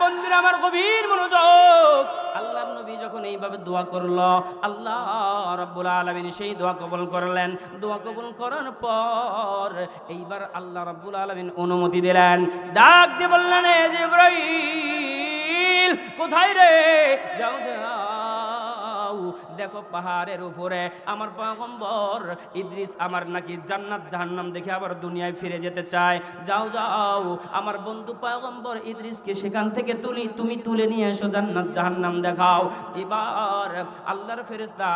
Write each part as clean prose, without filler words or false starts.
বন্ধুরা আমার গভীর মনোযোগ। আল্লাহর নবী যখন এইভাবে দোয়া করলো, আল্লাহ রাব্বুল আলামিন সেই দোয়া কবুল করলেন। দোয়া কবুল করার পর এইবার আল্লাহ রাব্বুল আলামিন অনুমতি দিলেন, ডাক দিয়ে বললেন, এ জিবরাইল কোথায় রে? যাও যাও, দেখো পাহাড়ের উপরে আমার পয়গম্বর ইদ্রিস আমার নাকি জান্নাত জাহান্নাম দেখে আবার দুনিয়ায় ফিরে যেতে চায়। যাও যাও, আমার বন্ধু পয়গম্বর ইদ্রিসকে সেখান থেকে তুমি তুলে নিয়ে এসো, জান্নাত জাহান্নাম দেখাও। এবার আল্লাহর ফেরেশতা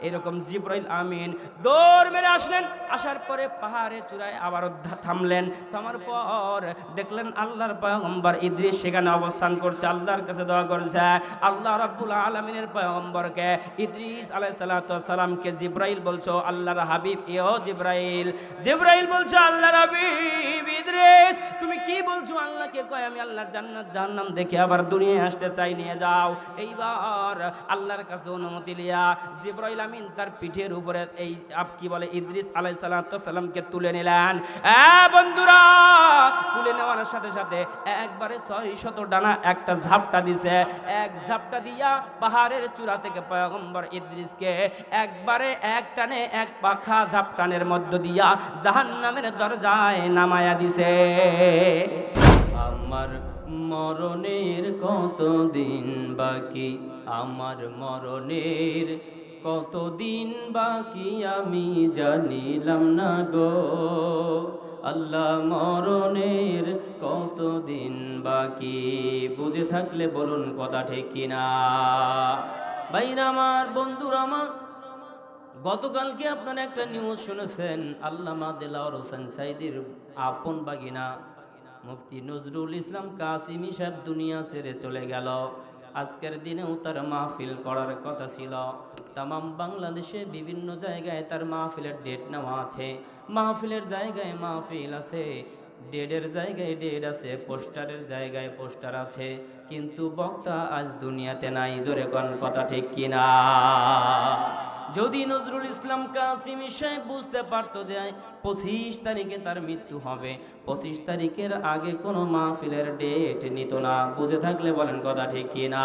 এরকম জিবরাইল আমিন দৌড় মেরে আসলেন। আসার পরে পাহাড়ে চূড়ায় আবার থামলেন। থামার পর দেখলেন আল্লাহর পয়গম্বর ইদ্রিস সেখানে অবস্থান করছে, আল্লাহর কাছে দোয়া করছে। আল্লাহ রাব্বুল আলামিনের পয়গম্বরকে ইদ্রিস আলাইহিস সালাতু ওয়াস সালামকে জিবরাইল বলছো, আল্লাহর হাবিব ও জিবরাইল। জিবরাইল বলছো, আল্লাহর হাবিব ইদ্রিস তুমি কি বলছো? আল্লাহকে কয় আমি আল্লাহর জান্নাত জাহান্নাম দেখে আবার দুনিয়ায় আসতে চাই, নিয়ে যাও। এইবার আল্লাহর কাছে অনুমতি লিয়া জিবরাইল আমিন তার পিঠের উপরে এই কি বলে ইদ্রিস আলাইহিস সালাতু ওয়াস সালামকে তুলে নিলেন। বন্ধুরা, তুলে নেওয়ার সাথে সাথে একবারে 600 ডানা একটা ঝাপটা দিছে। এক ঝাপটা দিয়া পাহাড়ের চূড়া থেকে পয়গম্বর ইদ্রিসকে একবারে এক টানে এক পাখা ঝাপটানের মধ্য দিয়া জাহান্নামের দরজায় নামায়া দিছে। আমার মরণের কতদিন বাকি, আমার মরণের কতদিন বাকি আমি জানিলাম না গো। আল্লাহ মরণের কতদিন বাকি, বুঝে থাকলে বলুন কথা ঠিক কিনা। ভাইরা আমার, বন্ধুরা আমার, গতকালকে আপনারা একটা নিউজ শুনেছেন, আল্লামা দেলাওয়ার হোসেন সাইদির আপন বাগিনা মুফতি নজরুল ইসলাম কাসিমি সাহেব দুনিয়া ছেড়ে চলে গেল। আজকের দিনেও তার মাহফিল করার কথা ছিল। তামাম বাংলাদেশে বিভিন্ন জায়গায় তার মাহফিলের ডেট নেওয়া আছে। মাহফিলের জায়গায় মাহফিল আছে, ডেডের জায়গায় ডেড আছে, পোস্টারের জায়গায় পোস্টার আছে, কিন্তু বক্তা আজ দুনিয়াতে নাই। জোরে কোন কথা ঠিক কিনা। যদি নজরুল ইসলাম কাসিমি সাহেব বুঝতে পারতো যে 25 তারিখে তার মৃত্যু হবে, 25 তারিখের আগে কোনো মাহফিলের ডেট নিত না। বুঝে থাকলে বলেন কথা ঠিক কিনা।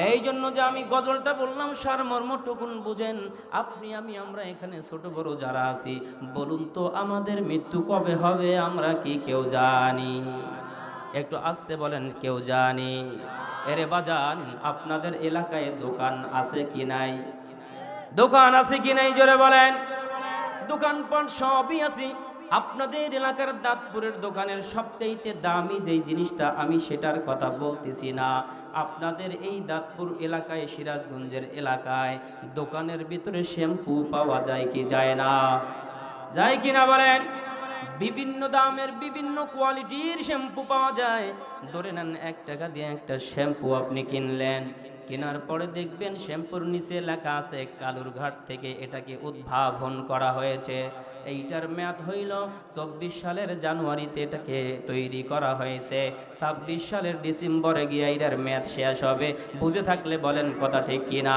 এই জন্য যে আমি গজলটা বললাম সারমর্মটুকুন বুঝেন। আপনি আমরা এখানে ছোট বড় যারা আছি, বলুন তো আমাদের মৃত্যু কবে হবে আমরা কি কেউ জানি? একটু আস্তে বলেন, কেউ জানি? এরে বাজান, আপনাদের এলাকায় দোকান আছে কি নাই? দোকান আছে কি নাই জোরে বলেন। দোকানপাট সবই আছে। আপনাদের এলাকার দাঁতপুরের দোকানের সবচাইতে দামি যেই জিনিসটা, আমি সেটার কথা বলতেছি না। আপনাদের এই দাঁতপুর এলাকায়, সিরাজগঞ্জের এলাকায় দোকানের ভিতরে শ্যাম্পু পাওয়া যায় কি যায় না? যায় কি না বলেন? বিভিন্ন দামের বিভিন্ন কোয়ালিটির শ্যাম্পু পাওয়া যায়। ধরে নেন 1 টাকা দিয়ে একটা শ্যাম্পু আপনি কিনলেন। কেনার পরে দেখবেন শ্যাম্পুর নিচে লেখা আছে কালুরঘাট থেকে এটাকে উদ্ভাবন করা হয়েছে। এইটার মেয়াদ হইল 24 সালের জানুয়ারিতে এটাকে তৈরি করা হয়েছে, 26 সালের ডিসেম্বরে গিয়ে এটার মেয়াদ শেষ হবে। বুঝে থাকলে বলেন কথা ঠিক কিনা।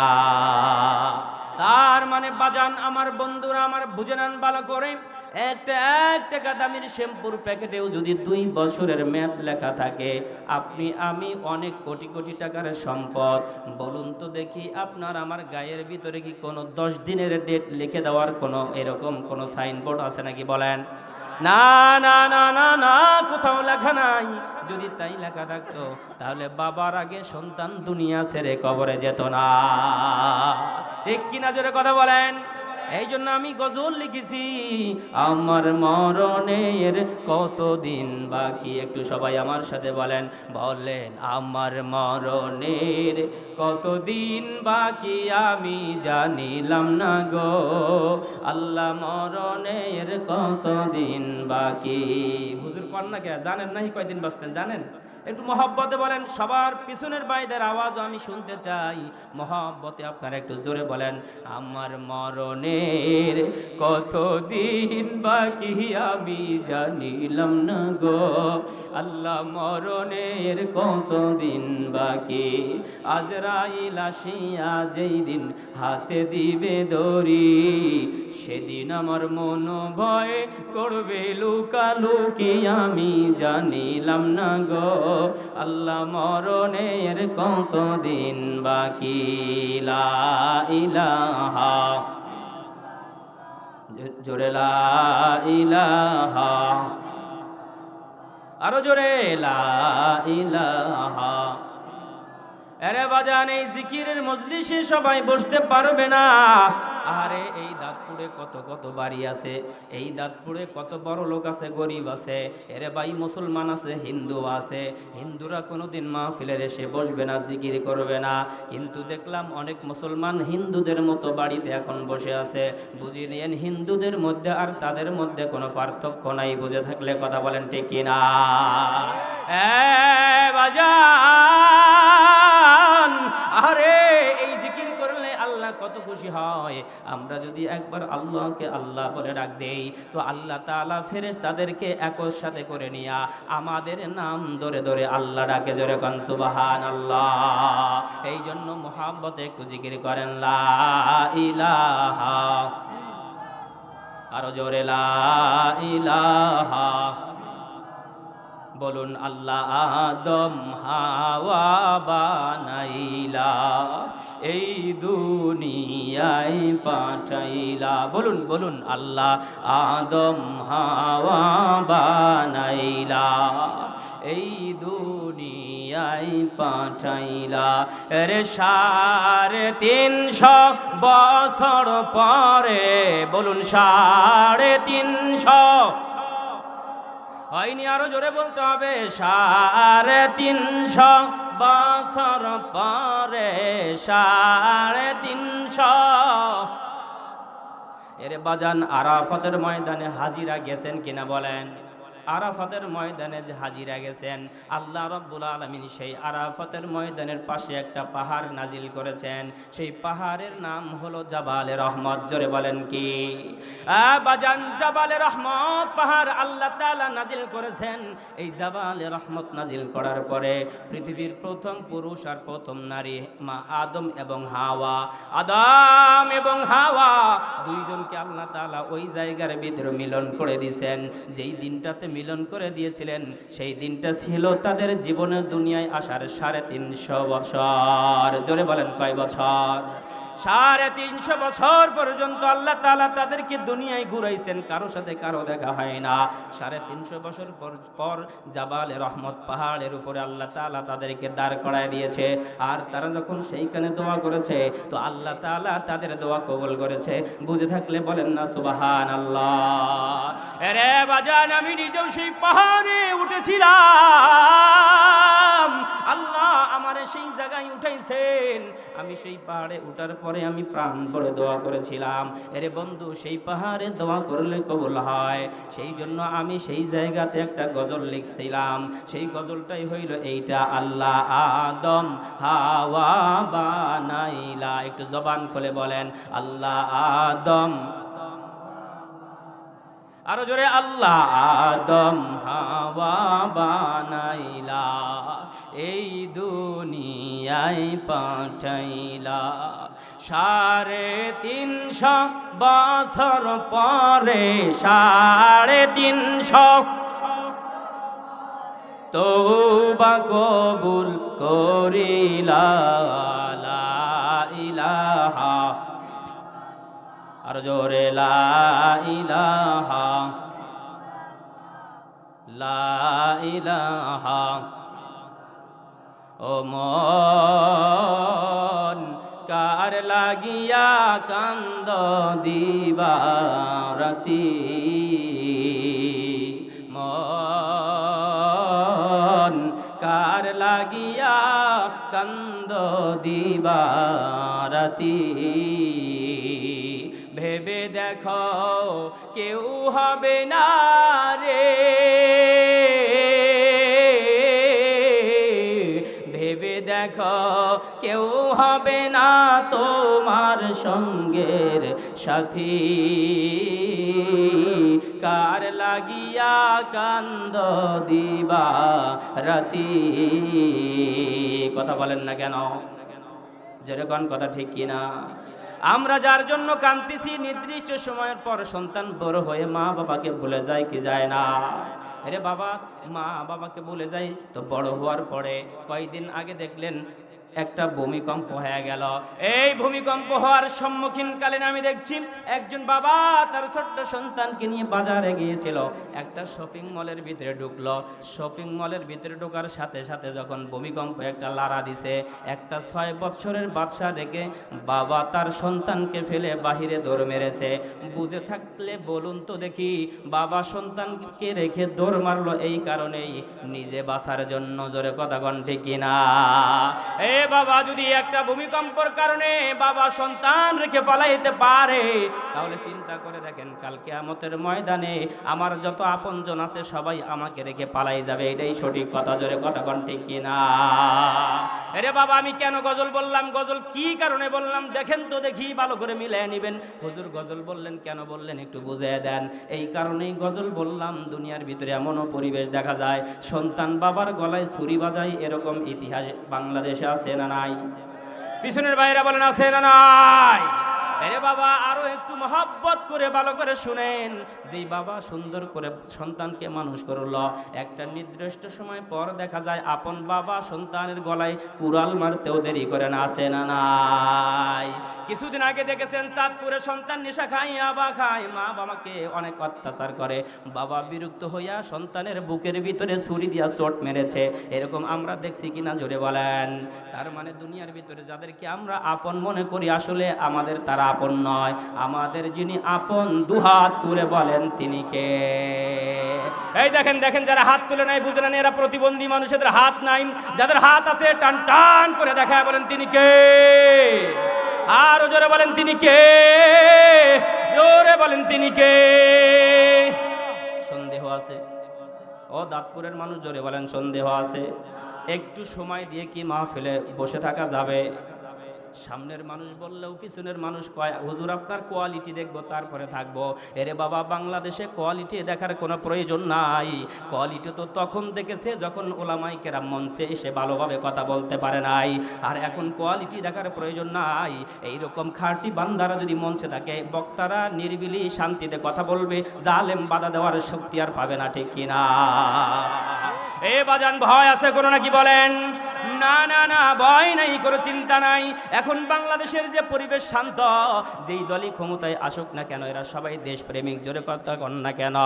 তার মানে বাজান আমার, বন্ধুরা আমার, বুঝে নেন ভালো করে। 1 টাকা দামের শ্যাম্পুর প্যাকেটেও যদি 2 বছরের মেয়াদ লেখা থাকে, আপনি আমি অনেক কোটি কোটি টাকার সম্পদ। বলুন তো দেখি, আপনার আমার গায়ের ভিতরে কি কোনো 10 দিনের ডেট লিখে দেওয়ার কোনো এরকম কোনো সাইনবোর্ড আছে নাকি বলেন? না না না না না, কোথাও লেখা নাই। যদি তাই লেখা থাকতো তাহলে বাবার আগে সন্তান দুনিয়া ছেড়ে কবরে যেত না। ঠিক কিনা জোরে কথা বলেন। এই জন্য আমি গজল লিখেছি, আমার মরণের কতদিন বাকি। একটু সবাই আমার সাথে বলেন, বলেন আমার মরণের কতদিন বাকি আমি জানিলাম না গো। আল্লাহ মরণের কতদিন বাকি। হুজুর কন্যা কে জানেন নাই কয়দিন বাঁচবেন জানেন? একটু মহব্বতে বলেন। সবার পিছনের বাইদের আওয়াজও আমি শুনতে চাই। মহব্বতে আপনারা একটু জোরে বলেন, আমার মরণের কতদিন বাকি আমি জানিলাম না গো। আল্লাহ মরণের কতদিন বাকি। আজরাইল আসিয়া যেই দিন হাতে দিবে দড়ি, সেদিন আমার মন ভয় করবে লুকালুকি আমি জানিলাম না গো। আল্লাহ মরণের কতদিন বাকি লা ইলাহা জোরে লা ইলাহা আরো জোরে লা ইলাহা। আরে বাজান এই জিকিরের মজলিসে সবাই বসতে পারবে না। আরে এই দাঁতপুরে কত কত বাড়ি আছে, এই দাঁতপুরে কত বড় লোক আছে, গরিব আছে, এরে ভাই মুসলমান আছে, হিন্দু আছে। হিন্দুরা কোনোদিন মাহফিলের এসে বসবে না, জিকির করবে না, কিন্তু দেখলাম অনেক মুসলমান হিন্দুদের মতো বাড়িতে এখন বসে আছে। বুঝি নিয়েন হিন্দুদের মধ্যে আর তাদের মধ্যে কোনো পার্থক্য নাই। বুঝে থাকলে কথা বলেন ঠিক কিনা? বাজান আরে এই জিকির করলে আল্লাহ কত খুশি হয়। আমরা যদি একবার আল্লাহকে আল্লাহ বলে ডাক দেই তো আল্লাহ তাআলা ফেরেশতাদেরকে একর সাথে করে নিয়া আমাদের নাম ধরে ধরে আল্লাহ ডাকে, জোরে কোন সুবহানাল্লাহ। এই জন্য মুহাব্বতে একটু জিকির করেন লা ইলাহা আরো জোরে লা ইলাহা। বলুন আল্লাহ আদম হাওয়া বানাইলা, এই দুনিয়ায় পাঠাইলা। বলুন বলুন আল্লাহ আদম হাওয়া বানাইলা, এই দুনিয়ায় পাঠাইলা। রে 350 বছর পরে, বলুন 350 হয়নি, আরো জোরে বলতে হবে। 350 বছর পরে 350। এরে বাজান আরাফাতের ময়দানে হাজিরা গেছেন কিনা বলেন? আরাফাতের ময়দানে যে হাজিরা গেছেন, আল্লাহ রাব্বুল আলামিন সেই আরাফাতের ময়দানের পাশে একটা পাহাড় নাজিল করেছেন। সেই পাহাড়ের নাম হলো জাবালে রহমত। জোরে বলেন কি? বাজান জাবালে রহমত পাহাড় আল্লাহ তাআলা নাজিল করেছেন। এই জাবালে রহমত নাজিল করার পরে পৃথিবীর প্রথম পুরুষ আর প্রথম নারী মা আদম এবং হাওয়া, আদম এবং হাওয়া দুইজনকে আল্লাহ তাআলা ওই জায়গার ভিতরে মিলন করে দিয়েছেন। যেই দিনটাতে মিলন করে দিয়েছিলেন সেই দিনটা ছিল তাদের জীবনের দুনিয়ায় আসার 350 বছর। জোরে বলেন কয় বছর? 350 বছর পর্যন্ত আল্লাহ তাআলা তাদেরকে দুনিয়ায় ঘুরাইছেন, কারো সাথে কারো দেখা হয় না। 350 বছর পর জাবালে রহমত পাহাড়ের উপরে আল্লাহ তাআলা তাদেরকে দাঁড় করায় দিয়েছে। আর তারা যখন সেইখানে দোয়া করেছে তো আল্লাহ তাআলা তাদের দোয়া কবুল করেছে। বুঝে থাকলে বলেন না সুবহানাল্লাহ। আরে বাজান আমি নিজেও সেই পাহাড়ে উঠেছিলাম, আল্লাহ আমারে সেই জায়গায় উঠাইছেন। আমি সেই পাহাড়ে উঠার পরে আমি প্রাণ ভরে দোয়া করেছিলাম। এরে বন্ধু সেই পাহাড়ে দোয়া করলে কবুল হয়, সেই জন্য আমি সেই জায়গাতে একটা গজল লিখছিলাম। সেই গজলটাই হইল এইটা, আল্লাহ আদম হাওয়া বানাইলা। একটু জবান খুলে বলেন আল্লাহ আদম, আরো জোরে আল্লাহ আদম হাওয়া বানাইলা, এই দুনিয়ায় পাঠাইলা। 350 বছর পরে 350 তওবা কবুল করিলা লা ইলাহা আর জোরে লা ইলাহা লা ইলাহা। ও মন কার লাগিয়া কান্দ দিবারাতি, মন কার লাগিয়া কান্দ দিবারাতি। ভেবে দেখো কেউ হবে না রে, ভেবে দেখো কেউ হবে না তোমার সঙ্গের সাথী। কার লাগিয়া কান্দ দিবা রাতি। কথা বলেন না কেন? যেরকম কথা ঠিক কিনা? আমরা যার জন্য কাঁদতেছি নির্দিষ্ট সময়ের পর সন্তান বড় হয়ে মা বাবাকে ভুলে যায় কি যায় না? আরে বাবা, মা বাবাকে বলে যায় তো বড় হওয়ার পরে কয়েকদিন আগে দেখলেন একটা ভূমিকম্প হয়ে গেল। এই ভূমিকম্প হওয়ার সম্মুখীন কালীন আমি দেখছি একজন বাবা তার ছোট্ট সন্তানকে নিয়ে বাজারে গিয়েছিল, একটা শপিং মলের ভিতরে ঢুকলো। শপিং মলের ভিতরে ঢোকার সাথে সাথে যখন ভূমিকম্প একটা লাড়া দিছে, একটা 6 বছরের বাচ্চা দেখে বাবা তার সন্তানকে ফেলে বাহিরে দৌড় মেরেছে। বুঝে থাকলে বলুন তো দেখি, বাবা সন্তানকে রেখে দৌড় মারলো এই কারণেই নিজে বাঁচার জন্য। জোরে কথা কন ঠিক কিনা? বাবা, যদি একটা ভূমিকম্পের কারণে বাবা সন্তান রেখে পালাইতে পারে, তাহলে চিন্তা করে দেখেন কাল কিয়ামতের ময়দানে আমার যত আপনজন আছে সবাই আমাকে রেখে পালাই যাবে। এটাই সঠিক কথা। জোরে কথা কোন ঠিক কিনা? আরে বাবা, আমি কেন গজল বললাম, গজল কি কারণে বললাম দেখেন তো দেখি, ভালো করে মিলিয়ে নেবেন। হুজুর গজল বললেন কেন বললেন একটু বুঝিয়ে দেন। এই কারণেই গজল বললাম, দুনিয়ার ভিতরে এমনও পরিবেশ দেখা যায় সন্তান বাবার গলায় ছুরি বাজায়, এরকম ইতিহাস বাংলাদেশে আছে না নাই? পিছনের বাইরে বলেন আছে না নাই? আরে বাবা, আরো একটু মহব্বত করে ভালো করে শুনেন। যেই বাবা সুন্দর করে সন্তানকে মানুষ করলো, একটা নির্দিষ্ট সময় পর দেখা যায় আপন বাবা সন্তানের গলায় কুড়াল মারতেও দেরি করে না, আছে না নাই? কিছুদিন আগে দেখেছেন চাঁদপুরে সন্তান নেশা খায়, আবা খায়, মা বাবাকে অনেক অত্যাচার করে, বাবা বিরক্ত হইয়া সন্তানের বুকের ভিতরে ছুরি দিয়া চোট মেরেছে। এরকম আমরা দেখছি কিনা জোরে বলেন? তার মানে দুনিয়ার ভিতরে যাদেরকে আমরা আপন মনে করি আসলে আমাদের তারা আপন নয়। আমাদের যিনি আপন, দুহাত তুলে বলেন তিনি কে? এই দেখেন দেখেন, যারা হাত তুলে নাই বুঝে নেন এরা প্রতিবন্ধী মানুষ, এদের হাত নাই। যাদের হাত আছে টান টান করে দেখায় বলেন তিনি কে? আরো জোরে বলেন তিনি কে? জোরে বলেন তিনি কে? সন্দেহ আছে? ও দাঁতপুরের মানুষ জোরে বলেন সন্দেহ আছে? একটু সময় দিয়ে কি মাহফিলে বসে থাকা যাবে? সামনের মানুষ বললেও পিছনের মানুষ কয় হুজুর আপনার কোয়ালিটি দেখবো তারপরে থাকবো। এরে বাবা, বাংলাদেশে কোয়ালিটি দেখার কোনো প্রয়োজন নাই। কোয়ালিটি তো তখন দেখেছে যখন ওলামাই কেরাম মঞ্চে এসে ভালোভাবে কথা বলতে পারে নাই। আর এখন কোয়ালিটি দেখার প্রয়োজন নাই। এইরকম খাঁটি বান্দারা যদি মঞ্চে থাকে, বক্তারা নিরিবিলি শান্তিতে কথা বলবে, জালেম বাধা দেওয়ার শক্তি আর পাবে না, ঠিক কিনা? এ বাজান, ভয় আছে কোনো নাকি বলেন? না না না, ভয় নাই, কোনো চিন্তা নাই। এখন বাংলাদেশের যে পরিবেশ শান্ত, যেই দলই ক্ষমতায় আসুক না কেন এরা সবাই দেশপ্রেমিক। জোরে কথা কন না কেন?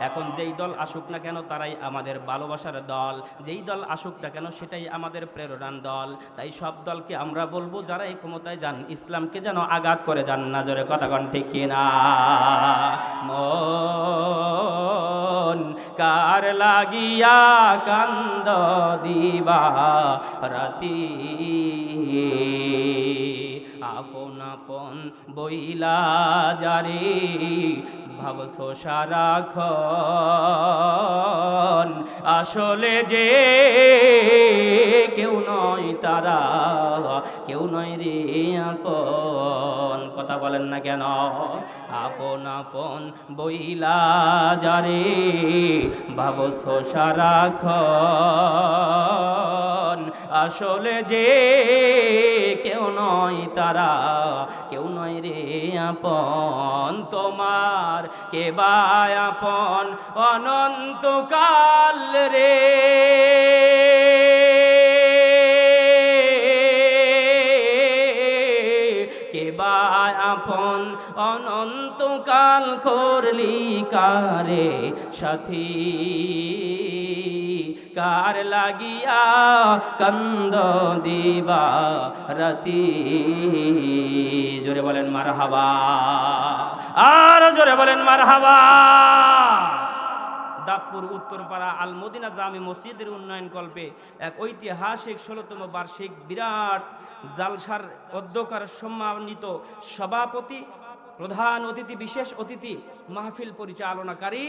এখন যেই দল আসুক না কেন তারাই আমাদের ভালোবাসার দল, যেই দল আসুক না কেন সেটাই আমাদের প্রেরণার দল। তাই সব দলকে আমরা বলবো যারা এই ক্ষমতায় যান ইসলামকে যেন আঘাত করে যান না। জোরে কথা কন ঠিক কিনা? মন কার লাগিয়া কান্দ দিবা রাতি, আপন আপন বইলা যারে ভাবছো সারাক্ষণ, আসলে যে কেউ নয় তারা, কেউ নয় রে আপন। কথা বলেন না কেন? আপন আপন বইলা যারে ভাবছো সারাক্ষণ, আসলে যে কেউ নয় তারা, কেউ নয় রে আপন। তোমার কে বা আপন অনন্তকাল রে, কে বা আপন অনন্তকাল করলি কারে সাথী, কার লাগিয়া কান্দ দিবা রাতি। জোরে বলেন মারহাবা, আর জোরে বলেন মারহাবা। দাঁতপুর উত্তরপাড়া আল মদিনা জামে মসজিদের উন্নয়ন কল্পে এক ঐতিহাসিক 16তম বার্ষিক বিরাট জালসার অধ্যক্ষার সম্মানিত সভাপতি, প্রধান অতিথি, বিশেষ অতিথি, মাহফিল পরিচালনাকারী,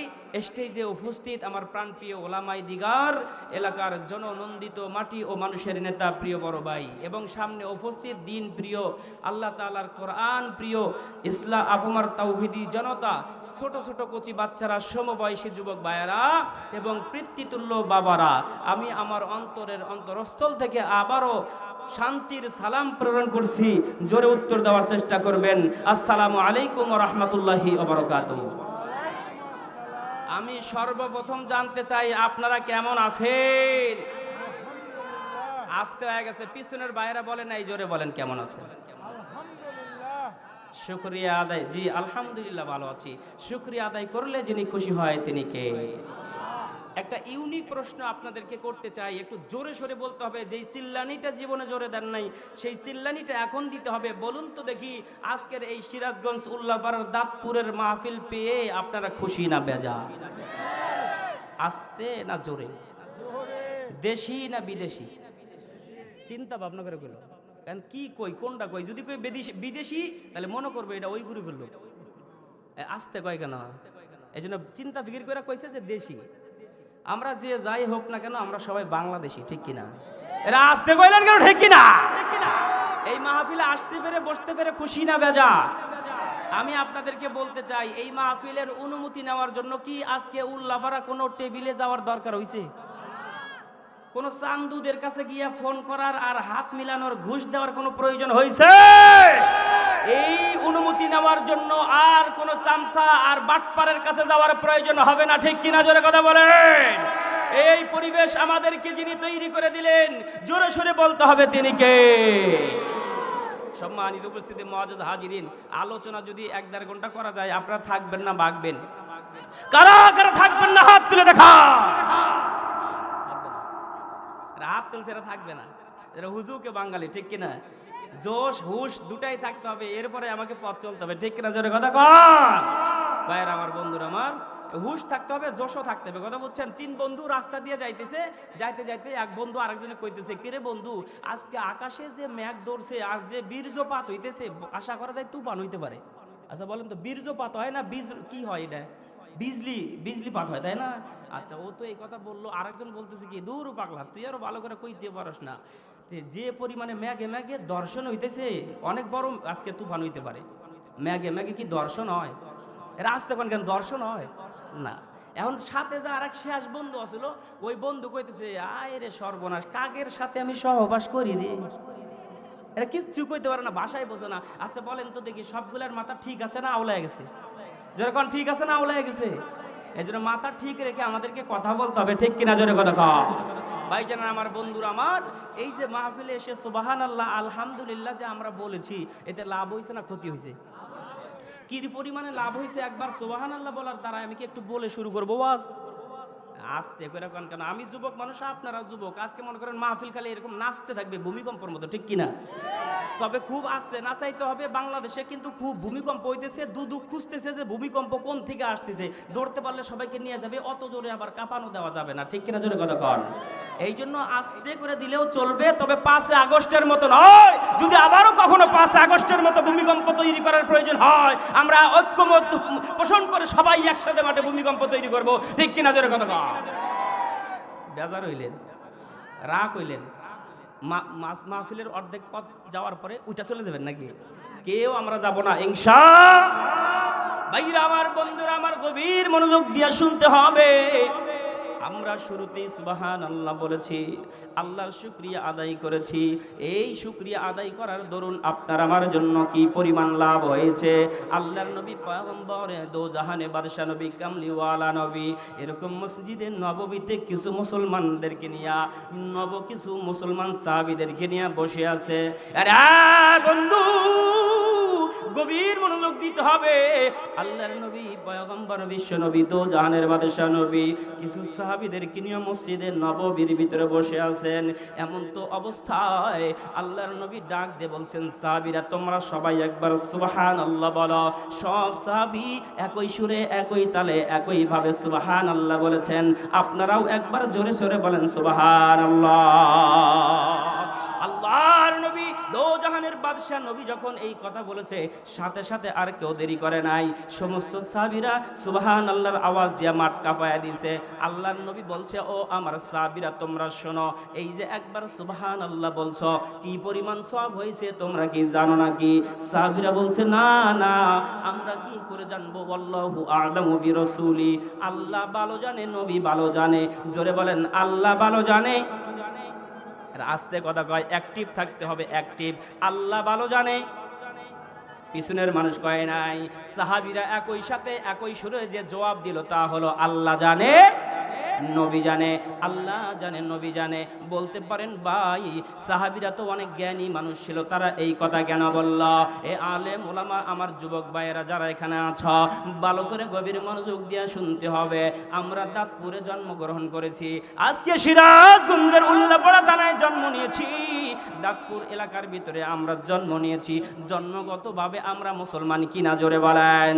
স্টেজে উপস্থিত আমার প্রাণপ্রিয় ওলামাই দিগার, এলাকার জননন্দিত মাটি ও মানুষের নেতা, প্রিয় বড় ভাই, এবং সামনে উপস্থিত দিন প্রিয়, আল্লাহ তাআলার কোরআন প্রিয়, ইসলাম আফমার তাওহীদি জনতা, ছোট ছোট কচি বাচ্চারা, সমবয়সী যুবক ভাইয়েরা এবং পিতৃতুল্য বাবারা, আমি আমার অন্তরের অন্তরস্থল থেকে আবারও শান্তির সালাম প্রেরণ করছি। জোরে উত্তর দেওয়ার চেষ্টা করবেন। আসসালামু আলাইকুম ওয়া রাহমাতুল্লাহি ওয়া বারাকাতুহু। আমি সর্বপ্রথম জানতে চাই আপনারা কেমন আছেন। আসতে হয়ে গেছে, পিছনের বাইরে বলেন, এই জোরে বলেন কেমন আছেন। শুকরিয়া আদায়, জি আলহামদুলিল্লাহ ভালো আছি। শুকরিয়া আদায় করলে যিনি খুশি হয় তিনি কে? একটা ইউনিক প্রশ্ন আপনাদেরকে করতে চাই, একটু জোরে সোরে বলতে হবে। যেই চিল্লানিটা জীবনে জোরে দেন নাই, সেই চিল্লানিটা এখন দিতে হবে। বলুন তো দেখি, আজকের এই সিরাজগঞ্জ উল্লাপাড়ার দাঁতপুরের মাহফিল পেয়ে আপনারা খুশি না বেজা? আস্তে না জোরে? দেশি না বিদেশি? চিন্তা ভাবনা করে গেল, কারণ কি কই কোনটা কই। যদি কই বিদেশি তাহলে মনে করবে এটা ওই গুরু ফেললো। আস্তে কয় কেন? এই জন্য চিন্তা ফিকির করে কইছে যে দেশি। আমরা যে যাই হোক না কেন আমরা সবাই বাংলাদেশি, ঠিক কিনা? এরা আসতে কইলেন কেন, ঠিক কিনা? এই মাহফিলে আসতে পেরে বসতে পেরে খুশি না বেজা? আমি আপনাদেরকে বলতে চাই, এই মাহফিলের অনুমতি নেওয়ার জন্য কি আজকে উল্লাপাড়া কোনো টেবিলে যাওয়ার দরকার হইছে? কোন চান্দুদের কাছে গিয়ে ফোন করার আর হাত মিলানোর ঘুষ দেওয়ার কোনো প্রয়োজন হয়েছে? এই অনুমতি নেওয়ার জন্য আর কোন চামচা আর বাটপারের কাছে যাওয়ার প্রয়োজন হবে না, ঠিক কিনা? জোরে কথা বলেন। এই পরিবেশ আমাদেরকে যিনি তৈরি করে দিলেন, জোরে সোরে বলতে হবে তিনি কে? সম্মানিত উপস্থিতি, মুআজ্জাজ হাজিরিন, আলোচনা যদি 1-1.5 ঘন্টা করা যায়, আপনারা থাকবেন না ভাগবেন? কারা কারা থাকবেন না হাত তুলে দেখা। হাত তুলছে, এরা থাকবে না। এরা হুজুকে বাঙালি, ঠিক কিনা? জোশ হুশ দুটাই থাকতে হবে, এরপরে আমাকে পথ চলতে হবে, ঠিক কিনা? জোরে কথা কন ভাইয়ের আমার, বন্ধুরা আমার, হুশ থাকতে হবে, জোশও থাকতে হবে। কথা বুঝছেন? 3 বন্ধু রাস্তা দিয়ে যাইতেছে, যাইতে যাইতে এক বন্ধু আরেকজনে কইতেছে, কিরে বন্ধু, আজকে আকাশে যে মেঘ ধরছে আর যে বীর্যপাত হইতেছে, আশা করা যায় তুফান হইতে পারে। আচ্ছা বলেন তো, বীর্যপাত হয় না বীজ কি হয়? এটা বিজলিপাত হয়, তাই না? আচ্ছা, ও তো এই কথা বললো। আরেকজন বলতেছে কি, দূর পাগলা, তুই আরো ভালো করে কইতে পারস না। যে পরিমাণে মেঘে মেঘে দর্শন হইতেছে, অনেক বড় আজকে তুফান হইতে পারে। মেঘে মেঘে কি দর্শন হয়? রাস্তা কোন কেন দর্শন হয় না? এখন সাথে যে আর এক শেষ বন্ধু আছিল, ওই বন্ধু কইতেছে, আয় রে সর্বনাশ, কাকের সাথে আমি সহবাস করি রে। এরা কিচ্ছু কইতে পারে না, ভাষায় বোঝে না। আচ্ছা বলেন তো দেখি, সবগুলার মাথা ঠিক আছে না আউলায় গেছে? যেরকম ঠিক আছে না আউলায় গেছে? এই জন্য মাথা ঠিক রেখে আমাদেরকে কথা বলতে হবে, ঠিক কিনা? জোরে কথা কও ভাইজান আমার, বন্ধুরা আমার। এই যে মাহফিলে এসে সুবহানাল্লাহ আলহামদুলিল্লাহ যে আমরা বলেছি, এতে লাভ হয়েছে না ক্ষতি হয়েছে? কি পরিমাণে লাভ হয়েছে একবার সুবহানাল্লাহ বলার দ্বারা। আমি কি একটু বলে শুরু করবো ওয়াজ? আস্তে করে কোন কেন? আমি যুবক মানুষ, আপনারা যুবক। আজকে মনে করেন মাহফিল খালি এরকম নাচতে থাকবে ভূমিকম্পের মতো, ঠিক কিনা? তবে খুব আস্তে নাচাইতে হবে। বাংলাদেশে কিন্তু খুব ভূমিকম্প হইতেছে, দুদুক খুঁজতেছে যে ভূমিকম্প কোন থেকে আসতেছে। ধরতে পারলে সবাইকে নিয়ে যাবে, অত জোরে আবার কাঁপানো দেওয়া যাবে না, ঠিক কিনা? জোরে কথা কন। এই জন্য আস্তে করে দিলেও চলবে, তবে 5 আগস্টের মতো নয়। যদি আবারও কখনো 5 আগস্টের মতো ভূমিকম্প তৈরি করার প্রয়োজন হয়, আমরা ঐক্যমত পোষণ করে সবাই একসাথে মাঠে ভূমিকম্প তৈরি করব, ঠিক কিনা? জোরে কথা কন। বেজার হইলেন, রাগ হইলেন, মাহফিলের অর্ধেক পথ যাওয়ার পরে উঠা চলে যাবেন নাকি? কেউ আমরা যাব না ইনশাআল্লাহ। ভাইরা আমার, বন্ধুরা আমার, গভীর মনোযোগ দিয়ে শুনতে হবে। আমরা শুরুতেই সুবহানাল্লাহ বলেছি, আল্লাহর শুকরিয়া আদায় করেছি। এই শুকরিয়া আদায় করার দরুন আপনার আমার জন্য কি পরিমাণ লাভ হয়েছে। আল্লাহর নবী পয়গম্বর দো জাহানে বাদশা নবী কামলিওয়ালা নবী এরকম মসজিদে নববীতে কিছু মুসলমানদেরকে নিয়ে, কিছু মুসলমান সাহাবীদেরকে নিয়ে বসে আছে। আরে বন্ধু, গভীর মনোযোগ দিতে হবে। আল্লাহর নবী পয়গম্বর বিশ্ব নবী দো জাহানের বাদশা নবী কিছু সাহাবীদেরকে নিয়ে মসজিদের নববীর ভিতরে বসে আছেন। এমন তো অবস্থায় আল্লাহর নবী ডাক দিয়ে বলছেন, সাহাবীরা তোমরা সবাই একবার সুবহানাল্লাহ বলো। সব সাহাবী একই সুরে, একই তালে, একই ভাবে সুবহানাল্লাহ বলেছেন। আপনারাও একবার জোরে সোরে বলেন সুবহানাল্লাহ। আল্লাহর নবী দো জাহানের বাদশা নবী যখন এই কথা বলেছে, সাথে সাথে আর কেউ দেরি করে নাই। সমস্ত সাহাবীরা সুবহানাল্লাহর আওয়াজ দিয়ে মাঠ কাঁপায়া দিয়েছে। আল্লাহর নবী বলছে, ও আমার সাহাবীরা তোমরা শোনো, এই যে একবার সুবহানাল্লাহ বলছো, কি পরিমাণ সওয়াব হয়েছে তোমরা কি জানো নাকি? সাহাবীরা বলছে, না না, আমরা কি করে জানবো? আল্লাহু আ'লামু বিরাসূলি, আল্লাহ ভালো জানে, নবী ভালো জানে। জোরে বলেন, আল্লাহ ভালো জানে। আস্তে কথা কয়, অ্যাক্টিভ থাকতে হবে, অ্যাক্টিভ। আল্লাহ ভালো জানে, পিছনের মানুষ কয় নাই। সাহাবীরা একই সাথে একই সুরে যে জবাব দিল তা হলো আল্লাহ জানে, নবী জানে। আল্লাহ জানে, নবী জানে। বলতে পারেন ভাই, সাহাবীরা তো অনেক জ্ঞানী মানুষ ছিল, তারা এই কথা কেন বলল? এ আলেম ওলামা, আমার যুবক ভাইয়েরা যারা এখানে আছো, ভালো করে গভীর মনোযোগ দিয়ে শুনতে হবে। আমরা দাঁতপুরে জন্মগ্রহণ করেছি, আজকে সিরাজগঞ্জের উল্লাপাড়া থানায় জন্ম নিয়েছি। দাঁতপুর এলাকার ভিতরে আমরা জন্ম নিয়েছি। জন্মগতভাবে আমরা মুসলমান কিনা জোরে বলেন?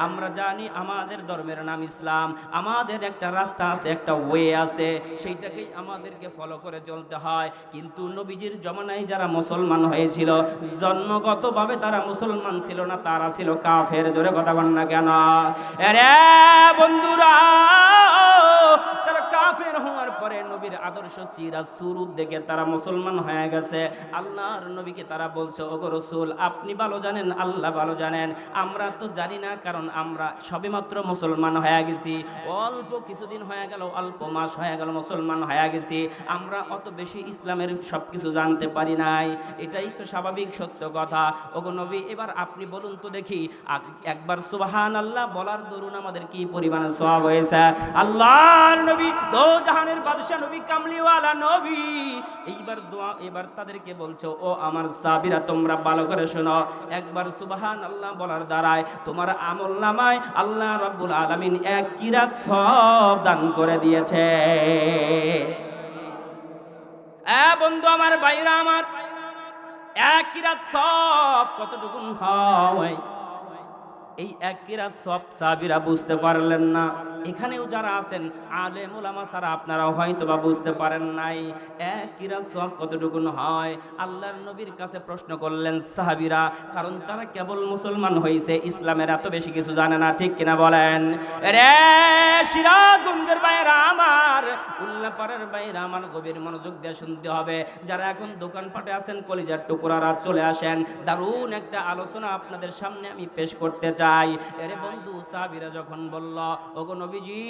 আমরা জানি আমাদের ধর্মের নাম ইসলাম, আমাদের একটা রাস্তা আছে, একটা ওয়ে আছে, সেইটাকেই আমাদেরকে ফলো করে চলতে হয়। কিন্তু নবীজির জমানায় যারা মুসলমান হয়েছিল, জন্মগতভাবে তারা মুসলমান ছিল না, তারা ছিল কাফের। জোরে কথা বল না কেন? আরে বন্ধুরা, তারা কাফের হওয়ার পরে নবীর আদর্শ সিরাত সুরুত দেখে তারা মুসলমান হয়ে গেছে। আল্লাহর নবীকে তারা বলছে, ওগো রাসূল, আপনি ভালো জানেন, আল্লাহ ভালো জানেন, আমরা তো জানি না, কারণ আমরা সবেমাত্র মুসলমান হয়ে গেছি। অল্প কিছুদিন হয়ে গেল, অল্প মাস হয়ে গেল মুসলমান হয়ে গেছি, আমরা অত বেশি ইসলামের সব কিছু জানতে পারি নাই। এটাই তো স্বাভাবিক সত্য কথা। ওগো নবী, এবার আপনি বলুন তো দেখি, একবার সুবহানাল্লাহ বলার দরুন আমাদের কি পরিমাণে সওয়াব হয়েছে। আল্লাহর নবী, দো জাহানের বাদশা নবী, কামলিওয়ালা নবী, এইবার দোয়া, এবার তাদেরকে বলছো, ও আমার সাহাবীরা, তোমরা ভালো করে শোনো, একবার সুবহানাল্লাহ বলার দ্বারায় তোমার আমলনামায় আল্লাহ রাব্বুল আলামিন এক কিরাত সওয়াব দান করে দিয়েছে। বন্ধু আমার, ভাইরা আমার, এক কিরাত সওয়াব কতটুকু হয়? এই এক কিরাত সওয়াব সাহাবীরা বুঝতে পারলেন না। এখানেও যারা আছেন আলেম ওলামা ছাড়া আপনারাও হয়তো বা বুঝতে পারেন নাই এক কিরাত সওয়াব কতটুকু হয়। আল্লাহর নবীর কাছে প্রশ্ন করলেন সাহাবীরা, কারণ তারা কেবল মুসলমান হয়েছে, ইসলামের এত বেশি কিছু জানে না, ঠিক কিনা বলেন? রে সিরাজগঞ্জের বাইরা আমার, উল্লাপাড়ার বাইরা আমার, গভীর মনোযোগ দিয়ে শুনতে হবে। যারা এখন দোকানপাটে আছেন, কলিজার টুকরারা চলে আসেন, দারুণ একটা আলোচনা আপনাদের সামনে আমি পেশ করতে চাই। এরে বন্ধু, সাহাবীরা যখন বলল, ওগো নবীজি,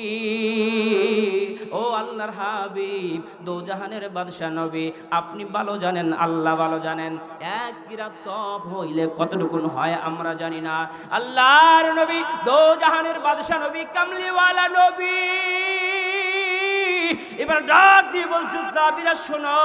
ও আল্লাহর হাবিব, দো জাহানের বাদশা নবী, আপনি ভালো জানেন, আল্লাহ ভালো জানেন, এক কিরাত সওয়াব হইলে কতটুকু হয় আমরা জানি না। আল্লাহর নবী, দো জাহানের বাদশা নবী, কামলিওয়ালা নবী, এবার ডাক দিয়ে বলছে, সাহাবীরা শোনো,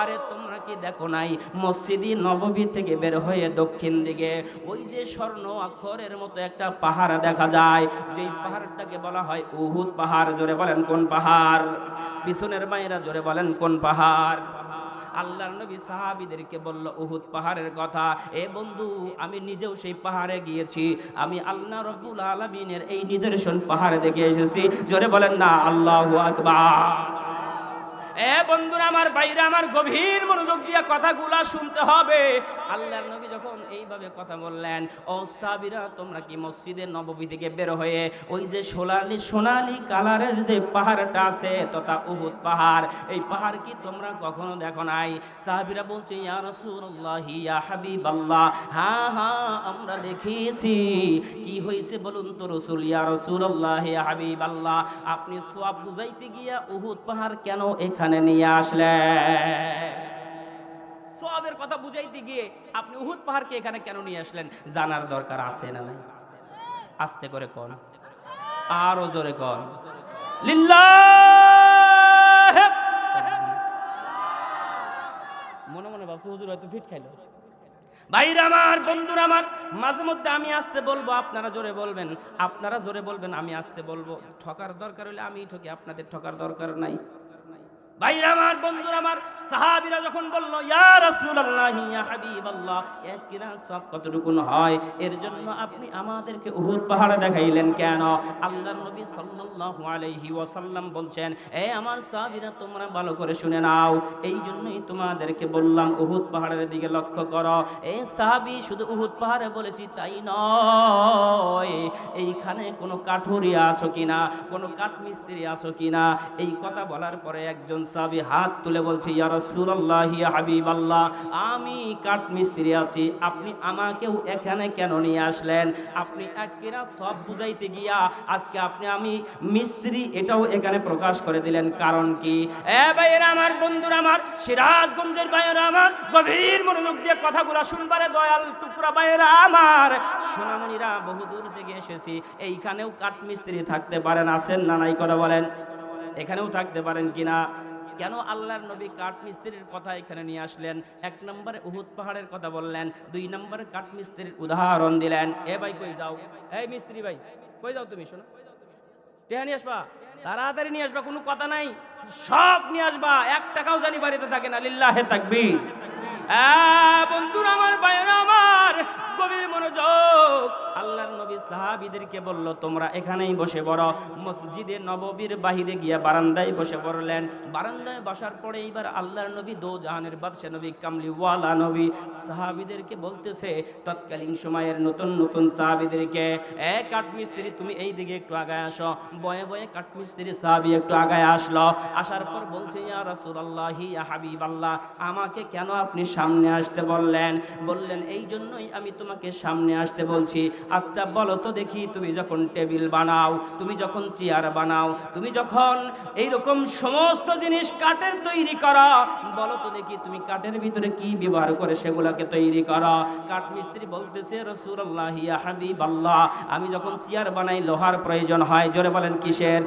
আরে তোমরা কি দেখো নাই, মসজিদে নববী থেকে বের হয়ে দক্ষিণ দিকে ওই যে স্বর্ণ অক্ষরের মতো একটা পাহাড় দেখা যায়, যেই পাহাড়টাকে বলা হয় উহুদ পাহাড়। জোরে বলেন কোন পাহাড়? পিছনের মায়েরা জোরে বলেন কোন পাহাড়? আল্লাহর নবী সাহাবীদেরকে বলল উহুদ পাহাড়ের কথা। এ বন্ধু, আমি নিজেও সেই পাহাড়ে গিয়েছি, আমি আল্লাহ রাব্বুল আলামিনের এই নিদর্শন পাহাড় দেখে এসেছি। জোরে বলেন না আল্লাহু আকবার। এ বন্ধুরা আমার, বাইরে আমার, গভীর মনোযোগ দিয়ে কথাগুলা শুনতে হবে। আল্লাহর নবী যখন এইভাবে কথা বললেন, ও সাহাবীরা, তোমরা কি মসজিদে নববী থেকে বের হয়ে ওই যে সোনালি কালারের যে পাহাড়টা আছে, তথা উহুদ পাহাড়, এই পাহাড় কি তোমরা কখনো দেখো নাই? সাহাবীরা বলছে, ইয়া রাসূলুল্লাহ, ইয়া হাবিবাল্লাহ, হ্যাঁ হ্যাঁ আমরা দেখেছি। কি হয়েছে বলুন তো রাসূল? ইয়া রাসূলুল্লাহ, ইয়া হাবিবাল্লাহ, আপনি সওয়াব বুঝাইতে গিয়া উহুদ পাহাড় কেন এখানে নিয়ে আসলেন? সওয়াবের কথা বুঝাইতে গিয়ে আপনি উহুদ পাহাড়কে এখানে কেন নিয়ে আসলেন? জানার দরকার আছে না নাই? আস্তে করে কোন, আরো জোরে কোন, লিল্লাহ। মনে মনে ভাবছো হুজুর হয়তো ফিট খাইলো। ভাইরা আমার, বন্ধুরা আমার, মাঝে মধ্যে আমি আসতে বলবো, আপনারা জোরে বলবেন, আপনারা জোরে বলবেন, আমি আসতে বলবো। ঠকার দরকার হলে আমি ঠকি, আপনাদের ঠকার দরকার নাই। ভাইরা আমার, বন্ধুরা আমার, সাহাবীরা যখন বলল, ইয়া রাসূলুল্লাহ, ইয়া হাবিবাল্লাহ, এক কিরাত সওয়াব কতটুকু হয়, এর জন্য আপনি আমাদেরকে উহুদ পাহাড় দেখাইলেন কেন? আল্লাহর নবী সাল্লাল্লাহু আলাইহি ওয়াসাল্লাম বলছেন, এ আমার সাহাবীরা, তোমরা ভালো করে শুনে নাও, এই জন্যই তোমাদেরকে বললাম উহুদ পাহাড়ের দিকে লক্ষ্য করো। এই সাহাবী, শুধু উহুদ পাহাড়ে বলেছি তাই নয়, এইখানে কোনো কাঠুরিয়া আছো কিনা, কোনো কাঠমিস্ত্রি আছো কিনা, এই কথা বলার পরে একজন সাহাবী হাত তুলে বলছে, ইয়া রাসূলুল্লাহ, ইয়া হাবিবাল্লাহ, আমি কাঠ মিস্ত্রি আছি, আপনি আমাকেও এখানে কেন নিয়ে আসলেন? আপনি একেরা সব বুঝাইতে গিয়া আজকে আমি মিস্ত্রি এটাও এখানে প্রকাশ করে দিলেন। কারণ কি? ভাইয়েরা আমার, বন্ধুরা আমার, সিরাজগঞ্জের ভাইয়েরা আমার, গভীর মনোযোগ দিয়ে কথাগুলো শুনবারে দয়াল টুকরা ভাইয়েরা আমার, সোনামণিরা, বহু দূর থেকে এসেছি, এইখানেও কাঠ মিস্ত্রি থাকতে পারেন, আছেন না নাই? কথা বলেন, এখানেও থাকতে পারেন কিনা? কেন আল্লাহর নবী কাঠ মিস্ত্রির কথা এখানে নিয়ে আসলেন? এক নম্বরে উহুদ পাহাড়ের কথা বললেন, দুই নম্বরে কাঠ মিস্ত্রির উদাহরণ দিলেন। ভাই কই যাও? এই মিস্ত্রি ভাই কই যাও তুমি? শোনো, টেহা নিয়ে আসবা, তাড়াতাড়ি নিয়ে আসবা, কোনো কথা নাই, সব নিয়ে আসবা, 1 টাকাও জানি বাড়িতে থাকে না। লিল্লাহে তাকবীর। বন্ধুরা আমার, ভাইয়েরা আমার, গভীর মনোযোগ। আল্লাহর নবী সাহাবীদেরকে বলল, তোমরা এখানেই বসে পড়ো। মসজিদে নববীর বাহিরে গিয়া বারান্দায় বসে পড়লেন। বারান্দায় বসার পরে এইবার আল্লাহর নবী, দো জাহানের বাদশা নবী, কামলিওয়ালা নবী, সাহাবীদেরকে বলতেছে, তৎকালীন সময়ের নতুন নতুন সাহাবীদেরকে, কাঠমিস্ত্রি তুমি এই দিকে একটু আগায় আসো। বয়ে বয়ে কাঠমিস্ত্রি সাহাবী একটু আগায় আসলো। আসার পর বলছে, ইয়া রাসূলুল্লাহ, ইয়া হাবিবাল্লাহ, আমাকে কেন আপনি সামনে আসতে বললেন? বললেন, এই জন্যই আমি তোমাকে সামনে আসতে বলছি। আচ্ছা বলো তো দেখি, তুমি যখন টেবিল বানাও, তুমি যখন চেয়ার বানাও, তুমি যখন এইরকম সমস্ত জিনিস কাঠের তৈরি করো, বলো তো দেখি তুমি কাঠের ভিতরে কি ব্যবহার করে সেগুলোকে তৈরি করো? কাঠ মিস্ত্রি বলতেছে, রাসূলুল্লাহ, ইয়া হাবিবাল্লাহ, আমি যখন চেয়ার বানাই লোহার প্রয়োজন হয়। জোরে বলেন, কিসের?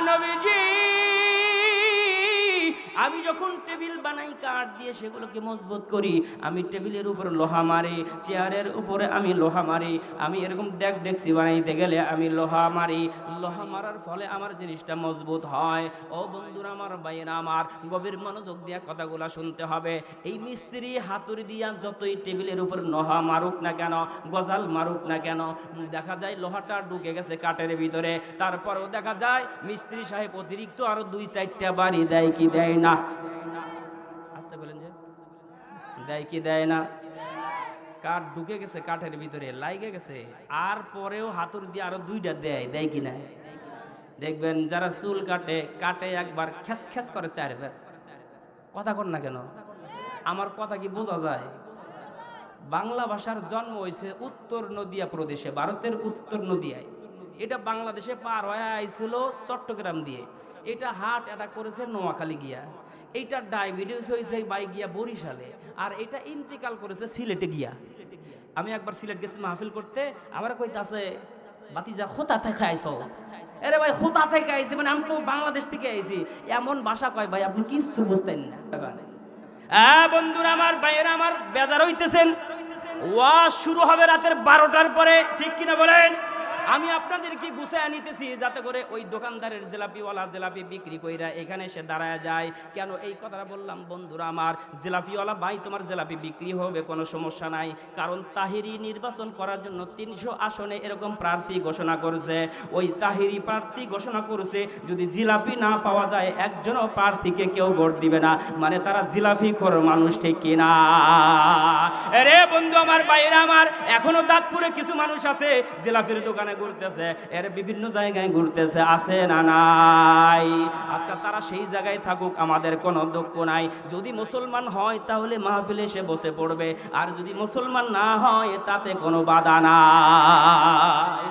নবীজি, আমি যখন টেবিল বানাই কাঠ দিয়ে, সেগুলোকে মজবুত করি, আমি টেবিলের উপরে লোহা মারি, চেয়ারের উপরে আমি লোহা মারি, আমি এরকম ডেকসি বানাইতে গেলে আমি লোহা মারি। লোহা মারার ফলে আমার জিনিসটা মজবুত হয়। ও বন্ধুরা আমার, ভাইয়েরা আমার, গভীর মনোযোগ দিয়ে কথাগুলো শুনতে হবে। এই মিস্ত্রি হাতুড়ি দিয়া যতই টেবিলের উপর লোহা মারুক না কেন, গজাল মারুক না কেন, দেখা যায় লোহাটা ঢুকে গেছে কাঠের ভিতরে। তারপরেও দেখা যায় মিস্ত্রি সাহেব অতিরিক্ত আরো 2-4টা বাড়ি দেয় কি দেয় না? আসতে বলেন, যে দেয় কি দেয় না? কাঠ ঢুকে গেছে কাঠের ভিতরে, লাইগে গেছে, আর পরেও হাতুড়ি দিয়ে আরো 2টা দেয় কি না? দেখবেন যারা চুল কাটে একবার খ্যাস খ্যাস করে 4বার। কথা কর না কেন? আমার কথা কি বোঝা যায়? বাংলা ভাষার জন্ম হয়েছে উত্তর নদিয়া প্রদেশে, ভারতের উত্তর নদিয়ায়। এটা বাংলাদেশে পার হয়ে আইছিল চট্টগ্রাম দিয়ে। এটা হাট এটা করেছে নোয়াখালী গিয়া। এইটা ডায়াবেটিস হয়েছে বাই গিয়া বরিশালে, আর এটা ইন্তেকাল করেছে সিলেটে গিয়া। আমি একবার সিলেট গেছি মাহফিল করতে, আমার কইতাছে, বাতিজা খোতা থেকে আইছো? আরে ভাই, খোতা থেকে আইছি মানে আমি তো বাংলাদেশ থেকে আইছি, এমন ভাষা কয় ভাই আপনি কিছু বুঝতেন না। বন্ধুরা আমার, ভাইয়েরা আমার, বেজার হইতেছেন। ওয়াজ শুরু হবে রাতের 12টার পরে, ঠিক কিনা বলেন? আমি আপনাদেরকে গুছায় নিতেছি যাতে করে ওই দোকানদারের জিলাপিওয়ালা জিলাপি বিক্রি কইরা এখানে এসে দাঁড়ায় যায়। কেন এই কথাটা বললাম বন্ধুরা আমার? জিলাপিওয়ালা ভাই, তোমার জিলাপি বিক্রি হবে, কোনো সমস্যা নাই, কারণ তাহিরি নির্বাচন করার জন্য 300 আসনে এরকম প্রার্থী ঘোষণা করেছে। ওই তাহিরি প্রার্থী ঘোষণা করেছে, যদি জিলাপি না পাওয়া যায় একজনও প্রার্থীকে কেউ ভোট দিবে না, মানে তারা জিলাপি খোর মানুষ, ঠিক কিনা? আরে বন্ধু আমার, ভাইরা আমার, এখনো দাঁতপুরে কিছু মানুষ আছে জিলাপির দোকানে ঘুরতেছে, এর বিভিন্ন জায়গায় ঘুরতেছে, আছে না নাই? আচ্ছা, তারা সেই জায়গায় থাকুক, আমাদের কোনো দুঃখ নাই। যদি মুসলমান হয় তাহলে মাহফিলে এসে বসে পড়বে, আর যদি মুসলমান না হয় তাতে কোনো বাধা নাই।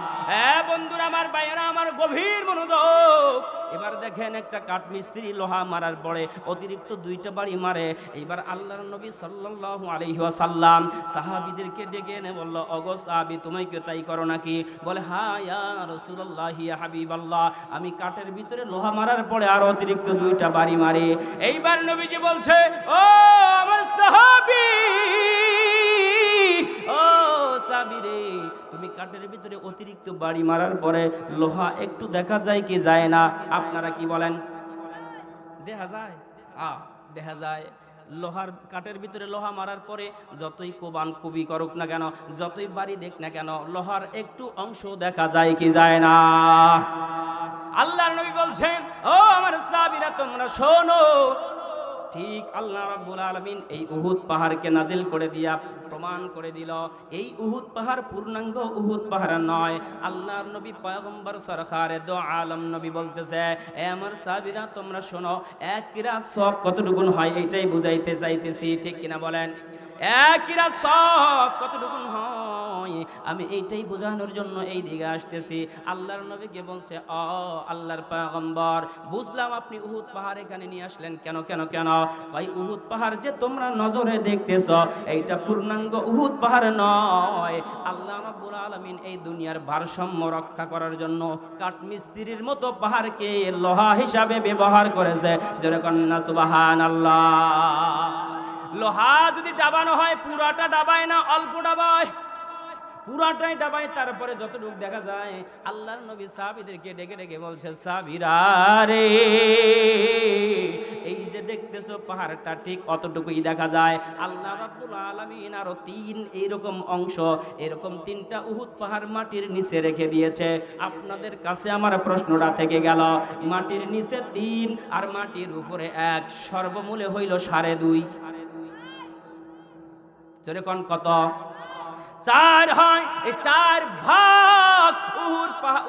বন্ধুরা আমার, ভাইয়েরা আমার, গভীর মনোযোগ। এবার দেখেন, একটা কাঠমিস্ত্রি লোহা মারার পরে অতিরিক্ত 2টা বাড়ি মারে। এইবার আল্লাহর নবী সাল্লাল্লাহু আলাইহি ওয়াসাল্লাম সাহাবীদেরকে ডেকে এনে বলল, ওগো সাহাবী, তুমি কি তাই করো নাকি? বলে, হ্যাঁ ইয়া রাসূলুল্লাহ, ইয়া হাবিবাল্লাহ, আমি কাঠের ভিতরে লোহা মারার পরে আর অতিরিক্ত 2টা বাড়ি মারি। এইবার নবীজি বলছে, ও আমার সাহাবী, ও সাহাবী রে, তুমি কাঠের ভিতরে অতিরিক্ত বাড়ি মারার পরে লোহা একটু দেখা যায় কি যায় না? আপনারা কি বলেন? দেখা যায়? দেখা যায়। লোহার কাঠের ভিতরে লোহা মারার পরে যতই কোবান কুবি করুক না কেন, যতই বাড়ি দেখ না কেন, লোহার একটু অংশ দেখা যায় কি যায় না? আল্লাহর নবী বলছেন, ও আমার সাহাবীরা, তোমরা শোনো, ঠিক আল্লাহ রাব্বুল আলামিন এই উহুদ পাহাড়কে নাজিল করে দিয়া প্রমাণ করে দিল এই উহুদ পাহাড় পূর্ণাঙ্গ উহুদ পাহাড় নয়। আল্লাহর নবী পয়গম্বর সরকারে দো আলম নবী বলতেছে, এ আমার সাহাবীরা তোমরা শোনো, এক কিরাত সব কতটুকু হয় এইটাই বুঝাইতে চাইতেছি, ঠিক কিনা বলেন? এক কিরাত সব কতটুকু হয় আমি এইটাই বোঝানোর জন্য এই দিকে আসতেছি। আল্লাহর নবীকে বলছে, ও আল্লাহর পয়গম্বর, বুঝলাম আপনি উহুদ পাহাড় এখানে নিয়ে আসলেন, কেন কেন কেন? ভাই উহুদ পাহাড় যে তোমরা নজরে দেখতেছ এইটা পূর্ণাঙ্গ উহুদ পাহাড় নয়। আল্লাহ রাব্বুল আলামিন এই দুনিয়ার ভারসাম্য রক্ষা করার জন্য কাঠমিস্ত্রির মতো পাহাড়কে লোহা হিসাবে ব্যবহার করেছে। যেরকম না সুবহানাল্লাহ। লোহা যদি ডাবানো হয় পুরাটা ডাবায় না, অল্প ডাবায়, পুরাটাই ডাবায়। তারপরে যতটুকু দেখা যায় আল্লাহর নবী সাহাবীদেরকে ডেকে ডেকে বলছে, সাহাবীরা রে, এই যে দেখতেছো পাহাড়টা ঠিক অতটুকুই দেখা যায়। আল্লাহ রাব্বুল আলামিন আরো 3 এইরকম অংশ, এরকম 3টা উহুদ পাহাড় মাটির নিচে রেখে দিয়েছে। আপনাদের কাছে আমার প্রশ্নটা থেকে গেল, মাটির নিচে 3 আর মাটির উপরে 1, সর্বমূলে হইল 2.5। জোরে কোন কত? 4 হয়। এই 4 ভাগ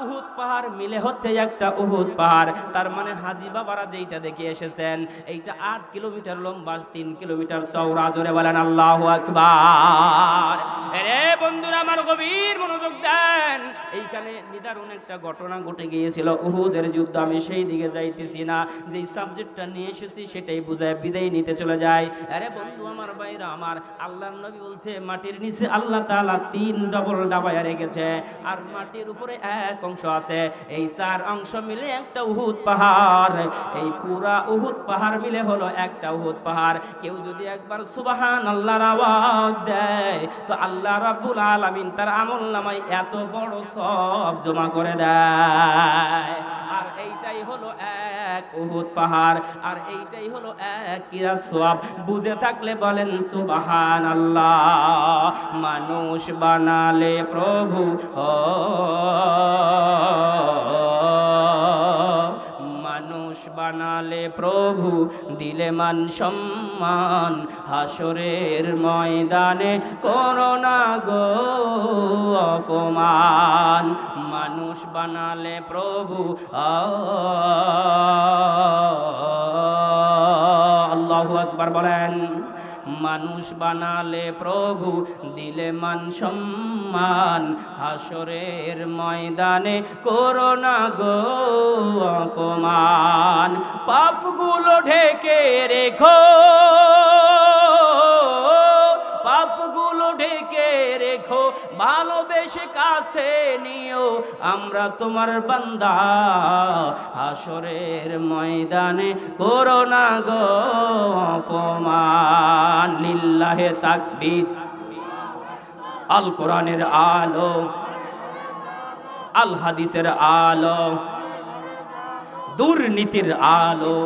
উহুদ পাহাড় মিলে হচ্ছে একটা উহুদ পাহাড়। তার মানে হাজী বাবারা যেইটা দেখে এসেছেন এইটা 8 কিলোমিটার লম্বা, 3 কিলোমিটার চওড়া। জোরে বলেন আল্লাহু আকবার। আরে বন্ধুরা আমার গভীর মনোযোগ দেন, এইখানে নিদারুণ একটা ঘটনা ঘটে গিয়েছিল উহুদের যুদ্ধ। আমি সেই দিকে যাইতেছি না, যেই সাবজেক্টটা নিয়ে এসেছি সেটাই বুঝায় বিদায় নিতে চলে যায়। আরে বন্ধু আমার, ভাইরা আমার, আল্লাহর নবী বলছে মাটির নিচে আল্লাহ তাআলা 3 ডবল ডাবায় রেখেছে, আর মাটির উপরে 1 অংশ আছে। এই 4 অংশ মিলে একটা উহুদ পাহাড়। এই পুরা উহুদ পাহাড় মিলে হলো একটা উহুদ পাহাড়। কেউ যদি একবার সুবহানাল্লাহর আওয়াজ দেয় তো আল্লাহ রাব্বুল আলামিন তার আমলনামায় এত বড় সওয়াব জমা করে দেয়। আর এইটাই হলো এক উহুদ পাহাড়, আর এইটাই হলো 1 কিরাত সওয়াব। বুঝে থাকলে বলেন সুবহানাল্লাহ। মানুষ বানালে প্রভু, মানুষ বানালে প্রভু, দিলে মান সম্মান, হাসরের ময়দানে করোনা গো অপমান। মানুষ বানালে প্রভু, আল্লাহু আকবার বলেন। মানুষ বানালে প্রভু, দিলে মান সম্মান, হাসরের ময়দানে করোনা গো অপমান। পাপগুলো ঢেকে রেখো, পাপগুলো ঢেকে রেখো, ভালোবেসে কাছে নিও, আমরা তোমার বান্দা, হাসরের ময়দানে করোনা গো অপমান। লিল্লাহে তাকবীর। আল কোরআনের আলো, আল হাদিসের আলো, দুর্নীতির আলো।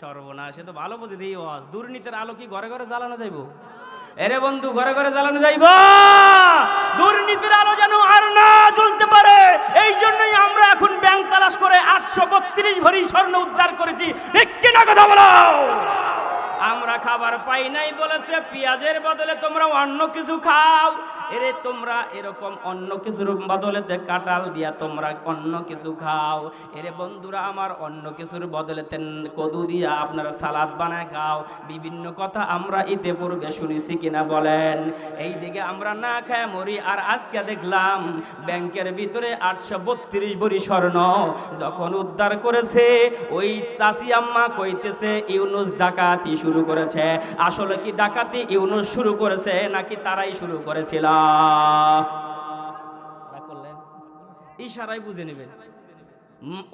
সর্বনাশ, তো ভালো বুঝে দিই ওয়াজ। দুর্নীতির আলো কি ঘরে ঘরে জ্বালানো যাইব? এরে বন্ধু, ঘরে ঘরে জ্বালানো যাইব? দুর্নীতির আলো যেন আর না জ্বলতে পারে, এই জন্যই আমরা এখন ব্যাংক তালাশ করে 832 ভরি স্বর্ণ উদ্ধার করেছি। ঠিক কিনা কথা বলো? আমরা খাবার পাই নাই বলেছে পেঁয়াজের বদলে তোমরা অন্য কিছু খাও। এরে তোমরা এরকম অন্য কিছুর বদলেতে কাঁঠাল দিয়া তোমরা অন্য কিছু খাও। এরে বন্ধুরা আমার, অন্য কিছুর বদলেতে কদু দিয়া আপনারা সালাদ বানায় খাও। বিভিন্ন কথা আমরা ইতে পূর্বে শুনেছি কিনা বলেন? এই দিকে আমরা না খায় মরি, আর আজকে দেখলাম ব্যাংকের ভিতরে 832 ভরি স্বর্ণ যখন উদ্ধার করেছে, ওই চাচি আম্মা কইতেছে ইউনুস ডাকাতি শুরু করেছে। আসলে কি ডাকাতি ইউনুস শুরু করেছে নাকি তারাই শুরু করেছিল? ইশারায় বুঝে নেবেন।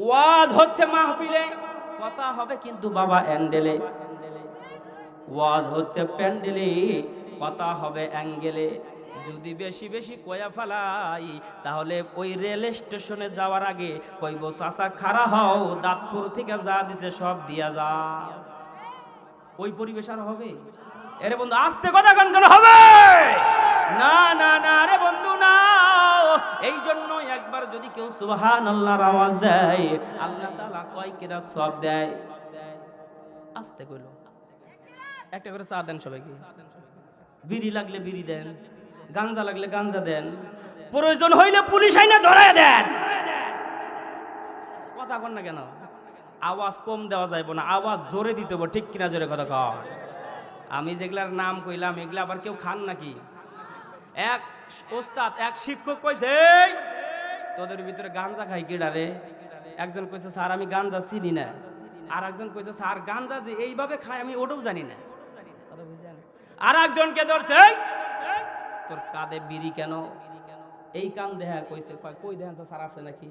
ওয়াজ হচ্ছে মাহফিলে, কথা হবে কিন্তু বাবা অ্যান্ডেলে। ওয়াজ হচ্ছে প্যান্ডেলে, কথা হবে অ্যাঙ্গেলে। যদি বেশি বেশি কয়া ফেলাই তাহলে ওই রেল স্টেশনে যাওয়ার আগে কইব চাচা খাড়া হও, দাঁতপুর থেকে যা দিছে সব দিয়া যা। ওই পরিবেশ আর হবে? এরে বন্ধু আস্তে কথা কেন হবে? না না না রে বন্ধু না, এই জন্য একবার যদি কেউ সুবহানাল্লাহর আওয়াজ দেয় আল্লাহ তাআলা কয় কিরাত সওয়াব দেয়। আস্তে কইলো, একটা করে চা দেন সবাইকে, বিড়ি লাগলে বিড়ি দেন, গাঞ্জা লাগলে গাঞ্জা দেন, প্রয়োজন হইলে পুলিশ আইনা ধরায় দেন। কথা কন না কেন? আওয়াজ কম দেওয়া যাইব না, আওয়াজ জোরে দিতে হবে, ঠিক কিনা জোরে কথা কন। আমি যেগুলার নাম কইলাম এগুলা আবার কেউ খান নাকি? এক ওস্তাদ, এক শিক্ষক কইছে তোদের ভিতরে গাঞ্জা খাই কেডা রে? একজন কইছে স্যার আমি গাঞ্জা চিনি না, আর একজন কইছে স্যার গাঞ্জা যে এইভাবে খায় আমি ওটাও জানি না। আর একজনকে ধরছে তোর কাঁধে বিড়ি কেন? এই কান দেহা কইছে, কই দেহেন তো স্যার আছে নাকি?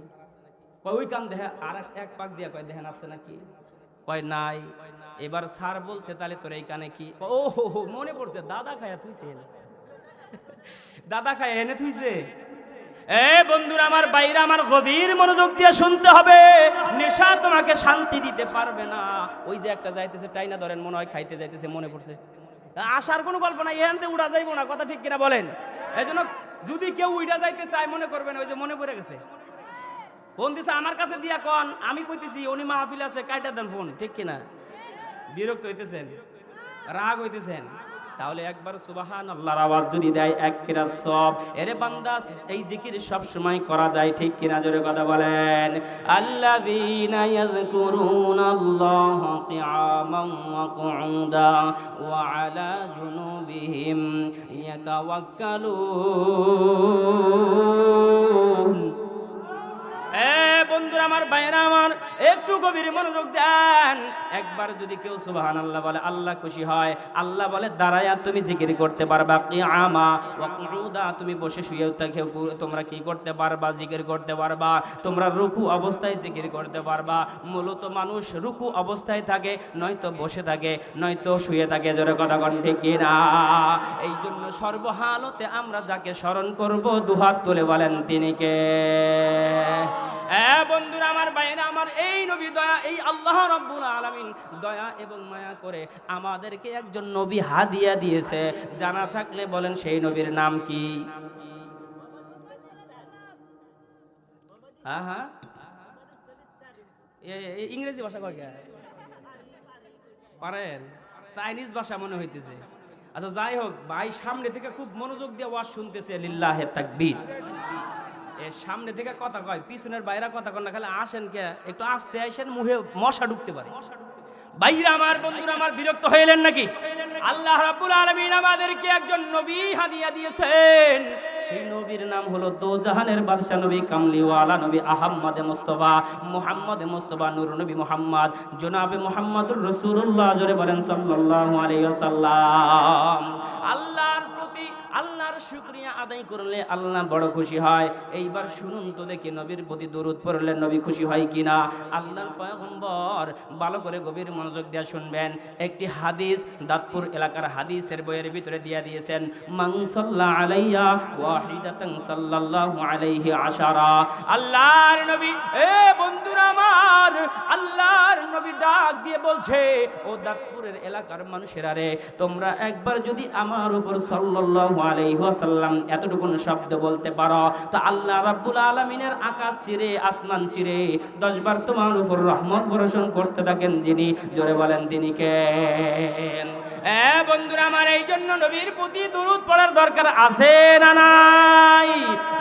ওই কান দেহা, আর এক পাক দিয়া কয় দেহেন আছে নাকি? কয় নাই। এবার স্যার বলছে তাহলে তোর এই কানে কি? ও হো মনে পড়ছে, দাদা খায়া থুইছে, দাদা খায় এনে থুইছে। এ বন্ধুরা আমার, বাইরে আমার, গভীর মনোযোগ দিয়ে শুনতে হবে। নেশা তোমাকে শান্তি দিতে পারবে না। ওই যে একটা যাইতেছে টাইনা ধরেন, মনে হয় খাইতে যাইতেছে, মনে পড়ছে, আসার কোনো গল্প নাই, এখানতে উড়া যাইবো না, কথা ঠিক কিনা বলেন? এই জন্য যদি কেউ উড়া যাইতে চায় মনে করবেন ওই যে মনে পড়ে গেছে ফোন দিছে আমার কাছে দিয়া কন, আমি কইতেছি উনি মাহফিল আছে, কাইটা দেন ফোন, ঠিক কিনা? বিরক্ত হইতেছেন, রাগ হইতেছেন, তাহলে একবার সুবহানাল্লাহর আওয়াজ যদি দেয় এক কিরাত সওয়াব। এরে বান্দা, এই জিকির সব সময় করা যায়, ঠিক কিনা জোরে কথা বলেন। আল্লাযীনা ইয়াযকুরুনাল্লাহা কিয়ামান ওয়া কুউদা ওয়া আলা জুনুবিহিম ইয়াতাওয়াক্কালুন। বন্ধুরা আমার, ভাইরা আমার, একটু গভীর মনোযোগ দেন। একবার যদি কেউ সুবহানাল্লাহ বলে আল্লাহ খুশি হয়। আল্লাহ বলে দাঁড়ায়া তুমি জিকির করতে পারবা, কিয়ামা ওয়া কুউদা তুমি বসে শুয়ে তোমরা কি করতে পারবা? জিকির করতে পারবা। তোমরা রুকু অবস্থায় জিকির করতে পারবা। মূলত মানুষ রুকু অবস্থায় থাকে, নয়তো বসে থাকে, নয়তো শুয়ে থাকে, জোরে কথা কোন ঠিক কিনা? এই জন্য সর্বহালতে আমরা যাকে স্মরণ করব দুহাত তুলে বলেন তিনি কে? বন্ধুরা আমার, ভাইরা আমার, এই নবী দয়া, এই আল্লাহ রাব্বুল আলামিন দয়া এবং মায়া করে আমাদেরকে একজন নবী হাদিয়া দিয়েছে। জানা থাকলে বলেন সেই নবীর নাম কি? হ্যাঁ হ্যাঁ, ইংরেজি ভাষা কয় পারেন? চাইনিজ ভাষা মনে হইতেছে। আচ্ছা যাই হোক, ভাই সামনে থেকে খুব মনোযোগ দিয়ে ওয়াজ শুনতেছে, লিল্লাহে তাকবীর। এর সামনে থেকে কথা কয়, পিছনের বাইরা কথা কন না, খালি আসেন কে, একটু আস্তে আসেন, মুখে মশা ঢুকতে পারে। ভাইরা আমার, বন্ধুরা আমার, বিরক্ত হইলেন নাকি? আল্লাহ রাব্বুল আলামিন আমাদেরকে একজন নবী হাদিয়া দিয়েছেন। সেই নবীর নাম হলো দোজাহানের বাদশা নবী, কামলিওয়ালা নবী, আহমদে মুস্তাফা, মুহাম্মদে মুস্তাফা, নূর নবী মুহাম্মদ, জনাবে মুহাম্মদুর রাসূলুল্লাহ, জোরে বলেন সাল্লাল্লাহু আলাইহি ওয়াসাল্লাম। আল্লাহর প্রতি আল্লাহর শুকরিয়া আদায় করলে আল্লাহ বড় খুশি হয়। এইবার শুনুন তো দেখি, নবীর প্রতি দরুদ পড়লে নবী খুশি হয় কিনা? আল্লাহর পয়গম্বর, ভালো করে গভীর মনোযোগ দিয়ে শুনবেন। একটি হাদিস দাঁতপুর এলাকার হাদিসের বইয়ের ভিতরে দিয়ে দিয়েছেন, মান সাল্লা আলাইয়া ওয়াহিদাতান সাল্লাল্লাহু আলাইহি আশারা। আল্লাহর নবী, এ বন্ধুরা আমার, আল্লাহর নবী ডাক দিয়ে বলছে, ও দাঁতপুরের এলাকার মানুষেরা রে, তোমরা একবার যদি আমার উপর সাল্লাল্লাহু আলাইহি ওয়াসাল্লাম এতটুকু শব্দ বলতে পারো, তো আল্লাহ রাব্বুল আলামিনের আকাশ চিরে, আসমান চিরে 10 বার তোমার উপর রহমত বর্ষণ করতে থাকেন যিনি, জোরে বলেন তিনি কে? বন্ধুরা আমার, এই জন্য নবীর প্রতি দরুদ পড়ার দরকার আছে না নাই?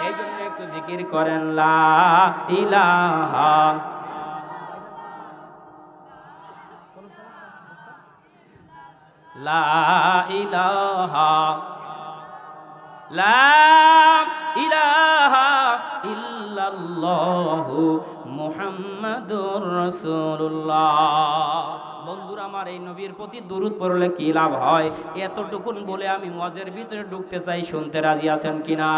এই জন্য একটু জিকির করেন, লা ইলাহা লা ইলাহা লা ইলাহা ইল্লাল্লাহু মুহাম্মাদুর রাসূলুল্লাহ। বন্ধুরা আমার, এই নবীর প্রতি দরুদ পড়লে কি লাভ হয় এতটুকুন বলে আমি ওয়াজের ভিতরে ঢুকতে চাই, শুনতে রাজি আছেন কিনা?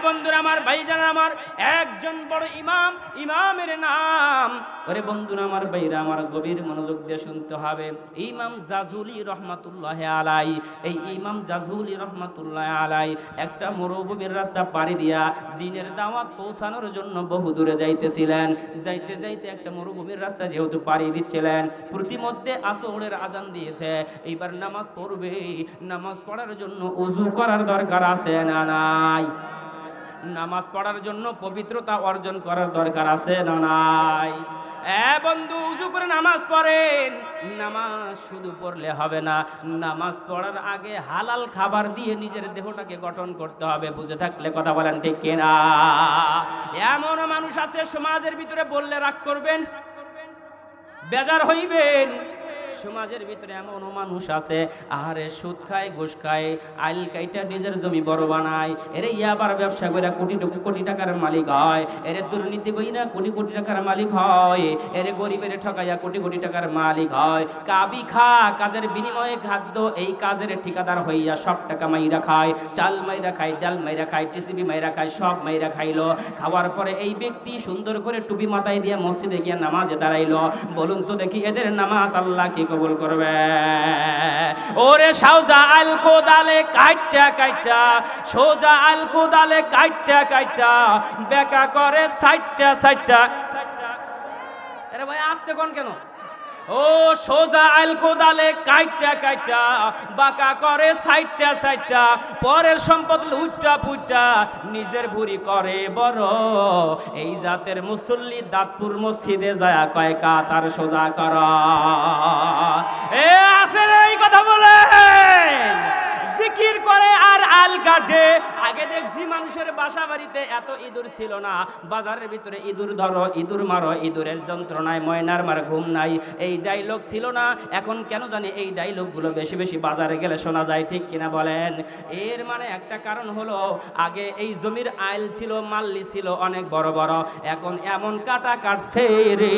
বন্ধুরা আমার, ভাইজান আমার, একজন বড় ইমাম, ইমামের নাম, ওরে বন্ধুরা আমার, ভাইরা আমার, গভীর মনোযোগ দিয়ে শুনতে হবে। ইমাম জাজুলি রহমাতুল্লাহ আলাই, এই ইমাম জাজুলি রহমাতুল্লাহ আলাই একটা মরুভূমির রাস্তা পাড়ি দিয়া দ্বীনের দাওয়াত পৌঁছানোর জন্য বহু দূরে যাইতেছিলেন। যাইতে যাইতে একটা মরুভূমির রাস্তা যেহেতু পাড়ি দিচ্ছিলেন, প্রতিমধ্যে আসরের আজান দিয়েছে, এইবার নামাজ পড়বে। নামাজ পড়ার জন্য ওযু করার দরকার আছে না নাই? নামাজ পড়ার জন্য পবিত্রতা অর্জন করার দরকার আছে না নাই? বন্ধু, উজু করে নামাজ পড়েন। নামাজ শুধু পড়লে হবে না, নামাজ পড়ার আগে হালাল খাবার দিয়ে নিজের দেহটাকে গঠন করতে হবে। বুঝে থাকলে কথা বলেন, ঠিক কিনা? এমন মানুষ আছে সমাজের ভিতরে, বললে রাগ করবেন, বেজার হইবেন। সমাজের ভিতরে এমনও মানুষ আছে, আহারে সুদ খায়, ঘুষ খায়, আইল কাইটা নিজের জমি বড় বানায়, এরে ইয়াবার ব্যবসা কইরা কোটি কোটি টাকার মালিক হয়, এরে দুর্নীতি কইরা কোটি কোটি টাকার মালিক হয়, এরে গরিবের ঠকাইয়া কোটি কোটি টাকার মালিক হয়। কাবি খা, কাজের বিনিময়ে খাদ্য, এই কাজের ঠিকাদার হইয়া সব টাকা মাইরা খায়, চাল মাইরা খায়, ডাল মাইরা খায়, টিসিবি মাইরা খায়, সব মাইরা খাইলো। খাওয়ার পরে এই ব্যক্তি সুন্দর করে টুপি মাথায় দিয়া মসজিদে গিয়া নামাজে দাঁড়াইলো। বলুন তো দেখি, এদের নামাজ আল্লাহ কি কবুল করবে? ওরে সাউজা আল কোদালে কাইটা কাইটা, সোজা আল কোদালে কাইটা কাইটা, বেকা করে সাইটটা সাইটটা। আরে ভাই আসতে কোন কেন? ও সোজা আল কোদালে কাইটা কাইটা, বাঁকা করে সাইটটা সাইটটা, পরের সম্পদ লুটটা পুইটা, নিজের ভুরি করে বড়। এই জাতের মুসল্লি দাঁতপুর মসজিদে যায় কয় কাতার সোজা কর। আসেন এই কথা বলেন, জিকির করে আর আল কাটে। আগে দেখছি মানুষের বাসা বাড়িতে এত ইঁদুর ছিল না, বাজারের ভিতরে ইঁদুর ধরো, ইঁদুর মারো, ইঁদুরের যন্ত্রণায় ময়নার মার ঘুম নাই, এই ডায়লগ ছিল না। এখন কেন জানি এই ডায়লগগুলো বেশি বেশি বাজারে গেলে শোনা যায়, ঠিক কিনা বলেন? এর মানে একটা কারণ হলো, আগে এই জমির আইল ছিল, মাল্লি ছিল অনেক বড় বড়, এখন এমন কাটা কাটছে রে,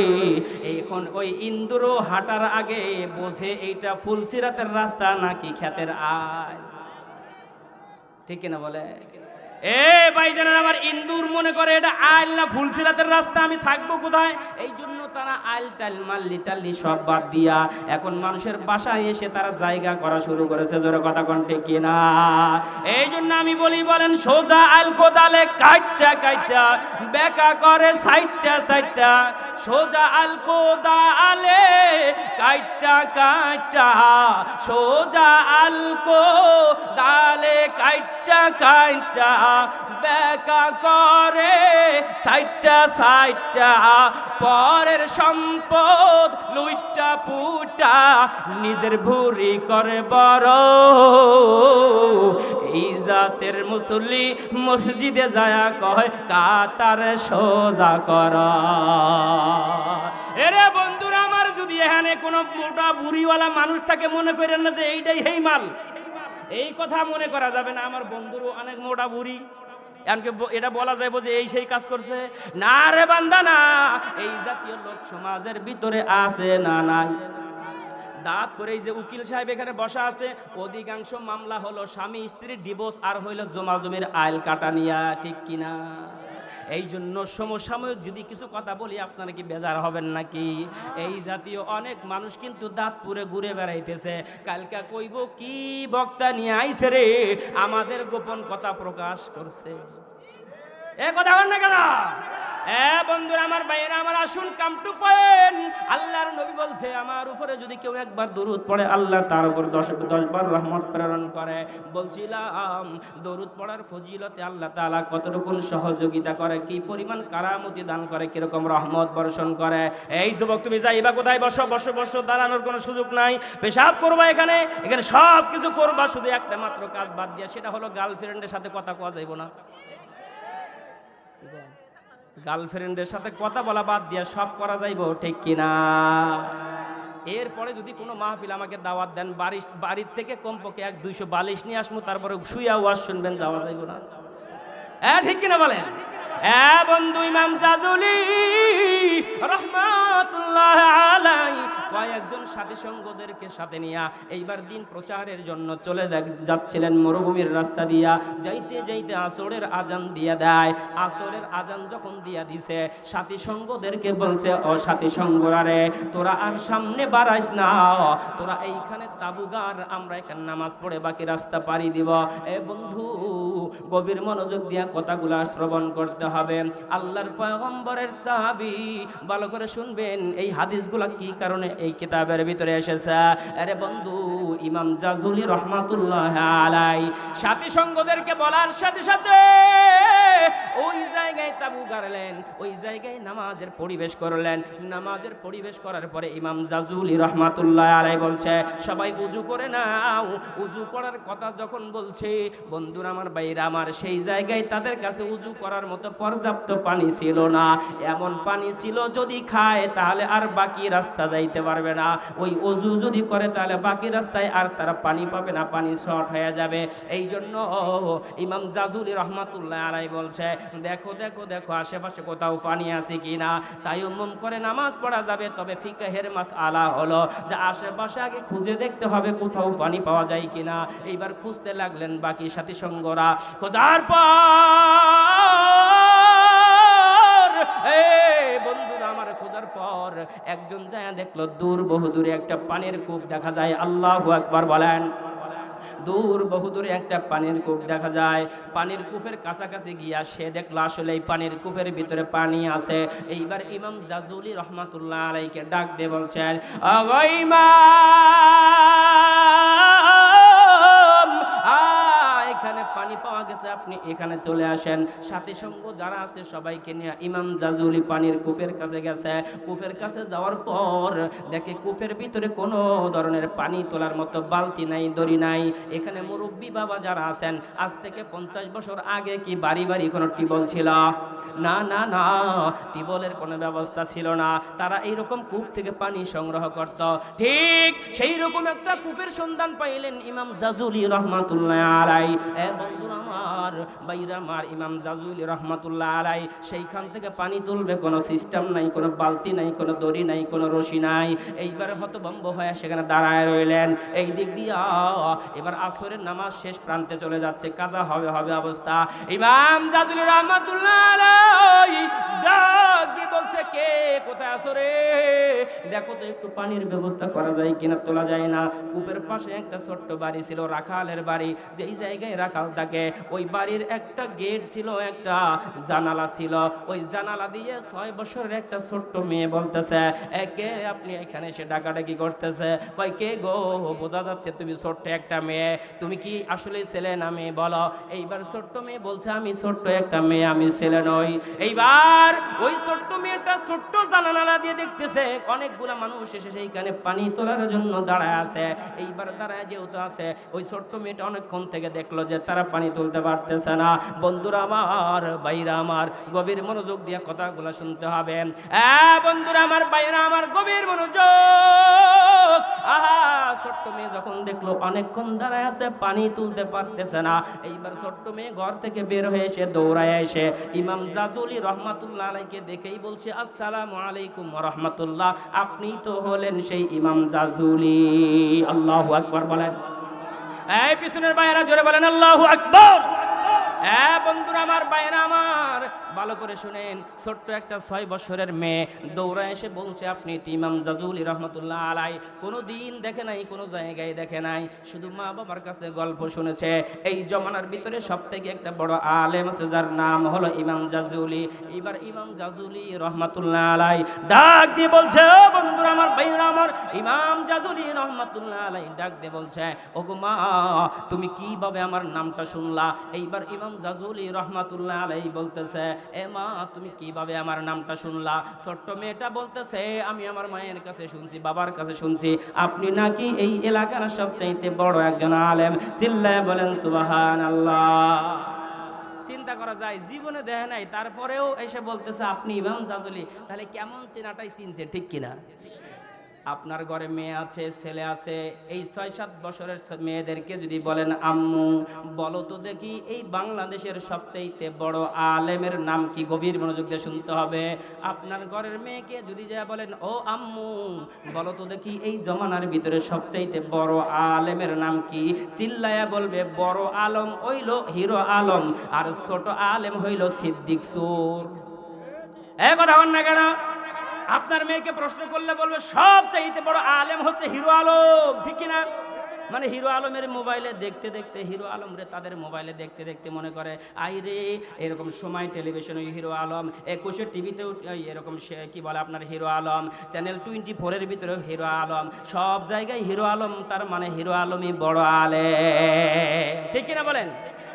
এখন ওই ইন্দুরও হাঁটার আগে বোঝে এইটা ফুলসিরাতের রাস্তা নাকি ক্ষেতের আইল, ঠিক কিনা বলে? ভাইজানেরা আমার, ইন্দুর মনে করে এটা আইল না ফুলসিরাতের রাস্তা, আমি থাকবো কোথায়? এই জন্য তারা আইল টাইল মাল্লি টাল্লি সব বাদ দিয়া এখন মানুষের বাসায় এসে তারা জায়গা করা শুরু করেছে। জোরে কথা কোন, ঠিক কিনা? এই জন্য আমি বলি, বলেন সোজা আইল কোদালে কাইটা কাইটা, বেকা করে সাইটটা সাইটটা, সোজা আল কোদালে কাইটা কাইটা, সোজা আল কোদালে কাইটা কাইটা, বেকা করে সাইটটা সাইটটা, পরের সম্পদ লুইটা পুটা, নিজের ভুরি করে বড়। এই জাতের মুসল্লি মসজিদে যায় কয় কাতার সোজা কর। এরে বন্ধুরা আমার, যদি এখানে কোনো মোটা বুড়িওয়ালা মানুষ থাকে, মনে করেন না যে এইটাই এই মাল, এই কথা মনে করা যাবে না। আমার বন্ধুরও অনেক মোটা বুড়ি, এমনকি এটা বলা যাবে যে এই সেই কাজ করছে না রে বান্দা, না। এই জাতীয় লোক সমাজের ভিতরে আছে না নাই? দাঁত পরে এই যে উকিল সাহেব এখানে বসা আছে, অধিকাংশ মামলা হলো স্বামী স্ত্রীর ডিভোর্স আর হইল জমা জমির আইল কাটা নিয়া, ঠিক কিনা? এই জন্য সমসাময়িক যদি কিছু কথা বলি আপনারা কি বেজার হবেন নাকি? এই জাতীয় অনেক মানুষ কিন্তু দাঁতপুরে ঘুরে বেড়াইতেছে, কালকা কইব কি বক্তা নিয়ে আইছে রে, আমাদের গোপন কথা প্রকাশ করছে। এ কথা বল না কেন? বন্ধুরা আমার, ভাইয়েরা আমার, আসুন কাম টু পয়েন্ট। আল্লাহর নবী বলছে, আমার উপরে যদি কেউ একবার দরুদ পড়ে, আল্লাহ তার উপর 10 বার রহমত প্রেরণ করে। বলছিলাম দরুদ পড়ার ফজিলতে আল্লাহ তাআলা কতটুকু সহযোগিতা করে, কি পরিমাণ কারামতি দান করে, কিরকম রহমত বর্ষণ করে। এই যুবক, তুমি যাইবা কোথায়? বসো বসো বসো, দাঁড়ানোর কোনো সুযোগ নাই। পেশাব করবা এখানে, এখানে সব কিছু করবা, শুধু একটা মাত্র কাজ বাদ দিয়া, সেটা হলো গার্লফ্রেন্ডের সাথে কথা কওয়া যাইব না। গার্লফ্রেন্ডের সাথে কথা বলা বাদ দিয়া সব করা যাইব, ঠিক কিনা? এরপরে যদি কোনো মাহফিল আমাকে দাওয়াত দেন, বাড়ির থেকে কমপক্ষে 1-200 বালিশ নিয়ে আসবো, তারপরে শুইয়া ওয়াজ শুনবেন, যাওয়া যাইব না? ঠিক কিনা বলেন? বন্ধু ইমাম জাজুলি রহমাতুল্লাহ আলাইহি কয়েকজন সাথী সঙ্গদেরকে সাথে নিয়া এইবার দিন প্রচারের জন্য চলে যাচ্ছিলেন মরুভূমির রাস্তা দিয়া। যাইতে যাইতে আসরের আজান দিয়া দেয়। আসরের আজান যখন দিয়া দিছে, সাথী সঙ্গদেরকে বলছে, ও সাথী সঙ্গরা রে, তোরা আর সামনে বাড়াইস না, তোরা এইখানে তাবুগার, আমরা এখানে নামাজ পড়ে বাকি রাস্তা পাড়ি দিব। বন্ধু, গভীর মনোযোগ দিয়া কথাগুলা শ্রবণ করতে হবে। আল্লাহর পয়গম্বরের সাহাবী, ভালো করে শুনবেন, এই হাদিসগুলা কি কারণে এই কিতাবের ভিতরে এসেছে। আরে বন্ধু, ইমাম জাজুলি রহমাতুল্লাহ আলাইহি সাথী সঙ্গদেরকে বলার সাথে সাথে ওই জায়গায় তাবু গাড়লেন, ওই জায়গায় নামাজের পরিবেশ করলেন। নামাজের পরিবেশ করার পরে ইমাম জাজুলি রহমাতুল্লাহ আলাইহি বলছে সবাই উজু করে নাও। উজু করার কথা যখন বলছে, বন্ধুরা আমার, ভাইরা আমার, সেই জায়গায় তাদের কাছে উজু করার মতো পর্যাপ্ত পানি ছিল না। এমন পানি ছিল যদি খায় তাহলে আর বাকি রাস্তা যাইতে পারবে না। ওই উজু যদি করে তাহলে বাকি রাস্তায় আর তারা পানি পাবে না, পানি শর্ট হয়ে যাবে। এই জন্য ইমাম জাজুলি রহমাতুল্লাহ আলাইহি বলছে দেখো দেখো দেখো আশেপাশে কোথাও পানি আছে কিনা। তায়াম্মুম করে নামাজ পড়া যাবে, তবে ফিকহের মাসআলা হলো যে আশেপাশে আগে খুঁজে দেখতে হবে কোথাও পানি পাওয়া যায় কিনা। এইবার খুঁজতে লাগলেন বাকি সাথী সঙ্গরা। খোঁজার পর বন্ধুরা আমার, খোঁজার পর একজন যায় দেখলো দূর বহুদূরে একটা পানির কূপ দেখা যায়। আল্লাহু আকবার বলেন। দূর বহুদূরে একটা পানির কূপ দেখা যায়। পানির কূপের কাছাকাছি গিয়া সে দেখলো আসলে এই পানির কূপের ভিতরে পানি আছে। এইবার ইমাম জাজুলি রহমাতুল্লাহ আলাইহিকে ডাক দিয়ে বলছেন, ওগো ইমাম, এখানে পানি পাওয়া গেছে, আপনি এখানে চলে আসেন। সাথী সঙ্গ যারা আছে সবাইকে নিয়ে ইমাম জাজুলি পানির কূপের কাছে গেছে। কূপের কাছে যাওয়ার পর দেখে কূপের ভিতরে কোনো ধরনের পানি তোলার মতো বালতি নাই, দড়ি নাই। এখানে মুরব্বী বাবা যারা আছেন, আজ থেকে 50 বছর আগে কি বাড়ি বাড়ি কোনো টিউবওয়েল ছিল? না না না, টিউবওয়েলের কোনো ব্যবস্থা ছিল না। তারা এইরকম কূপ থেকে পানি সংগ্রহ করত। ঠিক সেই রকম একটা কূপের সন্ধান পাইলেন ইমাম জাজুলি রহমাতুল্লাহ আলাইহি। বন্ধুরা আমার, ভাইরা আমার, ইমাম জাজুলি রহমাতুল্লাহ আলাইহি সেইখান থেকে পানি তুলবে কোনো সিস্টেম নাই, কোনো বালতি নাই, কোনো দড়ি নাই, কোনো রশি নাই। এইবার হতভম্ব হয়ে সেখানে দাঁড়ায় রইলেন। এই দিক দিয়া এবার আসরের নামাজ শেষ প্রান্তে চলে যাচ্ছে, কাজা হবে হবে অবস্থা। ইমাম জাজুলি রহমাতুল্লাহ আলাইহি ডাক দিয়ে বলছে, কে কোথায় আছো রে? দেখো তো একটু পানির ব্যবস্থা করা যায় কিনা। তোলা যায় না। কূপের পাশে একটা ছোট্ট বাড়ি ছিল, রাখালের বাড়ি। যেই জায়গায় রাখাল থাকে ওই বাড়ির একটা গেট ছিল, একটা জানালা ছিল। ওই জানালা দিয়ে 6 বছরের একটা ছোট্ট মেয়ে বলতেছে, কে আপনি এখানে এসে ডাকাডাকি করতেছে? কই কে গো? বোঝা যাচ্ছে তুমি ছোট্ট একটা মেয়ে, তুমি কি আসলে ছেলে না মেয়ে বলো? এইবার ছোট্ট মেয়ে বলছে, আমি ছোট্ট একটা মেয়ে, আমি ছেলে নই। এইবার ওই ছোট্ট মেয়েটা ছোট্ট জানালা দিয়ে দেখতেছে অনেকগুলা মানুষ এসে সেইখানে পানি তোলার জন্য দাঁড়ায় আছে। এইবার দাঁড়ায় যেহেতু আছে, ওই ছোট্ট মেয়েটা অনেকক্ষণ থেকে দেখলো যে তারা পানি তুলতে পারতেছে না। বন্ধুরা আমার, ভাইরা আমার, গভীর মনোযোগ দিয়ে কথাগুলো শুনতে হবে। বন্ধুরা আমার, ভাইরা আমার, গভীর মনোযোগ। ছোট্ট মেয়ে যখন দেখলো অনেকক্ষণ দাঁড়ায় আছে, পানি তুলতে পারতেছে না, এইবার ছোট্ট মেয়ে ঘর থেকে বের হয়ে এসে দৌড়ায় এসে ইমাম জাজুলি রহমাতুল্লাহ আলাইহিকে দেখেই বলছে, আসসালামু আলাইকুম ওয়া রাহমাতুল্লাহ, আপনি তো হলেন সেই ইমাম জাজুলি। আল্লাহু আকবার বলেন। এই পিছনের ভাইয়েরা জোরে বলেন আল্লাহু আকবার। বন্ধুরা আমার, ভাইয়েরা আমার, ভালো করে শুনেন। ছোট্ট একটা 6 বছরের মেয়ে দৌড়া এসে বলছে, আপনি তো ইমাম জাজুলি রহমাতুল্লাহ আলাইহি। কোনো দিন দেখে নাই, কোনো জায়গায় দেখে নাই, শুধু মা বাবার কাছে গল্প শুনেছে। এই জমানার ভিতরে সবথেকে একটা বড় আলেম আছে যার নাম হলো ইমাম জাজুলি। এবার ইমাম জাজুলি রহমাতুল্লাহ আলাইহি ডাক দিয়ে বলছে, ও বন্ধুরা আমার, ভাইয়েরা আমার, ইমাম জাজুলি রহমাতুল্লাহ আলাইহি ডাক দিয়ে বলছে, ওগো মা, তুমি কিভাবে আমার নামটা শুনলা? এইবার ইমাম জাজুলি রহমাতুল্লাহ আলাইহি বলতেছে, এ মা, তুমি কিভাবে আমার নামটা শুনলা? ছোট্ট মেয়েটা বলতেছে, আমি আমার মায়ের কাছে শুনছি, বাবার কাছে শুনছি, আপনি নাকি এই এলাকার সবচাইতে বড় একজন আলেম। চিল্লায় বলেন সুবহানাল্লাহ। চিন্তা করা যায়, জীবনে দেখে নাই, তারপরেও এসে বলতেছে আপনি ইমাম জাজুলি। তাহলে কেমন চেনাটাই চিনছে, ঠিক কিনা? আপনার ঘরে মেয়ে আছে, ছেলে আছে, এই 6-7 বছরের মেয়েদেরকে যদি বলেন আম্মু, বলো তো দেখি এই বাংলাদেশের সবচেয়ে বড় আলেমের নাম কি? গভীর মনোযোগ দিয়ে শুনতে হবে। আপনার ঘরের মেয়েকে যদি যা বলেন, ও আম্মু, বলো তো দেখি এই জমানার ভিতরে সবচেয়ে বড় আলেমের নাম কি? চিল্লায়া বলবে, বড় আলম হইল হিরো আলম, আর ছোট আলেম হইল সিদ্দিক সুর। কথা বল না কেন? আপনার মেয়েকে প্রশ্ন করলে বলবে সবচাইতে বড় আলেম হচ্ছে হিরো আলম, ঠিক কিনা? মানে হিরো আলমের মোবাইলে দেখতে দেখতে, হিরো আলম রে তাদের মোবাইলে দেখতে দেখতে মনে করে, আই রে এরকম সময় টেলিভিশনে হিরো আলম, 21 টিভিতেও এরকম কি বলে আপনার হিরো আলম, চ্যানেল 24-এর ভিতরেও হিরো আলম, সব জায়গায় হিরো আলম, তার মানে হিরো আলমই বড় আলেম, ঠিক কিনা বলেন?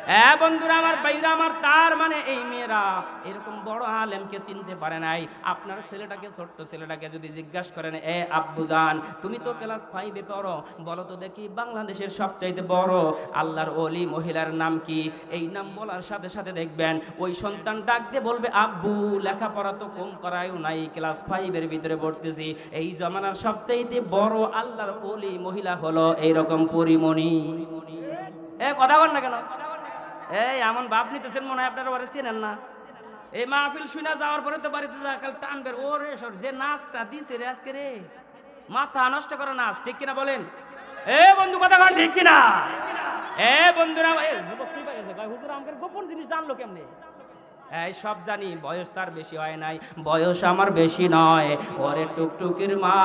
হ্যাঁ বন্ধুরা আমার, ভাইরা আমার, তার মানে এই মেয়েরা এরকম বড় আলেমকে চিনতে পারে নাই। আপনার ছেলেটাকে, ছোট্ট ছেলেটাকে যদি জিজ্ঞাসা করেন, এ আব্বুজান তুমি তো ক্লাস 5-এ পড়ো, বলো তো দেখি বাংলাদেশের সবচাইতে বড় আল্লাহর ওলি মহিলার নাম কি? এই নাম বলার সাথে সাথে দেখবেন ওই সন্তান ডাক দিয়ে বলবে, আব্বু লেখাপড়া তো কম করায়ও নাই, ক্লাস 5-এর ভিতরে পড়তেছি, এই জমানার সবচাইতে বড় আল্লাহর ওলি মহিলা হলো এইরকম পরিমণি। কথা বল না কেন? এই এমন ভাব নিতেছেন মনে হয় আপনারা ওরে চেনেন না। এই মাহফিল শুনে যাওয়ার পরে তো বাড়িতে যা কাল টানবেন, ওরে সর যে নাচটা দিছে রে আজকে রে, মাথা নষ্ট করে নাচ, ঠিক কিনা বলেন? এ বন্ধু কথা কন, ঠিক কিনা? এ বন্ধুরা, যুবক কি পাইছে ভাই, হুজুর আমাদের গোপন জিনিস জানলো কেমনে? এই সব জানি, বয়স তার বেশি হয় নাই, বয়স আমার বেশি নয়, ওরে টুকটুকির মা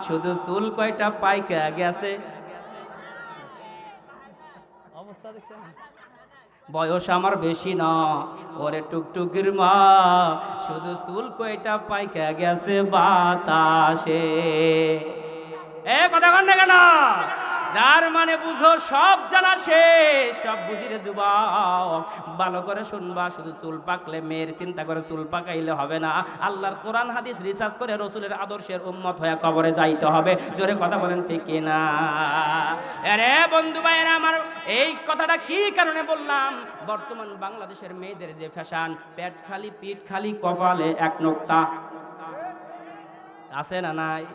শুধু চুল কয়টা পাইকা গেছে, অবস্থা দেখছেন? বয়স আমার বেশি না, ওরে টুকটুকির মা শুধু চুল কয়টা পাইকা গেছে বাতাসে। কথা কন না কেন? তার মানে বুঝো সব জানা শেষ, সব বুঝি রে যুবক, ভালো করে শুনবা। শুধু চুল পাকলে মেয়ের চিন্তা করে চুল পাকাইলে হবে না, আল্লাহর কোরআন হাদিস রিসার্চ করে রসুলের আদর্শের উম্মত হয়ে কবরে যাইতে হবে। জোরে কথা বলেন ঠিক কিনা? আরে বন্ধু ভাইরা আমার, এই কথাটা কি কারণে বললাম? বর্তমান বাংলাদেশের মেয়েদের যে ফ্যাশন, পেট খালি পিঠ খালি কপালে এক নোক্তা, আছে না নাই?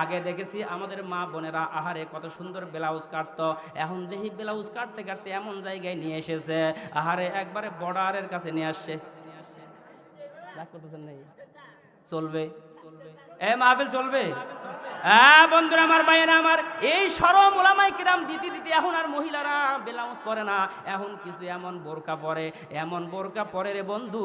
আগে দেখেছি আমাদের মা বোনেরা আহারে কত সুন্দর ব্লাউজ কাটতো, এখন দেখি ব্লাউজ কাটতে কাটতে এমন জায়গায় নিয়ে এসেছে, আহারে একবারে বর্ডারের কাছে নিয়ে আসছে। চলবে মাহফিল চলবে? হ্যাঁ বন্ধুরা আমার, ভাইয়েরা আমার, এই শরম ওলামায়ে কিরাম দিতে দিতে এখন আর মহিলারা ব্লাউজ পরে না, এখন কিছু এমন বোরকা পরে, এমন বোরকা পরে রে বন্ধু,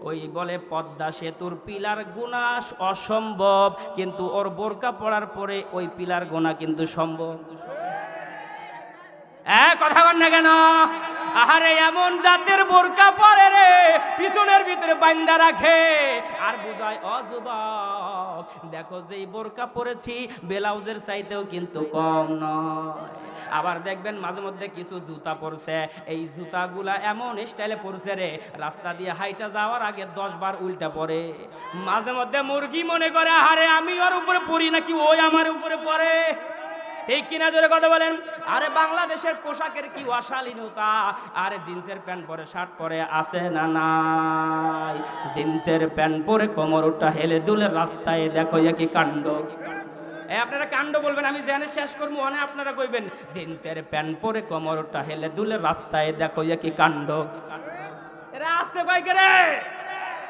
ওই বলে পদ্মা সেতুর পিলার গোনা অসম্ভব, কিন্তু ওর বোরকা পরার পরে ওই পিলার গোনা কিন্তু সম্ভব। কথা কন না কেন? আহারে এমন জাতের বোরকা পরে রে, পিছনের ভিতরে বান্দা রাখে আর বুঝায়, ও যুবক দেখো যেই বোরকা পরেছি ব্লাউজের চাইতেও কিন্তু কম নয়। আবার দেখবেন মাঝে মধ্যে কিছু জুতা পরছে, এই জুতাগুলা এমন স্টাইলে পরছে রে, রাস্তা দিয়ে হাইটা যাওয়ার আগে 10 বার উল্টা পরে। মাঝে মধ্যে মুরগি মনে করে, আহারে আমি ওর উপরে পড়ি নাকি ওই আমার উপরে পড়ে, ঠিক কিনা? জোরে কথা বলেন। আরে বাংলাদেশের পোশাকের কি অশালীনতা! আরে জিন্সের প্যান্ট পরে, শার্ট পরে, আছে না নাই? জিন্সের প্যান্ট পরে কোমরটা হেলে দুলে রাস্তায় দেখো কি কাণ্ড। আপনারা কাণ্ড বলবেন, আমি জেনে শেষ করবো, অনেক আপনারা কইবেন জিন্সের প্যান্ট পরে কোমরটা হেলে দুলে রাস্তায় দেখো কি কাণ্ড। এরা আসতে কয় রে,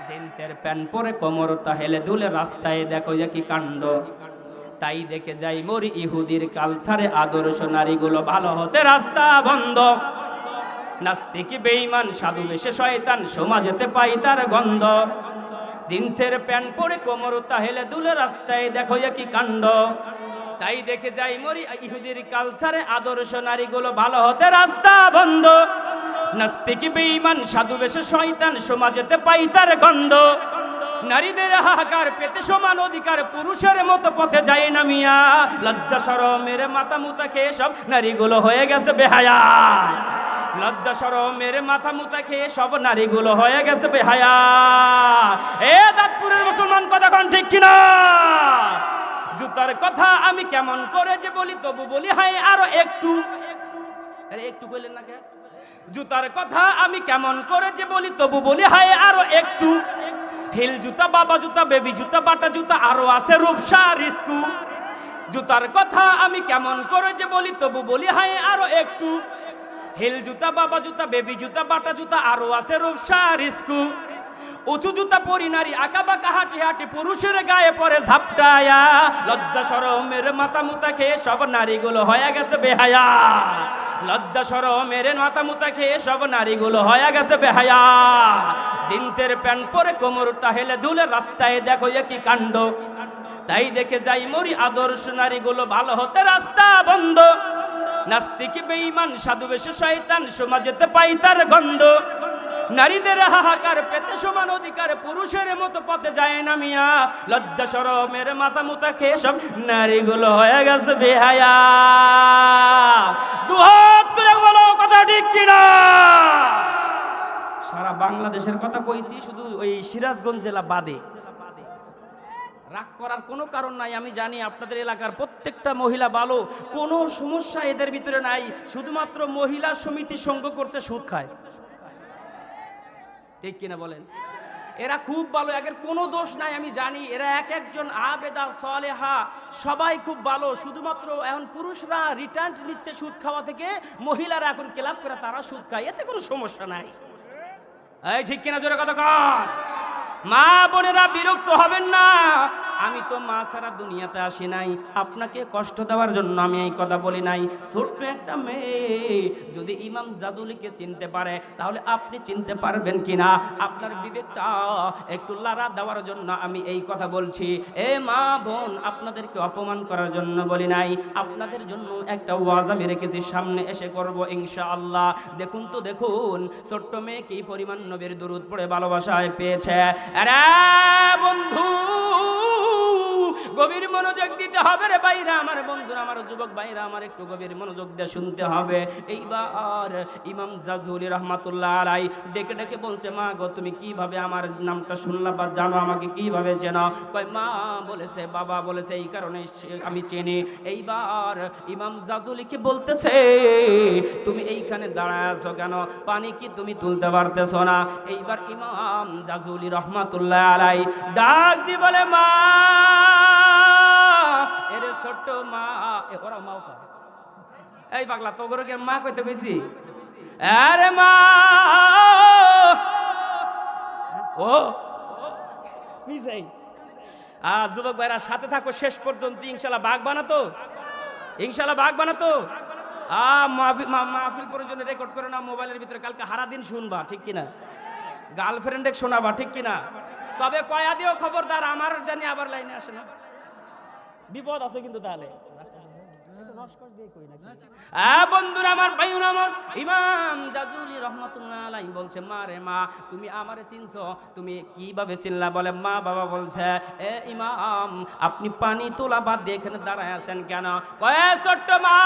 জিন্সের প্যান্ট পরে কোমরটা হেলে দুলে রাস্তায় দেখো কি কাণ্ড। তাই দেখে যাই মরি ইহুদির কালচারে আদর্শ নারীগুলো ভালো হতে রাস্তা বন্ধ। নাস্তিক বেঈমান সাধু বেশে শয়তান সমাজেতে পাই তার গন্ধ। জিন্সের প্যান্ট পরে কোমর তাহেলে দুলে রাস্তায় দেখো কি কাণ্ড। তাই দেখে যাই মরি ইহুদির কালচারে আদর্শ নারীগুলো ভালো হতে রাস্তা বন্ধ। নাস্তিক বেঈমান সাধু বেশে শয়তান সমাজেতে পাই তার গন্ধ। নারীদের হাহাকার পেতে সমান অধিকার পুরুষের মতো পথে যায় না মিয়া। লজ্জা শরমের মাথা মুতা খেয়ে সব নারীগুলো হয়ে গেছে বেহায়া। লজ্জা শরমের মাথা মুতা খেয়ে সব নারীগুলো হয়ে গেছে বেহায়া। এ দাঁতপুরের মুসলমান কথা কোন ঠিক কিনা? জুতার কথা আমি কেমন করে যে বলি, তবু বলি হাই আরো একটু। আরে একটু বললেন না কে? জুতার কথা আমি কেমন করে যে বলি, তবু বলি হাই আরো একটু। হিল জুতা, বাবা জুতা, বেবি জুতা, বাটা জুতা, আরো আছে রূপসা রিস্কু। জুতার কথা আমি কেমন করে যে বলি, তবু বলি হাই আরো একটু। হিল জুতা, বাবা জুতা, বেবি জুতা, বাটা জুতা, আরো আছে রূপসা রিস্কু। উঁচু জুতা পরি নারী আঁকা বাঁকা হাঁটি হাঁটি পুরুষের গায়ে পরে ঝাপটায়া। লজ্জা শরমের মাথা মুতা খেয়ে সব নারীগুলো হয়ে গেছে বেহায়া। লজ্জা শরমের মাথা মুতা খেয়ে সব নারীগুলো হয়ে গেছে বেহায়া। জিন্সের প্যান্ট পরে কোমর তাহেলে দুলে রাস্তায় দেখো কি কাণ্ড। তাই দেখে যাই মরি আদর্শ নারীগুলো ভালো হতে রাস্তা বন্ধ। নাস্তিক বেঈমান সাধু বেশে শয়তান সমাজেতে পাই তার গন্ধ। নারীদের হাহাকার পেতে সমান অধিকার পুরুষের মতো পথে যায় না মিয়া। লজ্জা শরমের মাথা মুতা খেয়ে সব নারীগুলো হয়ে গেছে বেহায়া। দুহাত তুলে বলো কথা কথা ঠিক কিনা? সারা বাংলাদেশের কথা কইছি, শুধু ওই সিরাজগঞ্জ জেলা বাদে। রাগ করার কোনো কারণ নাই, আমি জানি আপনাদের এলাকার প্রত্যেকটা মহিলা ভালো, কোনো সমস্যা এদের ভিতরে নাই, শুধুমাত্র মহিলা সমিতি সঙ্গ করছে, সুদ খায়। ঠিক কিনা বলেন? এরা খুব ভালো, এদের কোনো দোষ নাই, আমি জানি এরা এক একজন আবেদা সালেহা, সবাই খুব ভালো, শুধুমাত্র এখন পুরুষরা রিটার্ন নিচ্ছে সুদ খাওয়া থেকে, মহিলারা এখন ক্লাব করে তারা সুদ খায়, এতে কোনো সমস্যা নাই। এই ঠিক কিনা জোরে কথা কন? মা বোনেরা বিরক্ত হবেন না, আমি তো মা সারা দুনিয়াতে আসি নাই আপনাকে কষ্ট দেওয়ার জন্য, আমি এই কথা বলি নাই। ছোট্ট একটা মেয়ে যদি ইমাম জাজুলিকে চিনতে পারে, তাহলে আপনি চিনতে পারবেন কিনা? আপনার বিবেকটা একটু লাড়া দেওয়ার জন্য আমি এই কথা বলছি। এ মা বোন, আপনাদেরকে অপমান করার জন্য বলি নাই, আপনাদের জন্য একটা ওয়াজ আমি রেখেছি, সামনে এসে করব ইনশাআল্লাহ। দেখুন তো দেখুন, ছোট্ট মেয়ে কি পরিমাণ নবীর দরুদ পড়ে ভালোবাসায় পেয়েছে। আরে বন্ধু, গভীর মনোযোগ দিতে হবে রে ভাইরা, আমার বন্ধুরা, আমার যুবক ভাইরা, আমার একটু গভীর মনোযোগ দিয়ে শুনতে হবে। এইবার ইমাম জাজুলি রহমাতুল্লাহ আলাই ডেকে ডেকে বলছে, মা গো, তুমি কিভাবে আমার নামটা শুনলা বা জানো, আমাকে কিভাবে চেনো? কয় মা বলেছে, বাবা বলেছে, এই কারণে আমি চিনি। এইবার ইমাম জাজুলিকে বলতেছে, তুমি এইখানে দাঁড়ায় আছো কেন? পানি কি তুমি তুলতে পারতেছো না? এইবার ইমাম জাজুলি রহমাতুল্লাহ আলাই ডাক দি বলে, মা, এরে ছোট্ট মা, ওরা মাও কয়, এই পাগলা তোগরকে মা কইতে কইছি? আরে মা, ও মিজাই যুবক ভাইরা সাথে থাকো শেষ পর্যন্ত, ইনশাআল্লাহ বাঘ বানাতো, ইনশাআল্লাহ বাঘ বানাতো। মাহফিল প্রয়োজনে রেকর্ড করে না মোবাইলের ভিতরে, কালকে হারা দিন শুনবা, ঠিক কিনা? গার্লফ্রেন্ডে শোনাবা, ঠিক কিনা? তবে কয়া দিও খবরদার, আমার জানি আবার লাইনে আসে না, বিপদ আছে কিন্তু। তাহলে বন্ধুরা আমার, ভাইরা আমার, ইমাম জাজুলি রহমাতুল্লাহ আলাইহি বলছে, মা রে মা, তুমি আমারে চিনছো? তুমি কিভাবে চিনলা? বলে, মা বাবা বলছে, এ ইমাম, আপনি পানি তোলা বাদ দিয়ে এখানে দাঁড়ায় আছেন কেন? কয়ে ছোট্ট মা,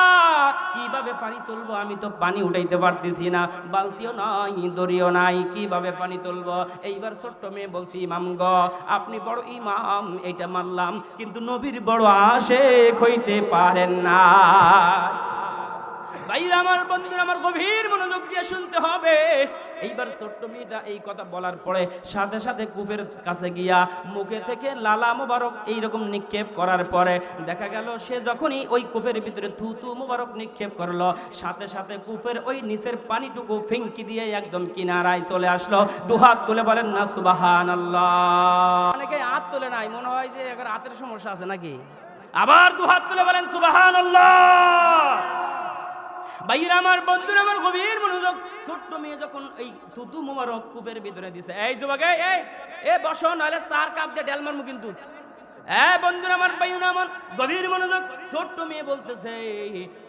কিভাবে পানি তুলবো? আমি তো পানি উঠাইতে পারতেছি না, বালতিও নাই, দড়িও নাই, কিভাবে পানি তুলবো? এইবার ছোট্ট মেয়ে বলছি, ইমাম গো, আপনি বড় ইমাম এইটা মানলাম, কিন্তু নবীর বড় আশেক হইতে পারেন না। ভাইরা আমার, বন্ধুরা আমার, গভীর মনোযোগ দিয়ে শুনতে হবে। এইবার ছোট্ট মেয়েটা এই কথা বলার পরে সাথে সাথে কূপের কাছে গিয়া মুখে থেকে লালা মোবারক এইরকম নিক্ষেপ করার পরে দেখা গেল, সে যখনই ওই কূপের ভিতরে থুতু মোবারক নিক্ষেপ করলো, সাথে সাথে কূপের ওই নিচের পানিটুকু ফিঙ্কি দিয়ে একদম কিনারায় চলে আসলো। দুহাত তুলে বলেন না সুবহানাল্লাহ। অনেকে হাত তোলে নাই, মনে হয় যে এবার হাতের সমস্যা আছে নাকি? আবার দুহাত তুলে বলেন সুবহানাল্লাহ। ভাইরা আমার, বন্ধুরা আমার, গভীর মনোযোগ। ছোট্ট মেয়ে যখন এই থুতু মোবারক কূপের ভিতরে দিছে, এই যুবক, এই বসো, নাহলে 4 কাপ দিয়ে ডেল মারমু কিন্তু। বন্ধুরা আমার, ভাইরা আমার, গভীর মনোযোগ। ছোট্ট মেয়ে বলতেছে,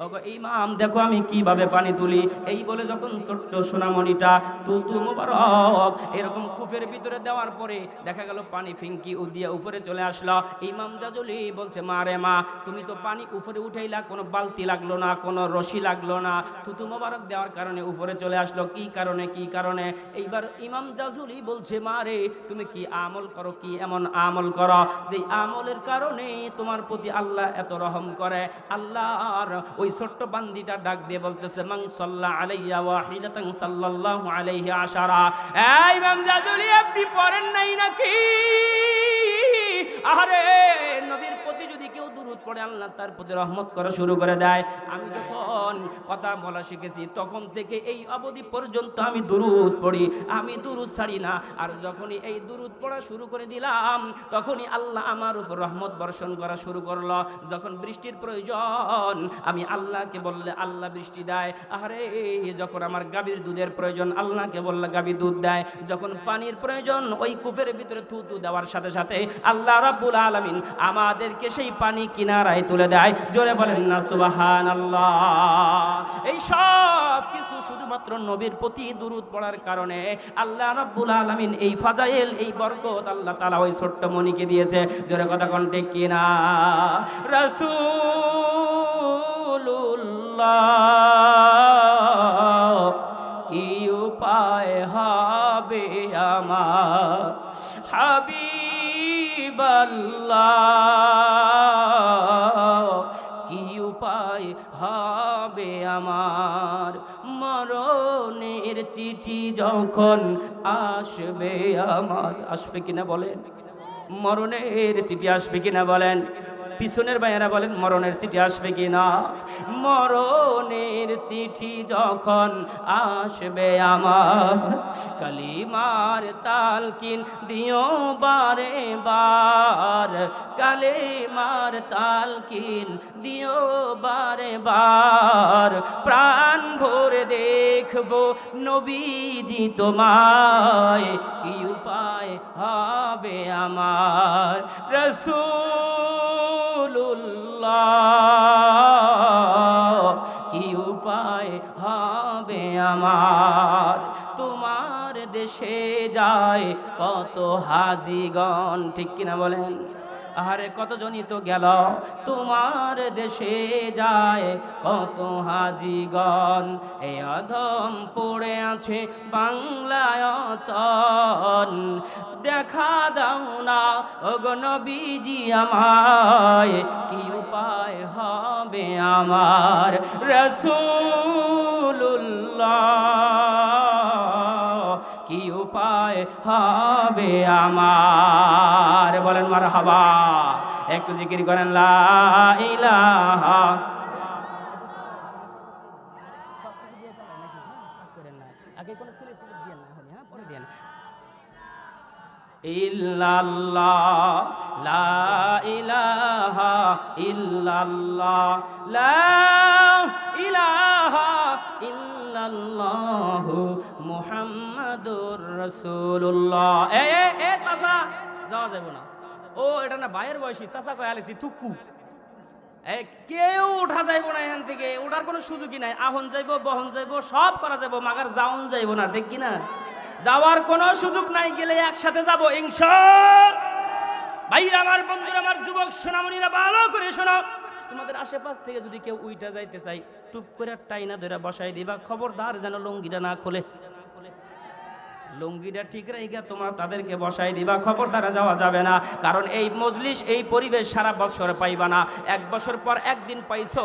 ওগো ইমাম, দেখো আমি কিভাবে পানি তুলি। এই বলে যখন ছোট্ট সোনামণিটা থুতু মোবারক এরকম কূপের ভিতরে দেওয়ার পরে দেখা গেল পানি ফিঙ্কি দিয়ে উপরে চলে আসলো। ইমাম জাজুলি বলছে, মা রে মা, তুমি তো পানি উপরে উঠাইলা, কোনো বালতি লাগলো না, কোনো রশি লাগলো না, থুতু মোবারক দেওয়ার কারণে উপরে চলে আসলো, কি কারণে, কি কারণে? এইবার ইমাম জাজুলি বলছে, মা রে, তুমি কি আমল করো, কি এমন আমল করো যে আমলের কারণে তোমার প্রতি আল্লাহ এত রহম করে? আল্লাহর ওই ছোট্ট বান্দিটা ডাক দিয়ে বলতেছে, মান সাল্লা আলাইয়া ওয়াহিদাতান সাল্লাল্লাহু আলাইহি আশারা। এই ইমাম জাজুলি, আপনি পড়েন নাই নাকি? আরে নবীর প্রতি যদি কেউ দুরূদ পড়ে, আল্লাহ তার প্রতি রহমত করা শুরু করে দেয়। আমি যখন কথা বলা শিখেছি তখন থেকে এই অবধি পর্যন্ত আমি দুরূদ পড়ি, আমি দুরূদ ছাড়ি না। আর যখনই এই দুরূদ পড়া শুরু করে দিলাম, তখনই আল্লাহ আমার উপর রহমত বর্ষণ করা শুরু করলো। যখন বৃষ্টির প্রয়োজন, আমি আল্লাহকে বললে আল্লাহ বৃষ্টি দেয়। আরে যখন আমার গাভীর দুধের প্রয়োজন, আল্লাহকে বললে গাভী দুধ দেয়। যখন পানির প্রয়োজন, ওই কূপের ভিতরে থুতু দেওয়ার সাথে সাথে আল্লাহ রাব্বুল আলামিন আমাদেরকে সেই পানি কিনারায় তুলে দেয়। জোরে বলেন না সুবহানাল্লাহ। এই সব কিছু শুধুমাত্র নবীর প্রতি দুরূদ পড়ার কারণে আল্লাহ রাব্বুল আলামিন এই ফাজাইল, এই বরকত আল্লাহ তাআলা ওই ছোট্ট মনিকে দিয়েছে। জোরে কথা কোন ঠিক কিনা? রাসূলুল্লাহ হাবিবাল্লাহ কি উপায় হবে আমার, মরণের চিঠি যখন আসবে আমার। আসবে কিনা বলেন, মরণের চিঠি আসবে কিনা বলেন, পিছনের ভাইয়েরা বলেন মরণের চিঠি আসবে কিনা। মরণের চিঠি যখন আসবে আমার, কালিমার তালকিন দিও বারে বার, কালিমার তালকিন দিও বারে বার, প্রাণ ভরে দেখবো নবীজি তোমায়, কি উপায় হবে আমার রাসূলুল্লাহ, কি উপায় হবে আমার। তোমার দেশে যায় কত হাজিগণ, ঠিক কিনা বলেন, আরে কতজনই তো গেল তোমার দেশে যায় কত হাজিগণ, এই অধম পড়ে আছে বাংলায়তন, দেখা দাও না ওগো নবীজি আমায়, কি উপায় হবে আমার রাসূলুল্লাহ, কি উপায় হবে আমার। বলেন মারহাবা, একটু জিকির করেন লা ইলাহা। ইল্লাল্লাহ লা ইলাহা ইল্লাল্লাহ লা ইলাহা ইল্লাল্লাহু মুহাম্মাদুর রাসূলুল্লাহ। এ এ এ চাচা যাওয়া যাবে না, ও এটা না ভাইয়ের বয়সী চাচা কয় আলেছি থুকু, কেউ উঠা যাইব না এখান থেকে, ওঠার কোনো সুযোগই নাই, আহন যাইব বহন যাইব সব করা যাইব, মাগার যাওন যাইব না, ঠিক কিনা, যাওয়ার কোনো সুযোগ নাই, গেলে একসাথে যাব ইনশাআল্লাহ। ভাইরা আমার, বন্ধুরা আমার, যুবক সোনামণিরা ভালো করে শোনো, তোমাদের আশেপাশ থেকে যদি কেউ উইটা যাইতে চাই টুপ করে টাইনা ধরে বসাই দিবা, খবরদার যেন লুঙ্গিটা না খোলে, লুঙ্গিটা ঠিক রেখে তোমরা তাদেরকে বসাই দিবা, খবরদার যাওয়া যাবে না, কারণ এই মজলিস এই পরিবেশ সারা বছর পাইবা না, এক বছর পর একদিন পাইছো।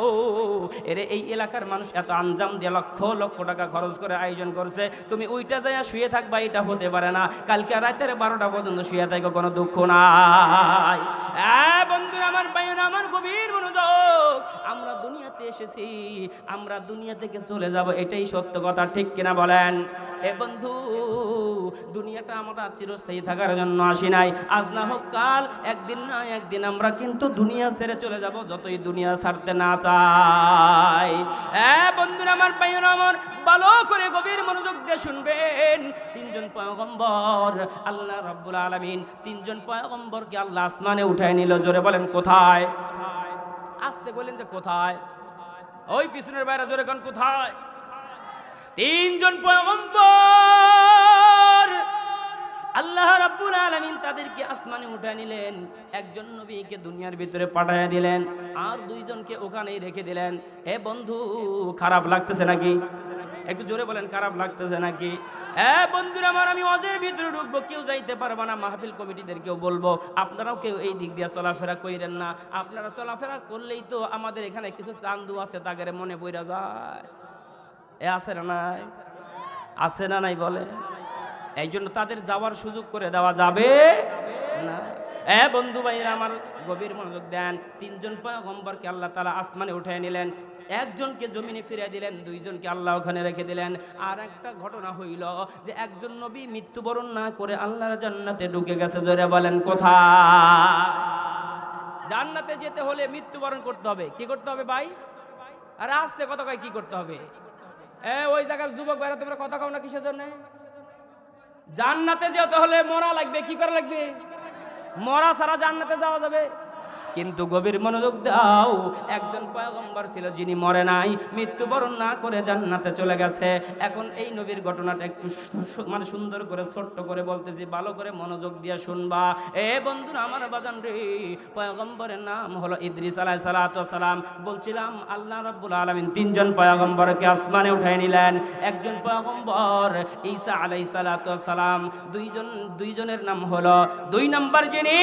এর এই এলাকার মানুষ এত আঞ্জাম দিয়ে লক্ষ লক্ষ টাকা খরচ করে আয়োজন করছে, তুমি ওইটা যাইয়া শুয়ে থাকবা এটা হতে পারে না, কালকে রাতের 12টা পর্যন্ত শুয়ে থাকো, কোনো দুঃখ নাই। বন্ধুরা আমার, ভাইয়েরা আমার, গভীর মনোযোগ, আমরা দুনিয়াতে এসেছি, আমরা দুনিয়া থেকে চলে যাব, এটাই সত্য কথা, ঠিক কিনা বলেন। এ বন্ধু, দুনিয়াটা আমরা চিরস্থায়ী থাকার জন্য আসি নাই, আজ না হোক কাল, একদিন না একদিন আমরা কিন্তু দুনিয়া ছেড়ে চলে যাব, যতই দুনিয়া ছাড়তে না চাই। বন্ধুরা আমার, ভাইয়েরা আমার, ভালো করে গভীর মনোযোগ দিয়ে শুনবেন। তিনজন পয়গম্বর আল্লাহ রাব্বুল আলামিন, তিনজন পয়গম্বরকে আল্লাহ আসমানে উঠায় নিল, জোরে বলেন কোথায়, আসতে বলেন যে কোথায়, ওই পিছনের বাইরে জোরে কোন কোথায়, তিনজন পয়গম্বর আল্লাহ রাব্বুল আলামিন তাদেরকে আসমানে উঠায় নিলেন, একজন নবীকে দুনিয়ার ভিতরে পাঠায় দিলেন, আর দুইজনকে ওখানেই রেখে দিলেন। হে বন্ধু, খারাপ লাগতেছে নাকি? একটু জোরে বলেন, খারাপ লাগতেছে নাকি? বন্ধুরা আমার, আমি ওয়াজের ভিতরে ঢুকবো, কেউ যাইতে পারবে না, মাহফিল কমিটিদেরকেও বলবো আপনারাও কেউ এই দিক দিয়ে চলাফেরা কইরেন না, আপনারা চলাফেরা করলেই তো আমাদের এখানে কিছু চান্দু আছে, তাদের মনে পড়া যায়, আছে না নাই, আছে না নাই বলে, এই জন্য তাদের যাওয়ার সুযোগ করে দেওয়া যাবে না। বন্ধু ভাইরা আমার, গভীর মনোযোগ দেন। তিনজন পয়গম্বরকে আল্লাহ তাআলা আসমানে উঠায় নিলেন, একজনকে জমিনে ফিরিয়ে দিলেন, দুইজনকে আল্লাহ ওখানে রেখে দিলেন। আর একটা ঘটনা হইল যে একজন নবী মৃত্যুবরণ না করে আল্লাহর জান্নাতে ঢুকে গেছে, জোরে বলেন কোথায়? জান্নাতে যেতে হলে মৃত্যুবরণ করতে হবে, কি করতে হবে ভাই? আরে আস্তে কথা কয়, কি করতে হবে? ওই জায়গার যুবক ভাইরা তোমরা কথা কও না কিসের জন্য? জান্নাতে যেতে হলে মরা লাগবে, কি করা লাগবে? মরা ছাড়া জান্নাতে যাওয়া যাবে? কিন্তু গভীর মনোযোগ দাও, একজন পয়গম্বর ছিল যিনি মরে নাই, মৃত্যুবরণ না করে জান্নাতে চলে গেছে। এখন এই নবীর ঘটনাটা একটু মানে সুন্দর করে ছোট্ট করে বলতেছি, ভালো করে মনোযোগ দিয়ে শুনবা। এ বন্ধুরা আমার বাজান রে, পয়গম্বরের নাম হলো ইদ্রিস আলাইহিস সালাতু ওয়াস সালাম। বলছিলাম আল্লাহ রাব্বুল আলামিন তিনজন পয়গম্বরকে আসমানে উঠায় নিলেন। একজন পয়গম্বর ঈসা আলাইহিস সালাতু ওয়াস সালাম, দুইজনের নাম হলো, দুই নাম্বার যিনি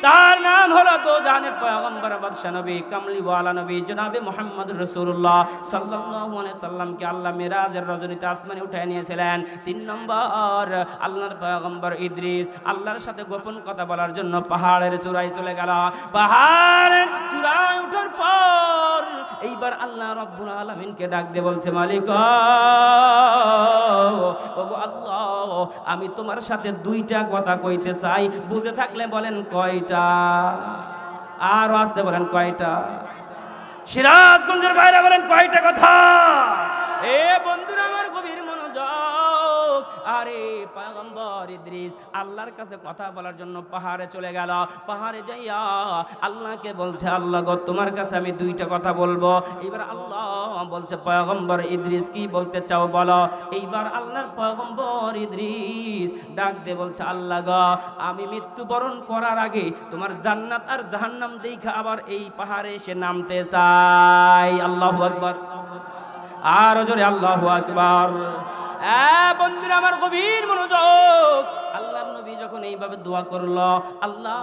তার নাম হলো দোজাহানের পয়গম্বর বাদশা নবী কামলিওয়ালা নবী জনাবে মুহাম্মদুর রাসূলুল্লাহ সাল্লাল্লাহু আলাইহি সাল্লামকে আল্লাহ মিরাজের রজনীতে আসমানে উঠায় নিয়েছিলেন। তিন নম্বর আল্লাহর পয়গম্বর ইদ্রিস আল্লাহর সাথে গোপন কথা বলার জন্য পাহাড়ের চূড়ায় চলে গেল। পাহাড়ের চূড়ায় ওঠার পর এইবার আল্লাহ রাব্বুল আলামিনকে ডাক দিয়ে বলছে, মালিক ওগো আল্লাহ, আমি তোমার সাথে দুইটা কথা কইতে চাই, বুঝে থাকলে বলেন কয়টা, আর আসতে বলেন কয়টা, সিরাজগঞ্জের বাইরে বলেন কয়টা কথা। এ বন্ধুরা আমার গভীর মনোযোগ, আরে পয়গম্বর ইদ্রিস আল্লাহর কাছে কথা বলার জন্য পাহাড়ে চলে গেল। পাহাড়ে যাইয়া আল্লাহকে বলছে, আল্লাহ গো তোমার কাছে আমি দুইটা কথা বলবো। এইবার আল্লাহ বলছে, পয়গম্বর ইদ্রিস কি বলতে চাও বলো। এইবার আল্লাহর পয়গম্বর ইদ্রিস ডাক দিয়ে বলছে, আল্লাহ গো আমি মৃত্যুবরণ করার আগে তোমার জান্নাত আর জাহান্নাম দেখা আবার এই পাহাড়ে এসে নামতে চাই। আল্লাহু আকবার, আর জোরে আল্লাহু আকবার। বন্ধুরা আমার গভীর মনোযোগ, আল্লাহর নবী যখন এইভাবে দোয়া করলো, আল্লাহ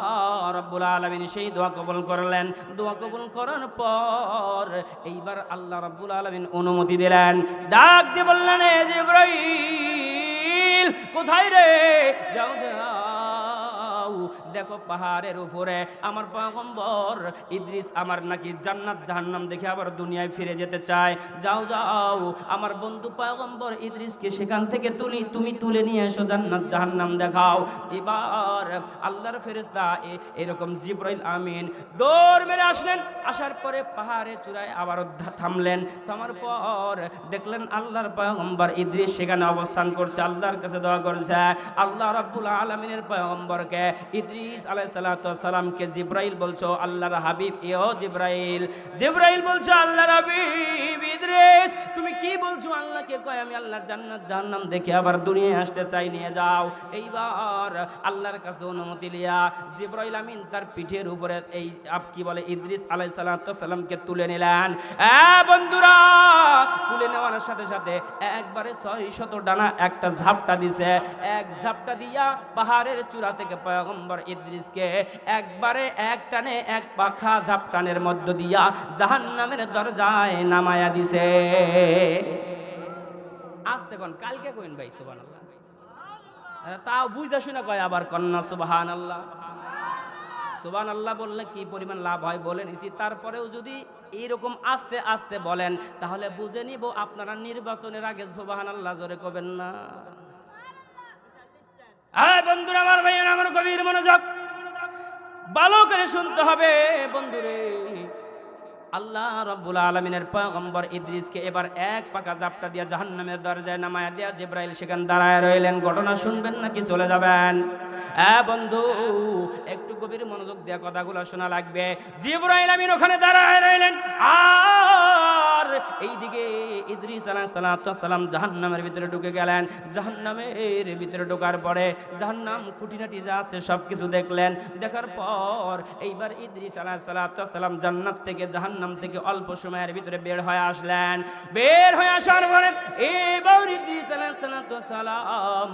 রাব্বুল আলামিন সেই দোয়া কবুল করলেন। দোয়া কবুল করার পর এইবার আল্লাহ রাব্বুল আলামিন অনুমতি দিলেন, ডাক দিয়ে বললেন, এ জিবরাইল কোথায় রে, যাও যাও দেখো পাহাড়ের উপরে আমার পয়গম্বর ইদ্রিস আমার নাকি জান্নাত জাহান্নাম দেখে আবার দুনিয়ায় ফিরে যেতে চায়। যাও যাও আমার বন্ধু পয়গম্বর ইদ্রিসকে সেখান থেকে তুমি তুলে নিয়ে এসো, জান্নাত জাহান্নাম দেখাও। এবার আল্লাহর ফেরেশতা এরকম জিবরাইল আমিন দৌড় মেরে আসলেন। আসার পরে পাহাড়ে চূড়ায় আবার থামলেন। থামার পর দেখলেন আল্লাহর পয়গম্বর ইদ্রিস সেখানে অবস্থান করছে, আল্লাহর কাছে দোয়া করছে। আল্লাহ রাব্বুল আলামিনের পয়গম্বরকে ইদ্রিস আলাইহিস সালাতু ওয়াস সালামকে জিবরাইল বলছো, আল্লাহর হাবিব এও জিবরাইল। জিবরাইল বলছো, আল্লাহর হাবিব ইদ্রিস তুমি কি বলছো? আল্লাহকে কয় আমি আল্লাহর জান্নাত জাহান্নাম দেখে আবার দুনিয়ায় আসতে চাই, নিয়ে যাও। এইবার আল্লাহর কাছে অনুমতি লিয়া জিবরাইল আমিন তার পিঠের উপরে এই কি বলে ইদ্রিস আলাইহিস সালাতু ওয়াস সালামকে তুলে নিলেন। বন্ধুরা তুলে নেওয়ার সাথে সাথে একবারে 600 ডানা একটা ঝাপটা দিছে। এক ঝাপটা দিয়া পাহাড়ের চূড়া থেকে পয়গম্বর ইদ্রিসকে একবারে এক টানে এক পাখা ঝাপটানের মধ্য দিয়া জাহান্নামের দরজায় নামায়া দিছে। আস্তে কোন কালকে কইন ভাই সুবহানাল্লাহ, তাও বুঝা শুনে কয় আবার কন্যা সুবহানাল্লাহ। সুবহানাল্লাহ বললে কি পরিমাণ লাভ হয় বলে নিছি। তারপরেও যদি এইরকম আস্তে আস্তে বলেন তাহলে বুঝে নিব আপনারা নির্বাচনের আগে সুবহানাল্লাহ জোরে কবেন না। বন্ধুরা আমার ভাইয়েরা আমার গভীর মনোযোগ, ভালো করে শুনতে হবে বন্ধুরে। আল্লাহ রাব্বুল আলামিনের পয়গম্বর ইদ্রিসকে এবার এক পাকা জাপটা দিয়া জাহান্নামের দরজায় নামায়া দিয়া জিবরাইল সেখানে দাঁড়ায় রইলেন। ঘটনা শুনবেন নাকি চলে যাবেন? বন্ধু একটু গভীর মনোযোগ দিয়ে কথাগুলো শোনা লাগবে। জিবরাইল আমিন ওখানে দাঁড়ায় রইলেন, আর এইদিকে ইদ্রিস আলাইহিস সালাম জাহান্নামের ভিতরে ঢুকে গেলেন। জাহান্নামের ভিতরে ঢোকার পরে জাহান্নাম খুঁটিনাটি যা আছে সবকিছু দেখলেন। দেখার পর এইবার ইদ্রিস আলাইহিস সালাম জান্নাত থেকে জাহান্নাম থেকে অল্প সময়ের ভিতরে বের হয়ে আসলেন। বের হয়ে আসার পরে এবার ইদ্রিস আলাইহিস সালাম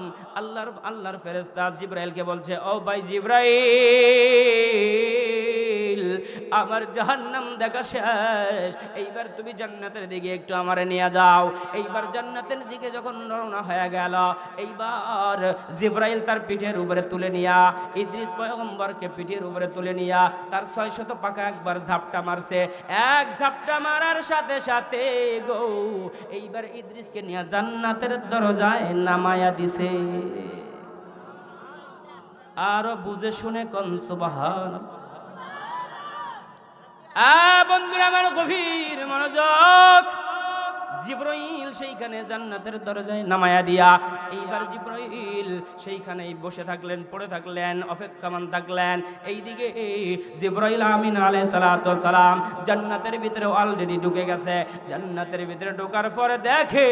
আল্লাহর ফেরেশতা জিবরাইলকে বলছে, ও ভাই জিবরাইল আমার জাহান্নাম দেখা শেষ, এইবার তুমি জান্নাতের দিকে একটু আমারে নিয়ে যাও। এইবার জান্নাতের দিকে যখন রওনা হয়ে গেল, এইবার জিবরাইল তার পিঠের উপরে তুলে নিয়া ইদ্রিস পয়গম্বরকে পিঠের উপরে তুলে নিয়া তার 600 পাকা একবার ঝাপটা মারছে। এক ঝাপটা মারার সাথে সাথে গো এইবার ইদ্রিসকে নিয়ে জান্নাতের দরজায় নামায়া দিছে। আরো বুঝে শুনে কোন সুবহানাল্লাহ। বন্ধুরা আমার গভীর মনোযোগ, জিবরাইল সেইখানে জান্নাতের দরজায় নামায়া দিয়া এইবার জিবরাইল সেইখানেই বসে থাকলেন, পড়ে থাকলেন, অপেক্ষামান থাকলেন। এইদিকে জিবরাইল আমিন আলাইহিস সালাতু ওয়াস সালাম জান্নাতের ভিতরে অলরেডি ঢুকে গেছে। জান্নাতের ভিতরে ঢোকার পরে দেখে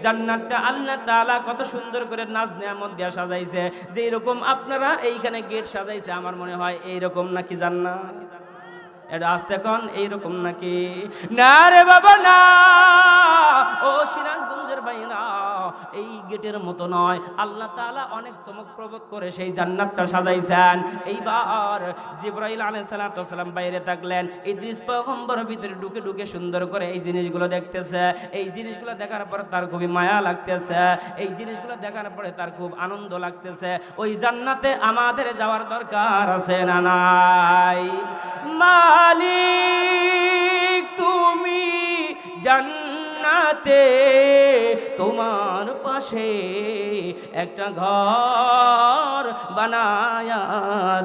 জান্নাতটা আল্লাহ তাআলা কত সুন্দর করে নাজ নেয়ামত দিয়া সাজাইছে। যেই রকম আপনারা এইখানে গেট সাজাইছে, আমার মনে হয় এইরকম নাকি জান্নাত? এটা আসতে কোন এইরকম নাকি? না রে বাবা না, ও সিরাজগঞ্জের ভাইরা, এই গেটের মতো নয়। আল্লাহ তাআলা অনেক চমকপ্রদ করে সেই জান্নাতটা সাজাইছেন। এইবার জিবরাইল আলাইহিস সালাতু ওয়াস সালাম বাইরে থাকলেন, ইদ্রিস পয়গম্বর ভিতরে ঢুকে ঢুকে সুন্দর করে এই জিনিসগুলো দেখতেছে। এই জিনিসগুলো দেখার পর তার খুবই মায়া লাগতেছে, এই জিনিসগুলো দেখার পরে তার খুব আনন্দ লাগতেছে। ওই জান্নাতে আমাদের যাওয়ার দরকার আছে না নাই? মালিক তুমি জান্নাতে তোমার পাশে একটা ঘর বানায়া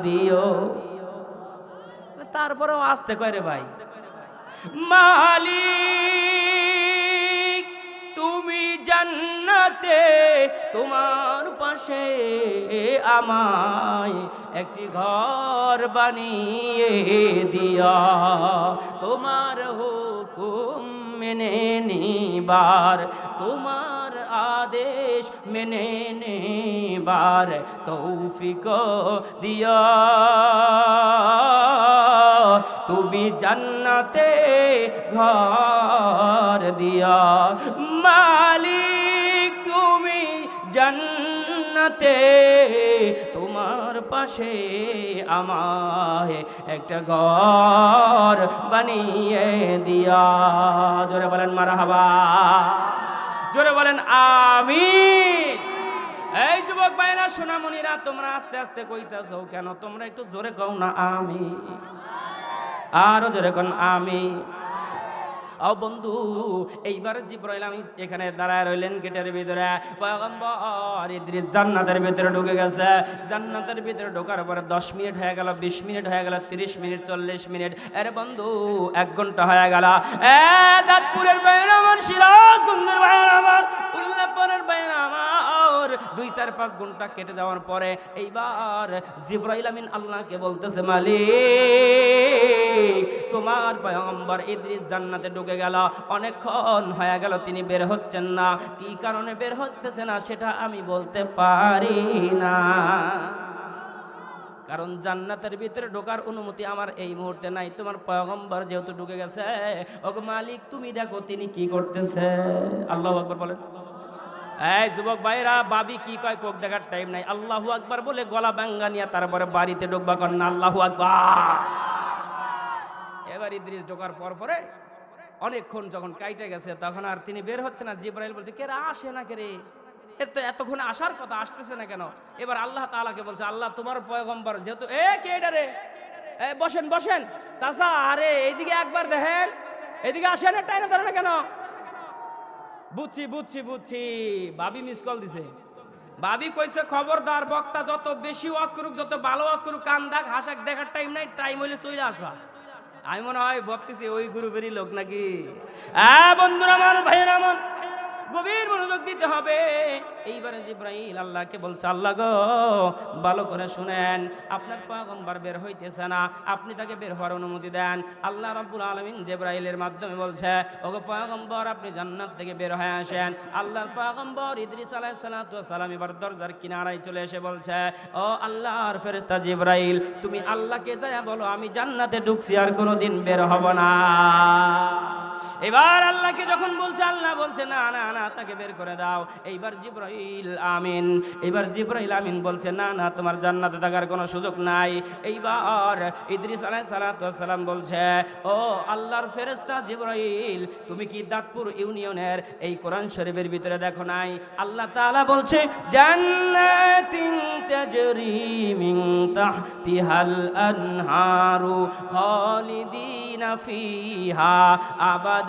দিও। তারপরেও আসতে কয় ভাই, মালিক তুমি জান্নাতে তোমার পাশে আমায় একটি ঘর বানিয়ে দিয়া, তোমার হুকুম মেনে নিবার, তোমার আদেশ মেনে নেবার তৌফিক দিয়া, তুমি জান্নাতে ঘর দিয়া। মালিক তুমি জান্নাতে তোমার পাশে আমায় একটা ঘর বানিয়ে দিয়া। জোরে বলেন মারহাবা, জোরে বলেন আমিন। এই যুবক ভাইরা, সোনামণিরা, তোমরা আস্তে আস্তে কইতাছো কেন? তোমরা একটু জোরে কও না আমিন, আরো জোরে কোন আমিন। ও বন্ধু, এইবার জিবরাইল আমি এখানে দাঁড়ায় রইলেন গেটের ভিতরে। পয়গম্বর ইদ্রিস জান্নাতের ভিতরে ঢুকে গেছে। জান্নাতের ভিতরে ঢোকার পরে 10 মিনিট হয়ে গেল, 20 মিনিট হয়ে গেল, 30 মিনিট, 40 মিনিট, আরে বন্ধু 1 ঘন্টা হয়ে গেল। দাঁতপুরের বাইরে আমার, সিরাজগঞ্জের বাইরে আমার, উল্লাপাড়ার বাইরে আমার 2-4-5 ঘন্টা কেটে যাওয়ার পরে এইবার জিবরাইল আমিন আল্লাহকে বলতেছে, মালিক তোমার পয়গম্বর ইদ্রিস জান্নাতে ঢুকে গেল, অনেকক্ষণ হয়ে গেল তিনি বের হচ্ছেন না। কি কারণে বের হচ্ছে না সেটা আমি বলতে পারি না, কারণ জান্নাতের ভিতরে ঢোকার অনুমতি আমার এই মুহূর্তে নাই। তোমার পয়গম্বর যেহেতু ঢুকে গেছে, ওগো মালিক তুমি দেখো তিনি কি করতেছে। আল্লাহু আকবার বলেন। এই যুবক ভাইরা, বাবি কি কয় কোক দেখার টাইম নাই। আল্লাহু আকবার বলে গলা ভাঙ্গা নিয়ে তারপরে বাড়িতে ঢুকবা কর না আল্লাহু আকবার। এবার ইদ্রিস ঢোকার পর পরে অনেকক্ষণ যখন কাইটে গেছে, তখন আর তিনি বের হচ্ছে না। জিবরাইল বলছে, কে রে আসে না, কে রে, এর তো এতক্ষণ আসার কথা, আসতেছে না কেন? এবার আল্লাহ তাআলাকে বলছে, আল্লাহ তোমার পয়গম্বর যেহেতু, কে এটা রে, বসেন বসেন চাচা, আরে এইদিকে একবার দেখেন, এদিকে আসেন, টাইনা ধরে না কেন? বুঝছি বুঝছি বুঝছি, ভাবি মিস কল দিছে। ভাবি কইছে, খবরদার বক্তা যত বেশি ওয়াজ করুক, যত ভালো ওয়াজ করুক, কান দাগ হাসাক দেখার টাইম নাই, টাইম হইলে চলে আসবা। আমি মনে হয় ভাবতেছি ওই গ্রুপেরই লোক নাকি। বন্ধুরা আমার, ভাইয়েরা আমার, গভীর মনোযোগ দিতে হবে। এইবারে জিবরাইল আল্লাহকে বলছে, আল্লাহ গো ভালো করে শুনেন, আপনার পয়গম্বর বের হইতেছে না, আপনি তাকে বের হওয়ার অনুমতি দেন। আল্লাহ রাব্বুল আলামিন জিবরাইলের মাধ্যমে বলছে, ওগো পয়গম্বর আপনি জান্নাত থেকে বের হয়ে আসেন। আল্লাহর পয়গম্বর ইদ্রিস আলাইহিস সালাতু ওয়াস সালাম এবার দরজার কিনারায় চলে এসে বলছে, ও আল্লাহর ফেরেশতা জিবরাইল, তুমি আল্লাহকে যায়া বলো আমি জান্নাতে ঢুকছি, আর কোনোদিন বের হব না। এবার আল্লাহকে যখন বলছে, আল্লাহ বলছে, না না না, তাকে বের করে দাও। এইবার জিবরাইল আমিন, এইবার জিবরাইল আমিন বলছে, না না, তোমার জান্নাতে থাকার কোনো সুযোগ নাই। এইবার ইদ্রিস আলাইহিস সালাতু ওয়াস সালাম বলছে, ও আল্লাহর ফেরেশতা জিবরাইল, তুমি কি দাঁতপুর ইউনিয়নের এই কোরআন শরীফের ভিতরে দেখো নাই? আল্লাহ তাআলা বলছে, জান্নাতিন তাজরি মিন তাহতিহাল আনহারু খালিদিনা ফিহা আবাদা,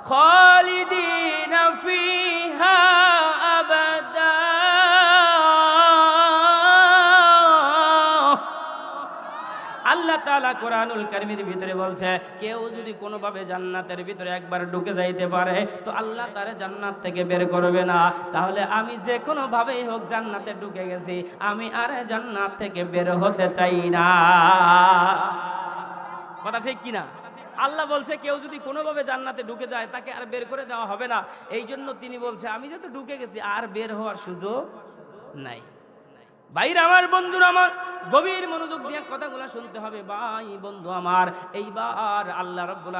খালিদিনা ফিহা আবাদা। আল্লাহ আল্লাহ তাআলা কোরআনুল কারীমের ভিতরে বলছে কেউ যদি কোনোভাবে জান্নাতের ভিতরে একবার ঢুকে যাইতে পারে তো আল্লাহ তারে জান্নাত থেকে বের করবে না। তাহলে আমি যে কোনো ভাবেই হোক জান্নাতে ঢুকে গেছি, আমি আর জান্নাত থেকে বের হতে চাই না। কথা ঠিক কিনা? আল্লাহ বলছে কেউ যদি কোনোভাবে জান্নাতে ঢুকে যায় তাকে আর বের করে দেওয়া হবে না। এই জন্য তিনি বলছে আমি যেহেতু ঢুকে গেছি আর বের হওয়ার সুযোগ নাই। ভাইরা আমার, বন্ধুরা আমার, গভীর মনোযোগ দিয়ে কথাগুলো শুনতে হবে। ভাই বন্ধু আমার, এইবার আল্লাহ রাব্বুল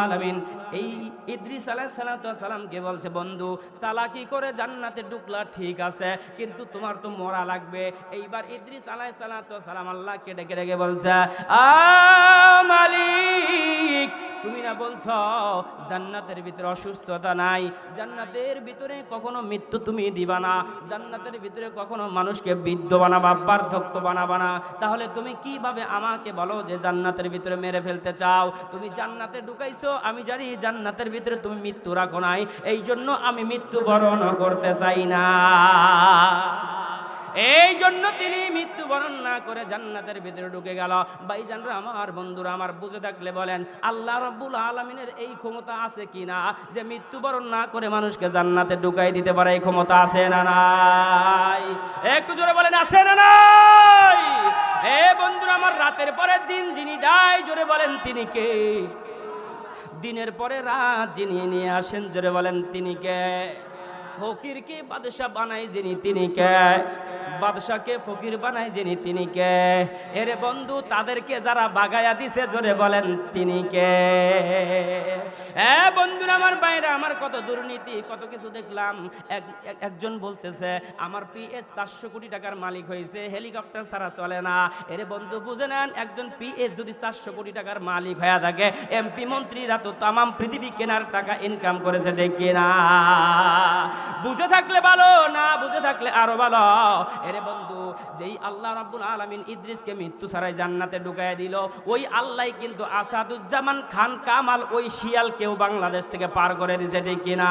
আলামিন এই ইদ্রিস আলাইহিস সালামকে বলছে বন্ধু চালাকি করে জান্নাতে ঢুকলা ঠিক আছে, কিন্তু তোমার তো মরা লাগবে। এইবার ইদ্রিস আলাইহিস সালাম আল্লাহকে ডেকে ডেকে বলছে মালিক, তুমি না বলছো জান্নাতের ভিতরে অসুস্থতা নাই, জান্নাতের ভিতরে কখনো মৃত্যু তুমি দিবা না, জান্নাতের ভিতরে কখনো মানুষকে বৃদ্ধ বানাবা, বার্ধক্য বানাবা না, তাহলে তুমি কিভাবে আমাকে বলো যে জান্নাতের ভিতরে মেরে ফেলতে চাও? তুমি জান্নাতে ঢুকাইছো, আমি জানি জান্নাতের ভিতরে তুমি মৃত্যু রাখো নাই, এই জন্য আমি মৃত্যুবরণ করতে চাই না। এই জন্য তিনি মৃত্যুবরণ না করে জান্নাতের ভিতরে ঢুকে গেল। ভাইজানরা আমার, বন্ধুরা আমার, বুঝে থাকলে বলেন আল্লাহ রাব্বুল আলামিনের এই ক্ষমতা আছে কিনা যে মৃত্যুবরণ না করে মানুষকে জান্নাতে ঢুকাই দিতে পারে? এই ক্ষমতা আছে না নাই? একটু জোরে বলেন আছে না নাই? এ বন্ধুরা আমার, রাতের পরে দিন যিনি দেয়, জোরে বলেন তিনি কে? দিনের পরে রাত যিনি নিয়ে আসেন, জোরে বলেন তিনি কে? ফকিরকে বাদশা বানাই যিনি, তিনি কে? বাদশাকে ফকির বানাই যিনি, তিনি কে? এরে বন্ধু, তাদেরকে যারা বাগায়া দিছে, জোরে বলেন তিনি কে? বন্ধুরা আমার, বাইরে আমার, কত দুর্নীতি, কত কিছু দেখলাম। একজন বলতেছে আমার পিএস 400 কোটি টাকার মালিক হয়েছে, হেলিকপ্টার ছাড়া চলে না। এরে বন্ধু বুঝে নেন, একজন পিএস যদি 400 কোটি টাকার মালিক হয়ে থাকে, এমপি মন্ত্রীরা তো তাম পৃথিবী কেনার টাকা ইনকাম করেছে, ঠিক কিনা? বুঝে থাকলে ভালো, না বুঝে থাকলে আরো ভালো। এরে বন্ধু, যেই আল্লাহ রাব্বুল আলামিন ইদ্রিসকে মৃত্যু ছাড়াই জান্নাতে ঢুকায় দিল, ওই আল্লাহ কিন্তু আসাদুজ্জামান খান কামাল ওই শিয়ালকেও বাংলাদেশ থেকে পার করে দিয়েছে, ঠিক কিনা?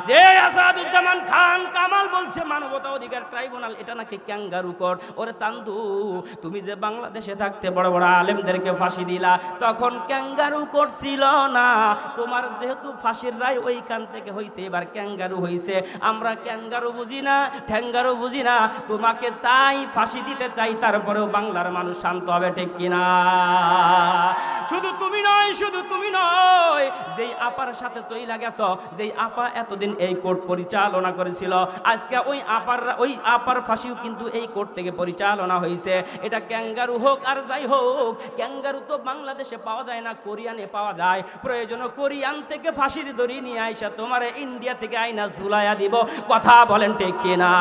যে আসাদুজ্জামান খান কামাল বলছে মানবতা অধিকার ট্রাইব্যুনাল এটা নাকি ক্যাঙ্গারু কোর্ট। ওরে চান্দু, তুমি যে বাংলাদেশে থাকতে বড় বড় আলেমদেরকে ফাঁসি দিলা, তখন ক্যাঙ্গারু কোর্ট ছিল না। তোমার যেহেতু ফাঁসির রায় ওইখান থেকে হইছে, এবার ক্যাঙ্গারু হইছে। আমরা ক্যাঙ্গারু বুঝি না, ঠ্যাঙ্গারু বুঝি না। তোমাকে চাই, ফাঁসি দিতে চাই, তারপরেও বাংলার মানুষ শান্ত হবে, ঠিক কিনা? শুধু তুমি নয়, শুধু তুমি নয়, যেই আপার সাথে চইলা গেছো, যেই আপা এতদিন এই কোর্ট পরিচালনা করেছিল, আজকে ওই আপার ফাঁসিও কিন্তু এই কোর্ট থেকে পরিচালনা হয়েছে। এটা ক্যাঙ্গারু হোক আর যাই হোক, ক্যাঙ্গারু তো বাংলাদেশে পাওয়া যায় না, কোরিয়ানে পাওয়া যায়। প্রয়োজন কোরিয়ান থেকে ফাঁসির দড়ি নিয়ে আইসা তোমার ইন্ডিয়া থেকে আইনা ঝুলাইয়া দিব। কথা বলেন ঠিক কিনা?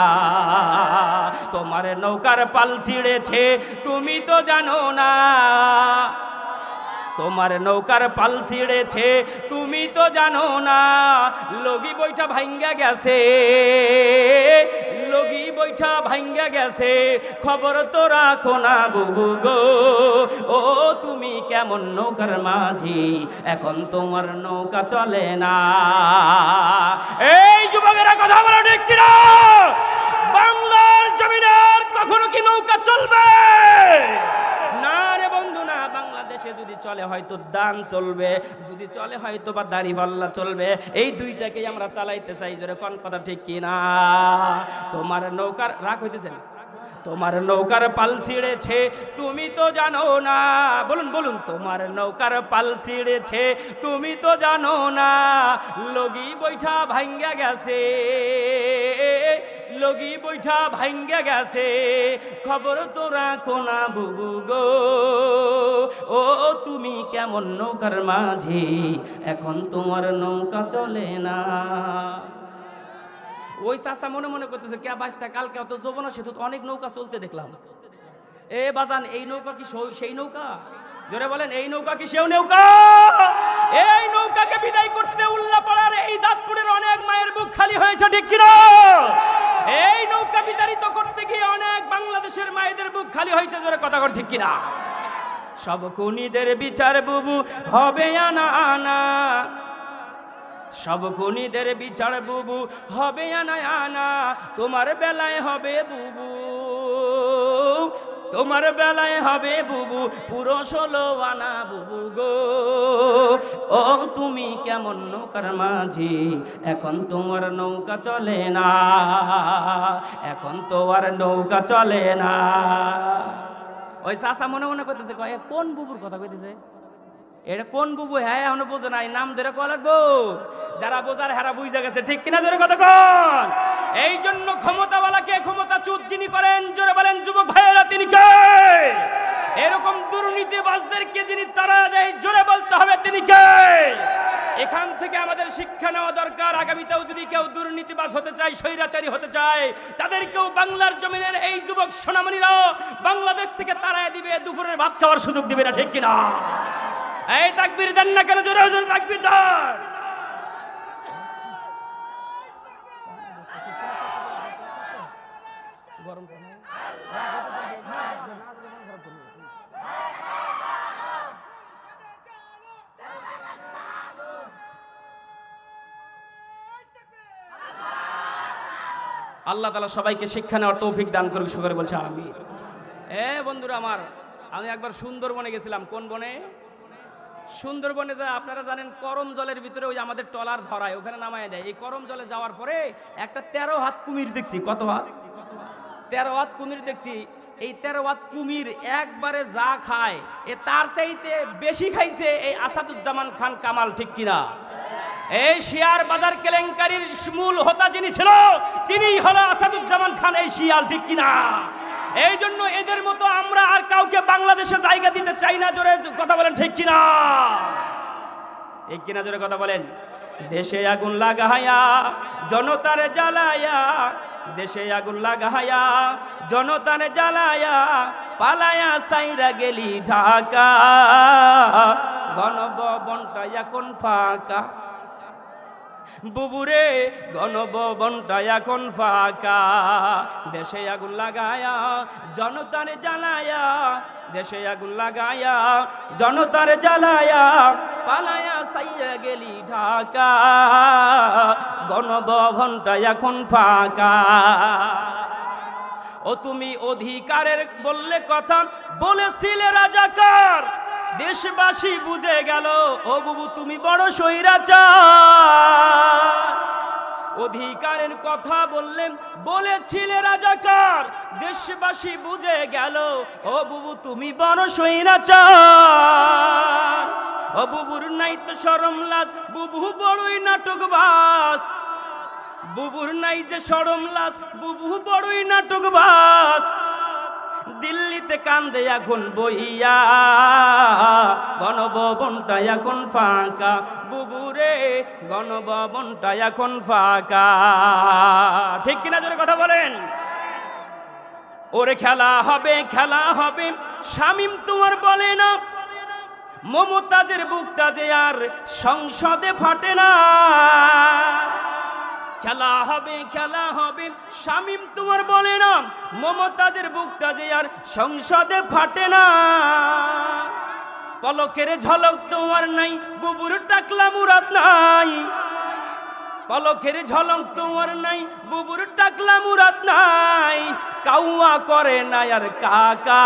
তোমার নৌকার পাল ছিঁড়েছে, তুমি তো জানো না। তোমার নৌকার পাল ছিঁড়েছে, তুমি তো জানো না। লগি বইটা ভাঙ্গা গেছে, লগি বইটা ভাঙ্গা গেছে, খবর তো রাখো না বুবু গো। ও তুমি কেমন নৌকার মাঝি, এখন তোমার নৌকা চলে না। এই যুবকেরা কথা বলো ঠিক কিনা? বাংলার জমিনের কখনো কি নৌকা চলবে? না রে বন্ধু, না। বাংলাদেশে যদি চলে হয়তো দান চলবে, যদি চলে হয়তো বা দাড়িপাল্লা চলবে। এই দুইটাকেই আমরা চালাইতে চাই, জোরে কোন কথা ঠিক কিনা? তোমার নৌকার রাগ হইতেছেন, তোমার নৌকার পাল ছিঁড়েছে, তুমি তো জানো না। বলুন বলুন, তোমার নৌকার পাল ছিঁড়েছে, তুমি তো জানো না। লগি বৈঠা ভাঙ্গা গেছে, লগি বৈঠা ভাঙ্গা গেছে, খবর তো রাখো না বুবু গো। ও তুমি কেমন নৌকার মাঝি, এখন তোমার নৌকা চলে না। ওই চাচা মনে মনে করতেছে কে বাঁচতে, কালকে তো যমুনা সেতু অনেক নৌকা চলতে দেখলাম। এ বাজান, এই নৌকা কি সেই নৌকা? জোরে বলেন, এই নৌকা কি সেই নৌকা? এই নৌকাকে বিদায় করতে উল্লাপাড়ার এই দাঁতপুরের অনেক মায়ের বুক খালি হয়েছে, ঠিক কিনা? এই নৌকা বিতাড়িত করতে গিয়ে অনেক বাংলাদেশের মায়েদের বুক খালি হয়েছে, জোরে কথা কর ঠিক কিনা? সব খুনিদের বিচার বুবু হবে আনা আনা, সব খুনিদের বিচার বুবু হবে আনা আনা, তোমার বেলায় হবে বুবু। তোমার বেলায় হবে বুবু পুরো 16 আনা বুবু গো। ও তুমি কেমন নৌকার মাঝি, এখন তোমার নৌকা চলে না, এখন তো আর নৌকা চলে না। ওই চাচা মনে মনে করতেছে কোন বুবুর কথা কইতেছে, এটা কোন বুবু? হ্যাঁ এখনো বোঝে নাই, নাম ধরে কল লাগবো। যারা বোঝার হেরা বুঝে গেছে, ঠিক কিনা জোরে কথা কন। এই জন্য ক্ষমতাওয়ালাকে ক্ষমতাচ্যুত যিনি করেন, জোরে বলেন যুবক ভাইয়েরা তিনি কে? এরকম দুর্নীতিবাজদেরকে যিনি তারা দেয়, জোরে বলতে হবে তিনি কে? এখান থেকে আমাদের শিক্ষা নেওয়া দরকার। আগামীতেও যদি কেউ দুর্নীতিবাজ হতে চায়, স্বৈরাচারী হতে চায়, তাদেরকেও বাংলার জমিনের এই যুবক সোনামণিরাও বাংলাদেশ থেকে তাড়ায় দিবে, দুপুরের ভাত খাওয়ার সুযোগ দিবে না, ঠিক কিনা? এই তাকবীর দেন না কেন? জোরে জোরে তাকবীর দেন। আল্লাহ তাআলা সবাইকে শিক্ষা নেওয়ার তৌফিক দান করুক, সকলে বলছে আমিন। বন্ধুরা আমার, আমি একবার সুন্দরবনে গেছিলাম। কোন বনে? সুন্দরবনে যায় আপনারা জানেন করম জলের ভিতরে ওই আমাদের ট্রলার ধরায়, ওখানে নামায় দেয়। এই করম জলে যাওয়ার পরে একটা 13 হাত কুমির দেখছি। কত হাত? 13 হাত কুমির দেখছি। এই 13 হাত কুমির একবারে যা খায়, তার চাইতে বেশি খাইছে এই আসাদুজ্জামান খান কামাল, ঠিক কিনা? এই শেয়ার বাজার কেলেঙ্কারির মূল হোতা যিনি ছিল, তিনিই হলো আসাদুজ্জামান খান এই শিয়াল, ঠিক কিনা? এই জন্য এদের মতো আমরা আর কাউকে বাংলাদেশে জায়গা দিতে চাই না। জোরে কথা বলেন, ঠিক কিনা? ঠিক কিনা? জোরে কথা বলেন। দেশে আগুন লাগায়া জনতারে জ্বালায়া, দেশে আগুন লাগায়া জনতারে জ্বালায়া, পালায়া সাইরা গেলি ঢাকা, গণভবনটা এখন ফাঁকা। বুবুরে গণভবনটা এখন ফাঁকা, দেশে আগুন লাগায়া জনতারে জ্বালায়া, দেশে আগুন লাগায়া জনতারে জ্বালায়া, পালায়া সাইয়া গেলি ঢাকা, গণভবনটা এখন ফাঁকা। ও তুমি অধিকারের বললে কথা, বলেছিলে রাজাকার, দেশবাসী বুঝে গেল ও বুবু তুমি বড় স্বৈরাচার। অধিকারের কথা বললেন, বলেছিলে রাজাকার, দেশবাসী বুঝে গেল ও বুবু তুমি বড় স্বৈরাচার। ও বুবুর নাই তো শরম লাজ, বুবু বড়ই নাটকবাজ। বুবুর নাই যে শরম লাজ, বুবু বড়ই নাটকবাজ। দিল্লিতে কান্দে এখন বইয়া, গণভবনটা এখন ফাঁকা। বুবুরে গণভবনটা এখন ফাঁকা, ঠিক কিনা? জোরে কথা বলেন। ওরে খেলা হবে, খেলা হবে, শামীম তোমার বলে না, মমতাজের বুকটা যে আর সংসদে ফাটে না। খেলা হবে, খেলা হবে, শামীম তোমার বলে না, মমতাজের বুকটা যে আর সংসদে ফাটে না। পলকের ঝলক তোমার নাই, বুবুর টাকলা মুরাদ নাই। পলকের ঝলক তোমার নাই, বুবুর টাকলা মুরাদ নাই। কাউয়া করে না আর কাকা,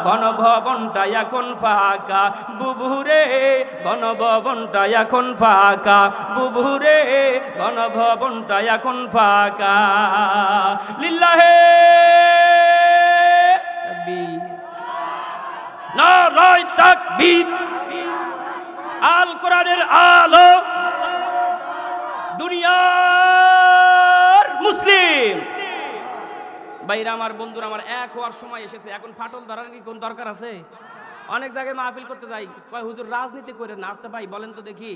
গণভবনটা এখন ফাঁকা। বুবুরে গণভবনটা এখন ফাঁকা, বুবুরে গণভবনটা এখন ফাঁকা। লিল্লাহে তাকবীর, নারায়ে তাকবীর। আল কোরআনের আলো দুনিয়ার মুসলিম ভাইরা আমার, বন্ধুরা আমার, এক হওয়ার সময় এসেছে। এখন ফাটল ধরার কি কোন দরকার আছে? অনেক জায়গায় মাহফিল করতে যাই, কয় হুজুর রাজনীতি করে না। আচ্ছা ভাই বলেন তো দেখি,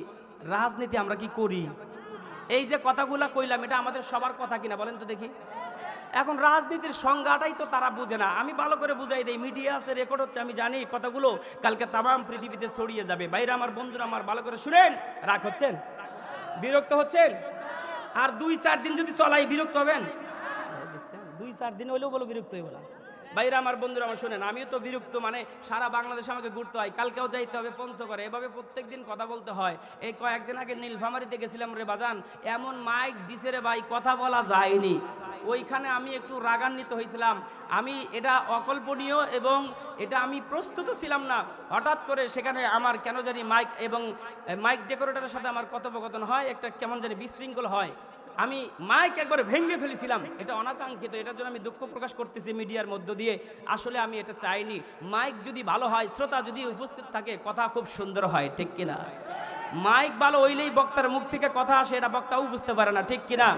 রাজনীতি আমরা কি করি? এই যে কথাগুলা কইলাম, এটা আমাদের সবার কথা কিনা বলেন তো দেখি? এখন রাজনীতির সংজ্ঞাটাই তো তারা বুঝে না। আমি ভালো করে বুঝাই দেই, মিডিয়া আছে, রেকর্ড হচ্ছে, আমি জানি কথাগুলো কালকে তামাম পৃথিবীতে ছড়িয়ে যাবে। ভাইরা আমার, বন্ধুরা আমার, ভালো করে শুনেন। রাগ হচ্ছেন? বিরক্ত হচ্ছেন? আর 2-4 দিন যদি চলাই বিরক্ত হবেন? দেখছেন, 2-4 দিন হইলেও বলো বিরক্ত হয়ে বলা। ভাইরা আমার, বন্ধুরা আমার, শোনেন, আমিও তো বিরক্ত, মানে সারা বাংলাদেশে আমাকে ঘুরতে হয়, কালকেও যাইতে হবে পঞ্চগড়ে, এভাবে প্রত্যেক দিন কথা বলতে হয়। এই কয়েকদিন আগে নীলফামারীতে গেছিলাম রে বাজান, এমন মাইক দিছে রে ভাই, কথা বলা যায়নি। ওইখানে আমি একটু রাগান্বিত হয়েছিলাম। আমি এটা অকল্পনীয় এবং এটা আমি প্রস্তুত ছিলাম না। হঠাৎ করে সেখানে আমার কেন জানি মাইক এবং মাইক ডেকোরেটরের সাথে আমার কথোপকথন হয়, একটা কেমন জানি বিশৃঙ্খল হয়। আমি মাইক একবার ভেঙে ফেলেছিলাম, এটা অনাকাঙ্ক্ষিত, এটার জন্য আমি দুঃখ প্রকাশ করতেছি মিডিয়ার মধ্য দিয়ে। আসলে আমি এটা চাইনি। মাইক যদি ভালো হয়, শ্রোতা যদি উপস্থিত থাকে, কথা খুব সুন্দর হয়, ঠিক কিনা? মাইক ভালো হইলেই বক্তার মুখ থেকে কথা আসে, এটা বক্তাও বুঝতে পারে না, ঠিক কিনা?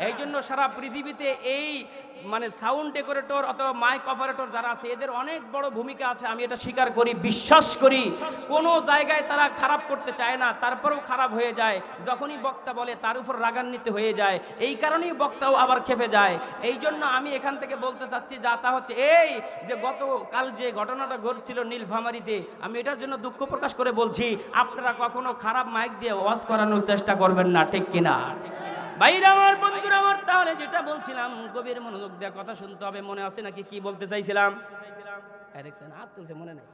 এই জন্য সারা পৃথিবীতে এই মানে সাউন্ড ডেকোরেটর অথবা মাইক অপারেটর যারা আছে, এদের অনেক বড় ভূমিকা আছে। আমি এটা স্বীকার করি, বিশ্বাস করি। কোনো জায়গায় তারা খারাপ করতে চায় না, তারপরেও খারাপ হয়ে যায়। যখনই বক্তা বলে তার উপর রাগান্বিত হয়ে যায়, এই কারণেই বক্তাও আবার খেপে যায়। এই জন্য আমি এখান থেকে বলতে চাচ্ছি, যা তা হচ্ছে এই যে গতকাল যে ঘটনাটা ঘটছিল নীলফামারীতে, আমি এটার জন্য দুঃখ প্রকাশ করে বলছি, আপনারা কখনো খারাপ মাইক দিয়ে ওয়াজ করানোর চেষ্টা করবেন না, ঠিক কিনা? ভাইরা আমার, বন্ধুরা আমার, তাহলে যেটা বলছিলাম, গভীর মনোযোগ দিয়ে কথা শুনতে হবে। মনে আছে নাকি কি বলতে চাইছিলাম? দেখছেন হাত তুলছে, মনে নাই?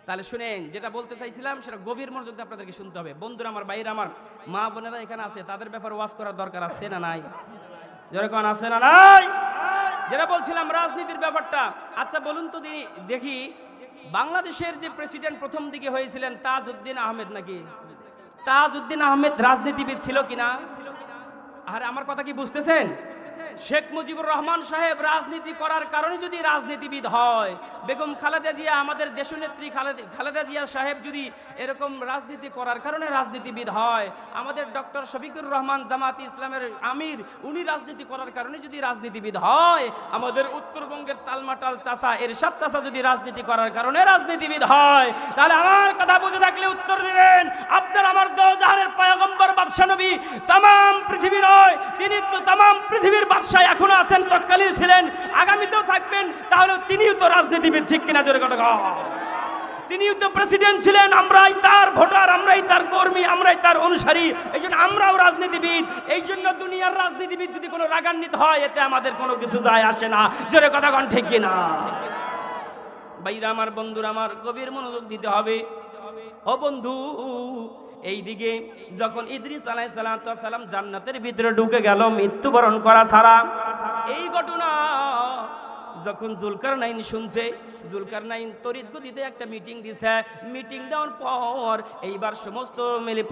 তাহলে শুনেন, যেটা বলতে চাইছিলাম সেটা গভীর মনোযোগ দিয়ে আপনাদেরকে শুনতে হবে। বন্ধুরা আমার, ভাইরা আমার, মা বোনেরা এখানে আছে, তাদের ব্যাপারে ওয়াজ করার দরকার আছে না নাই? জোরে কোন আছে না নাই? যেটা বলছিলাম রাজনীতির ব্যাপারটা। আচ্ছা বলুন তো দেখি, বাংলাদেশের যে প্রেসিডেন্ট প্রথম দিকে হয়েছিলেন তাজউদ্দিন আহমেদ, নাকি তাজউদ্দিন আহমেদ রাজনীতিবিদ ছিল কিনা? আর আমার কথা কি বুঝতেছেন? শেখ মুজিবুর রহমান সাহেব রাজনীতি করার কারণে যদি রাজনীতিবিদ হয়, বেগম খালেদা জিয়া, আমাদের দেশনেত্রী খালেদা জিয়া সাহেব যদি এরকম রাজনীতি করার কারণে রাজনীতিবিদ হয়, আমাদের ডক্টর শফিকুর রহমান জামাত ইসলামের আমির, উনি রাজনীতি করার কারণে যদি রাজনীতিবিদ হয়, আমাদের উত্তরবঙ্গের তালমাটাল চাচা এরশাদ চাচা যদি রাজনীতি করার কারণে রাজনীতিবিদ হয়, তাহলে আমার কথা বুঝে থাকলে উত্তর দিবেন, আপনার আমার দোজাহানের পয়গম্বর বাদশা নবী, তামাম পৃথিবী নয়, তিনি তো তামাম পৃথিবীর এখনো আছেন, তৎকালীন ছিলেন, আগামীতেও থাকবেন, তাহলে তিনিও তো রাজনীতিবিদ, ঠিক কিনা? জোরে কথা কও। তিনিও তো প্রেসিডেন্ট ছিলেন, আমরাই তার ভোটার, আমরাই তার কর্মী, আমরাই তার অনুসারী, এই জন্য আমরাও রাজনীতিবিদ। এই জন্য দুনিয়ার রাজনীতিবিদ যদি কোনো রাগান্বিত হয়, এতে আমাদের কোনো কিছু যায় আসে না। জোরে কথা কন, ঠিক কিনা? ভাইরা আমার, বন্ধুরা আমার, গভীর মনোযোগ দিতে হবে। ও বন্ধু, এইদিকে যখন ইদ্রিস আলাইহিস সালাম জান্নাতের ভিতরে ঢুকে গেল মৃত্যুবরণ করা ছাড়া, এই ঘটনা যখন জুলকারনাইন শুনছে, জুলকারনাইন তড়িৎ গতিতে একটা মিটিং দিছে। মিটিং দেওয়ার পর এইবার সমস্ত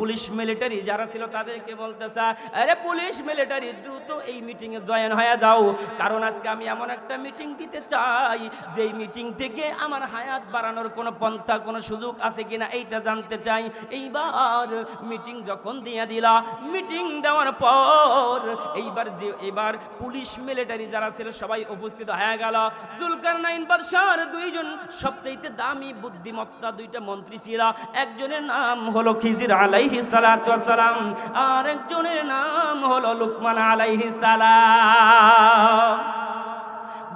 পুলিশ মিলিটারি যারা ছিল তাদেরকে বলতেছে, আরে পুলিশ মিলিটারি দ্রুত এই মিটিংয়ে জয়েন হয়ে যাও, কারণ আজকে আমি এমন একটা মিটিং দিতে চাই যেই মিটিং থেকে আমার হায়াত বাড়ানোর কোনো পন্থা, কোনো সুযোগ আছে কিনা এইটা জানতে চাই। এইবার মিটিং যখন দিয়ে দিলা, মিটিং দেওয়ার পর এবার পুলিশ মিলিটারি যারা ছিল সবাই উপস্থিত হয়ে গেল। জুলকারনাইন বাদশার দুইজন সবচেয়ে দামি বুদ্ধিমত্তা দুইটা মন্ত্রী ছিল, একজনের নাম হলো খিজির আলাইহিস সালাতু ওয়াস সালাম, আর একজনের নাম হলো লুকমান আলাইহিস সালাম।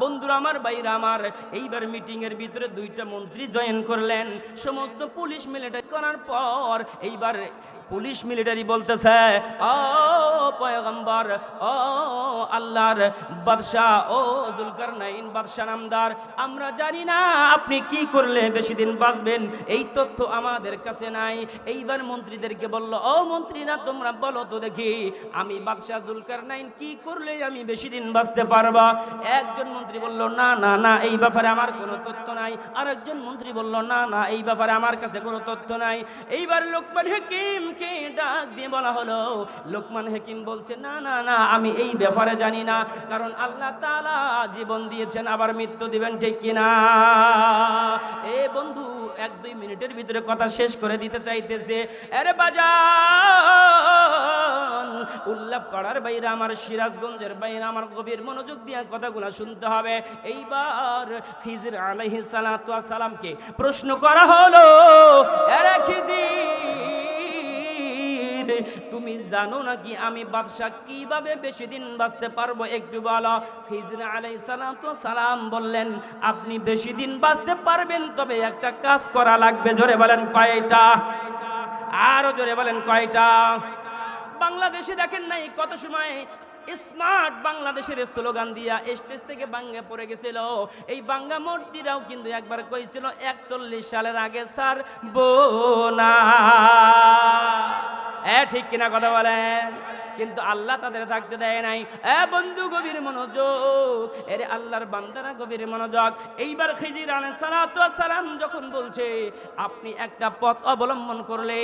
বন্ধুরা আমার, ভাইরা আমার, এইবার মিটিং এর ভিতরে দুইটা মন্ত্রী জয়েন করলেন। সমস্ত পুলিশ মিলিটারি করার পর এইবার পুলিশ মিলিটারি বলতেছে, ও পয়গম্বর, ও আল্লাহর বাদশাহ, ও জুলকারনাইন বাদশাহ নামদার, আমরা জানি না আপনি কি করলে বেশি দিন বাঁচবেন, এই তথ্য আমাদের কাছে নাই। এইবার মন্ত্রীদেরকে বলল, ও মন্ত্রীরা, তোমরা বলো তো দেখি, আমি বাদশাহ জুলকারনাইন কি করলে আমি বেশি দিন বাঁচতে পারবা? একজন মন্ত্রী বলল, না না না, এই ব্যাপারে আমার কোনো তথ্য নাই। আর একজন মন্ত্রী বলল, না না, এই ব্যাপারে আমার কাছে কোনো তথ্য নাই। এইবার লোকমান হাকিমকে ডাক দিয়ে বলা হলো, লোকমান হাকিম বলছে, না না না, আমি এই ব্যাপারে জানি না, কারণ আল্লাহ তাআলা জীবন দিয়েছেন, আবার মৃত্যু দিবেন, ঠিক কিনা? এ বন্ধু, 1-2 মিনিটের ভিতরে কথা শেষ করে দিতে চাইতেছে। আরে বাজান, উল্লাহ পাড়ার বাইরে আমার, সিরাজগঞ্জের বাইরে আমার, গভীর মনোযোগ দিয়ে কথাগুলো শুনতে হবে। এইবার খিজির আলাইহিস সালাতু ওয়াস সালামকে প্রশ্ন করা হলো, আরে খিজির, তুমি জানো নাকি আমি বাদশাহ কিভাবে বেশি দিন বাঁচতে পারবো, একটু বলো। খিজির আলাইহিস সালাতু ওয়াস সালাম বললেন, আপনি বেশি দিন বাঁচতে পারবেন, তবে একটা কাজ করা লাগবে। জোরে বলেন কয়টা? আরো জোরে বলেন কয়টা? বাংলাদেশে দেখেন নাই কত সময় স্মার্ট বাংলাদেশের স্লোগান দিয়া স্টেজ থেকে বাঙ্গা পড়ে গেছিল। এই বাঙ্গা মূর্তিরাও কিন্তু একবার কইছিল 41 সালের আগে স্যার বোনা। ঠিক কিনা কথা বলেন? কিন্তু আল্লাহ তাদের থাকতে দেয় নাই। বন্ধু গভীর মনোযোগ, এরে আল্লাহর বান্দারা গভীর মনোযোগ। এইবার খিজির আলাইহিস সালাতু ওয়াস সালাম যখন বলছে আপনি একটা পথ অবলম্বন করলে,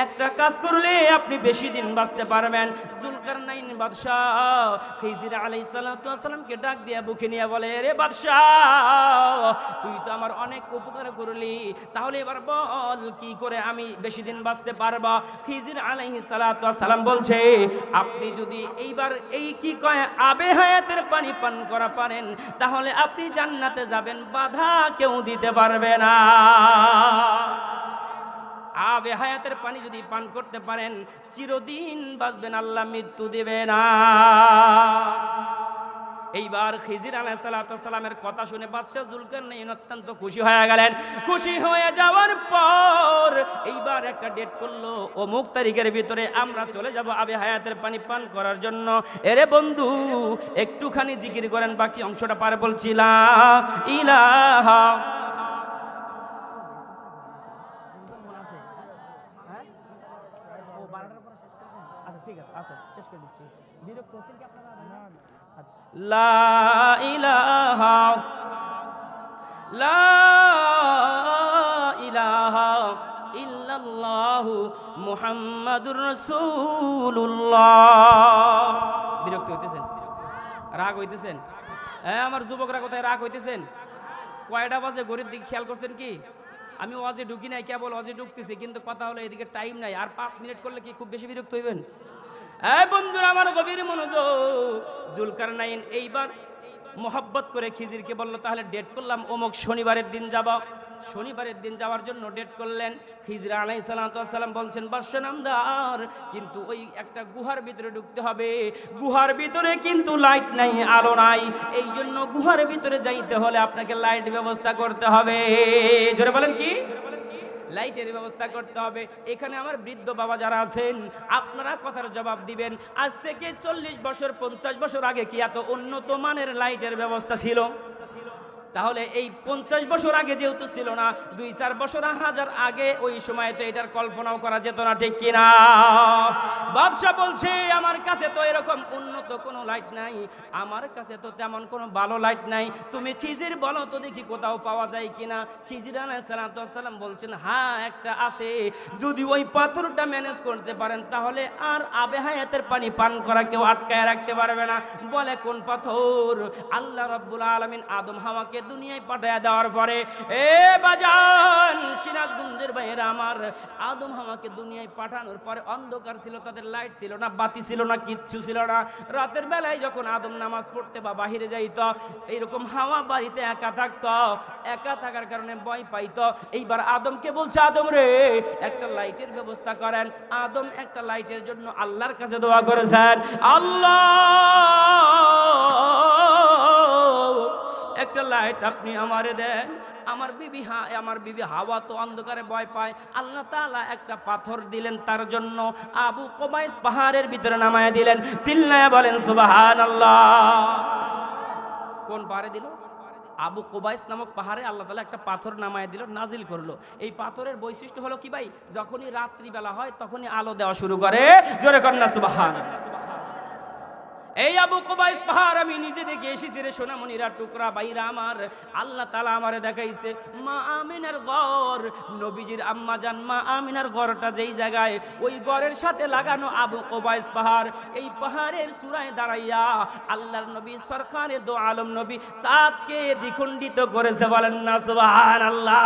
একটা কাজ করলে আপনি বেশি দিন বাঁচতে পারবেন। জুলকারনাইন বাদশাহ খিজির আলাইহিস সালাতু ওয়াস সালামকে ডাক দিয়া বুকে নিয়ে বলে, রে বাদশাহ তুই তো আমার অনেক উপকার করলি, তাহলে এবার বল কি করে আমি বেশি দিন বাঁচতে পারবো? খিজির আলাইহিস সালাতু ওয়াস সালাম বলছে, আপনি যদি এইবার এই কি কয় আবে হায়াতের পানি পান করা পারেন, তাহলে আপনি জান্নাতে যাবেন, বাধা কেউ দিতে পারবে না। আবে হায়াতের পানি যদি পান করতে পারেন, চিরদিন বাঁচবেন, আল্লাহ মৃত্যু দেবে না। এইবার খিজির আলাইহিস সালাতু ওয়াস সালামের কথা শুনে বাদশা জুলকারনাইন অত্যন্ত খুশি হয়ে গেলেন। খুশি হয়ে যাওয়ার পর এইবার একটা ডেট করলো, অমুক তারিখের ভিতরে আমরা চলে যাব আবে হায়াতের পানি পান করার জন্য। এরে বন্ধু একটুখানি জিকির করেন, বাকি অংশটা পারে বলছি লা ইলাহা লা ইলাহা লা ইলাহা ইল্লাল্লাহু মুহাম্মাদুর রাসূলুল্লাহ। বিরক্ত হইতেছেন? রাগ হইতেছেন? আমার যুবকরা কোথায় রাগ হইতেছেন? কয়টা বাজে ঘড়ির দিকে খেয়াল করছেন কি? আমি ওয়াজে ঢুকি নাই, কেবল ওয়াজে ঢুকতেছি, কিন্তু কথা হলো এদিকে টাইম নাই, আর 5 মিনিট করলে কি খুব বেশি বিরক্ত হইবেন? বন্ধুরা আমার গভীর মনোযোগ। জুলকারনাইন এইবার মোহাব্বত করে খিজিরকে বলল, তাহলে ডেট করলাম অমুক শনিবারের দিন যাব। শনিবারের দিন যাওয়ার জন্য ডেট করলেন। খিজির আলাইহিস সালাতু ওয়াস সালাম বলছেন, বাদশা নামদার, কিন্তু ওই একটা গুহার ভিতরে ঢুকতে হবে, গুহার ভিতরে কিন্তু লাইট নাই, আলো নাই, এই জন্য গুহার ভিতরে যাইতে হলে আপনাকে লাইট ব্যবস্থা করতে হবে। জোরে বলেন কি? লাইটের ব্যবস্থা করতে হবে। এখানে আমার বৃদ্ধ বাবা যারা আছেন, আপনারা কথার জবাব দিবেন, আজ থেকে 40 বছর 50 বছর আগে কি এত উন্নত মানের লাইটের ব্যবস্থা ছিল? তাহলে এই 50 বছর আগে যেহেতু ছিল না, 2-4 বছর 1000 আগে ওই সময় তো এটার কল্পনাও করা যেত না, ঠিক কিনা? বাদশা বলছে, আমার কাছে তো এরকম উন্নত কোনো লাইট নাই, আমার কাছে তো তেমন কোনো ভালো লাইট নাই, তুমি খিজির বলো তো দেখি কোথাও পাওয়া যায় কিনা। খিজির আলাইহিস সালাতু ওয়াস সালাম বলছেন, হ্যাঁ একটা আছে, যদি ওই পাথরটা ম্যানেজ করতে পারেন তাহলে আর আবে হায়াতের পানি পান করা কেউ আটকায় রাখতে পারবে না। বলে কোন পাথর? আল্লাহ রাব্বুল আলামিন আদম হাওয়াকে দুনিয়ায় পাঠায়া দেওয়ার পরে, বাজান সিরাজগঞ্জের ভাইয়েরা আমার, আদম হাওয়াকে দুনিয়ায় পাঠানোর পরে অন্ধকার ছিল, তাদের লাইট ছিল না, বাতি ছিল না, কিচ্ছু ছিল না। রাতের বেলায় যখন আদম নামাজ পড়তে বা বাহিরে যাইত, এইরকম হাওয়া বাড়িতে একা থাকতো, একা থাকার কারণে ভয় পাইতো। এইবার আদমকে বলছে, আদম রে একটা লাইটের ব্যবস্থা করেন। আদম একটা লাইটের জন্য আল্লাহর কাছে দোয়া করেছেন, আল্লাহ একটা লাইট আপনি আমারে দেন। আমার বিবি হাওয়া তো অন্ধকারে ভয় পায়, আল্লাহ তাআলা একটা পাথর দিলেন তার জন্য, আবু কুবাইস পাহাড়ের ভিতরে নামায়া দিলেন। চিল্লায়া বলেন সুবহানাল্লাহ। কোন পাহাড়ে দিল? আবু কুবাইস নামক পাহাড়ে আল্লাহ তাআলা একটা পাথর নামায়া দিল, নাজিল করলো। এই পাথরের বৈশিষ্ট্য হলো কি ভাই? যখনই রাত্রিবেলা হয় তখনই আলো দেওয়া শুরু করে। জোরে কন্যা সুবহানাল্লাহ। এই আবু কুবাইস পাহাড় আমি নিজে দেখে এসেছি রে সোনামণিরা, টুকরা বাইরা আমার, আল্লাহ তাআলা আমারে দেখাইছে মা আমিনার ঘর, নবীজির আম্মা জান মা আমিনার ঘরটা যেই জায়গায়, ওই ঘরের সাথে লাগানো আবু কুবাইস পাহাড়। এই পাহাড়ের চূড়ায় দাঁড়াইয়া আল্লাহর নবী সরকারে দো আলম নবী চাঁদকে দ্বিখণ্ডিত করেছে। বলেন না সুবহানাল্লাহ।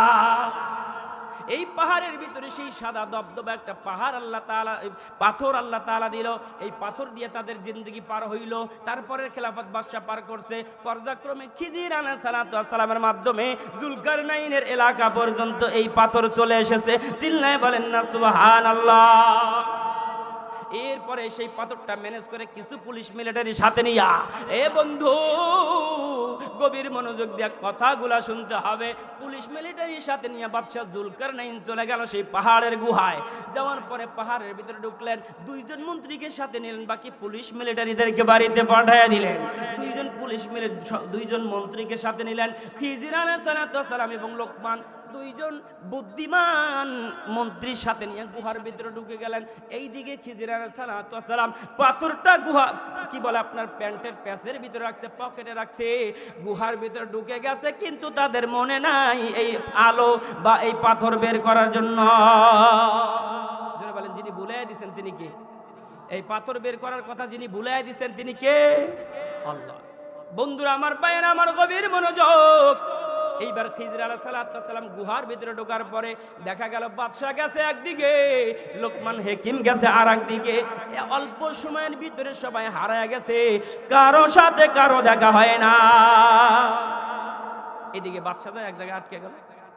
এই পাহাড়ের ভিতরে সেই সাদা দবদবা একটা পাহাড় আল্লাহ তাআলা, পাথর আল্লাহ তাআলা দিল। এই পাথর দিয়ে তাদের জিন্দগি পার হইল। তারপরে খেলাফত বাদশা পার করছে। পর্যায়ক্রমে খিজির আলাইহিস সালাতু ওয়াস সালামের মাধ্যমে জুলকারনাইনের এলাকা পর্যন্ত এই পাথর চলে এসেছে। চিল্লায়ে বলেন না সুবহানাল্লাহ। এরপরে সেই পাথরটা ম্যানেজ করে কিছু পুলিশ মিলিটারি সাথে নিয়া, এ বন্ধু গভীর মনোযোগ দিয়ে কথাগুলা শুনতে হবে। পুলিশ মিলিটারির সাথে নিয়ে বাদশাহ জুলকারনাইন চলে গেল সেই পাহাড়ের গুহায়। যাওয়ার পরে পাহাড়ের ভিতরে ঢুকলেন, দুইজন মন্ত্রীকে সাথে নিলেন, বাকি পুলিশ মিলিটারিদেরকে বাড়িতে পাঠিয়ে দিলেন। দুইজন মন্ত্রীকে সাথে নিলেন, খিজির আলাইহিস সালাম এবং লোকমান, দুইজন বুদ্ধিমান মন্ত্রীর সাথে নিয়ে গুহার ভিতরে ঢুকে গেলেন। এইদিকে খিজির আলাইহিস সালাম পাথরটা গুহা কি বলে আপনার প্যান্টের প্যাচের ভিতরে রাখছে, পকেটে রাখছে, গুহার ভিতরে ঢুকে গেছে, কিন্তু তাদের মনে নাই এই আলো বা এই পাথর বের করার জন্য। যারা বলেন যিনি ভুলাই দিয়েছেন তিনি কে? এই পাথর বের করার কথা যিনি ভুলাই দিয়েছেন তিনি কে? আল্লাহ। বন্ধুরা আমার, ভাইয়েরা আমার, গভীর মনোযোগ। এইবার খিজির আলাইহিস সালাম গুহার ভিতরে ঢোকার পরে দেখা গেল বাদশা গেছে একদিকে, লোকমান হাকিম গেছে আর একদিকে। অল্প সময়ের ভিতরে সবাই হারায় গেছে, কারো সাথে কারো দেখা হয় না। এদিকে বাদশা এক জায়গায় আটকে গেল,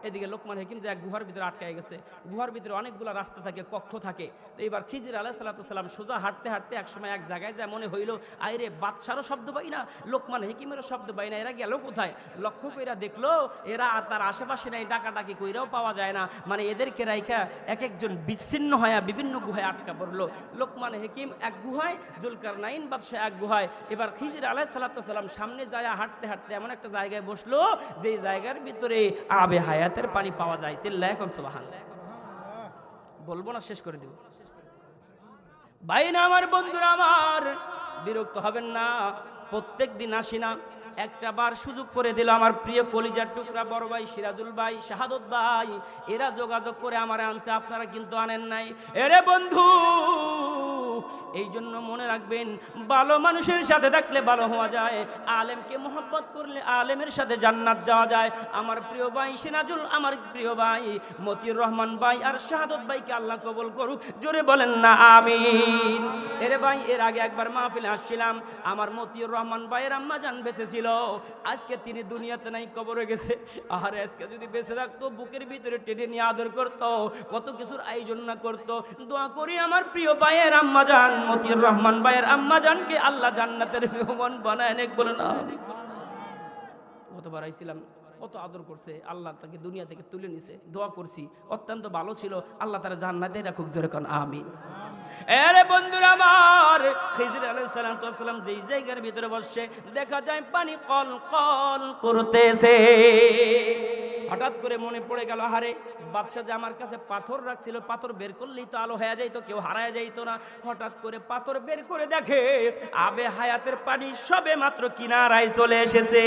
এদিকে লোকমান হাকিম যে এক গুহার ভিতরে আটকায় গেছে। গুহার ভিতরে অনেকগুলো রাস্তা থাকে, কক্ষ থাকে। তো এবার খিজির আলাইহিস সালাম সোজা হাঁটতে হাঁটতে এক সময় এক জায়গায় যায় মনে হইল, আইরে বাদশারও শব্দ পাই না, লোকমান হাকিমেরও শব্দ পাই না, এরা গেল কোথায়? লক্ষ্য কইরা দেখলো এরা তার আশেপাশে নাই, ডাকাডাকি কইরাও পাওয়া যায় না, মানে এদেরকে রাইখা এক একজন বিচ্ছিন্ন হয়ে বিভিন্ন গুহায় আটকা পড়লো। লোকমান হাকিম এক গুহায়, জুলকারনাইন বাদশাহ এক গুহায়। এবার খিজির আলাইহিস সালাম সামনে যায় হাঁটতে হাঁটতে এমন একটা জায়গায় বসলো, যে জায়গার ভিতরে আবে হায়াত পানি পাওয়া যায়। চিল্লায় কোন সুবহানাল্লাহ বলবো না, শেষ করে দেব। ভাই না আমার, বন্ধুরা আমার, বিরক্ত হবেন না, প্রত্যেক দিন আসি না, একটা বার সুযোগ করে দিল আমার প্রিয় কলিজার টুকরা বড় ভাই সিরাজুল ভাই, শাহাদত ভাই, এরা যোগাযোগ করে আমার আনছে, আপনারা কিন্তু আনেন নাই। এরে বন্ধু, এই জন্য মনে রাখবেন, ভালো মানুষের সাথে থাকলে ভালো হওয়া যায়, আলেমকে মোহাব্বত করলে আলেমের সাথে জান্নাত যাওয়া যায়। আমার প্রিয় ভাই সিরাজুল, আমার প্রিয় ভাই মতিউর রহমান ভাই আর শাহাদত ভাইকে আল্লাহ কবুল করুক, জোরে বলেন না আমিন। এরে ভাই, এর আগে একবার মাহফিলে আসছিলাম, আমার মতিউর রহমান ভাইয়ের আম্মা জান বেঁচে ছিল, আজকে তিনি দুনিয়াতে নাই, কবরে গেছে। আর আজকে যদি বেঁচে থাকতো, বুকের ভিতরে টেনে নিয়ে আদর করতো, কত কিছুর আয়োজন না করতো। দোয়া করি আমার প্রিয় ভাইয়ের আম্মা জান মতিউর রহমান ভাইয়ের আম্মা জানকে আল্লাহ জান্নাতের মেহমান বানায় নেক, বলে না। কতবার আইছিলাম, কত আদর করছে, আল্লাহ তাকে দুনিয়া থেকে তুলে নিছে, দোয়া করছি, অত্যন্ত ভালো ছিল, আল্লাহ তারা জান্নাতে রাখুক, জোরে কোন আমিন। এরে বন্ধুরা আমার, খিজির আলাইহিস সালাম যেই জায়গার ভিতরে বসে, দেখা যায় পানি কল কল করতেছে। হঠাৎ করে মনে পড়ে গেল, হারে বাদশা যে আমার কাছে পাথর রাখছিল, পাথর বের করলেই তো আলো হয়ে যাইতো, কেউ হারায় যাইতো না। হঠাৎ করে পাথর বের করে দেখে আবে হায়াতের পানি সবে মাত্র কিনারায় চলে এসেছে।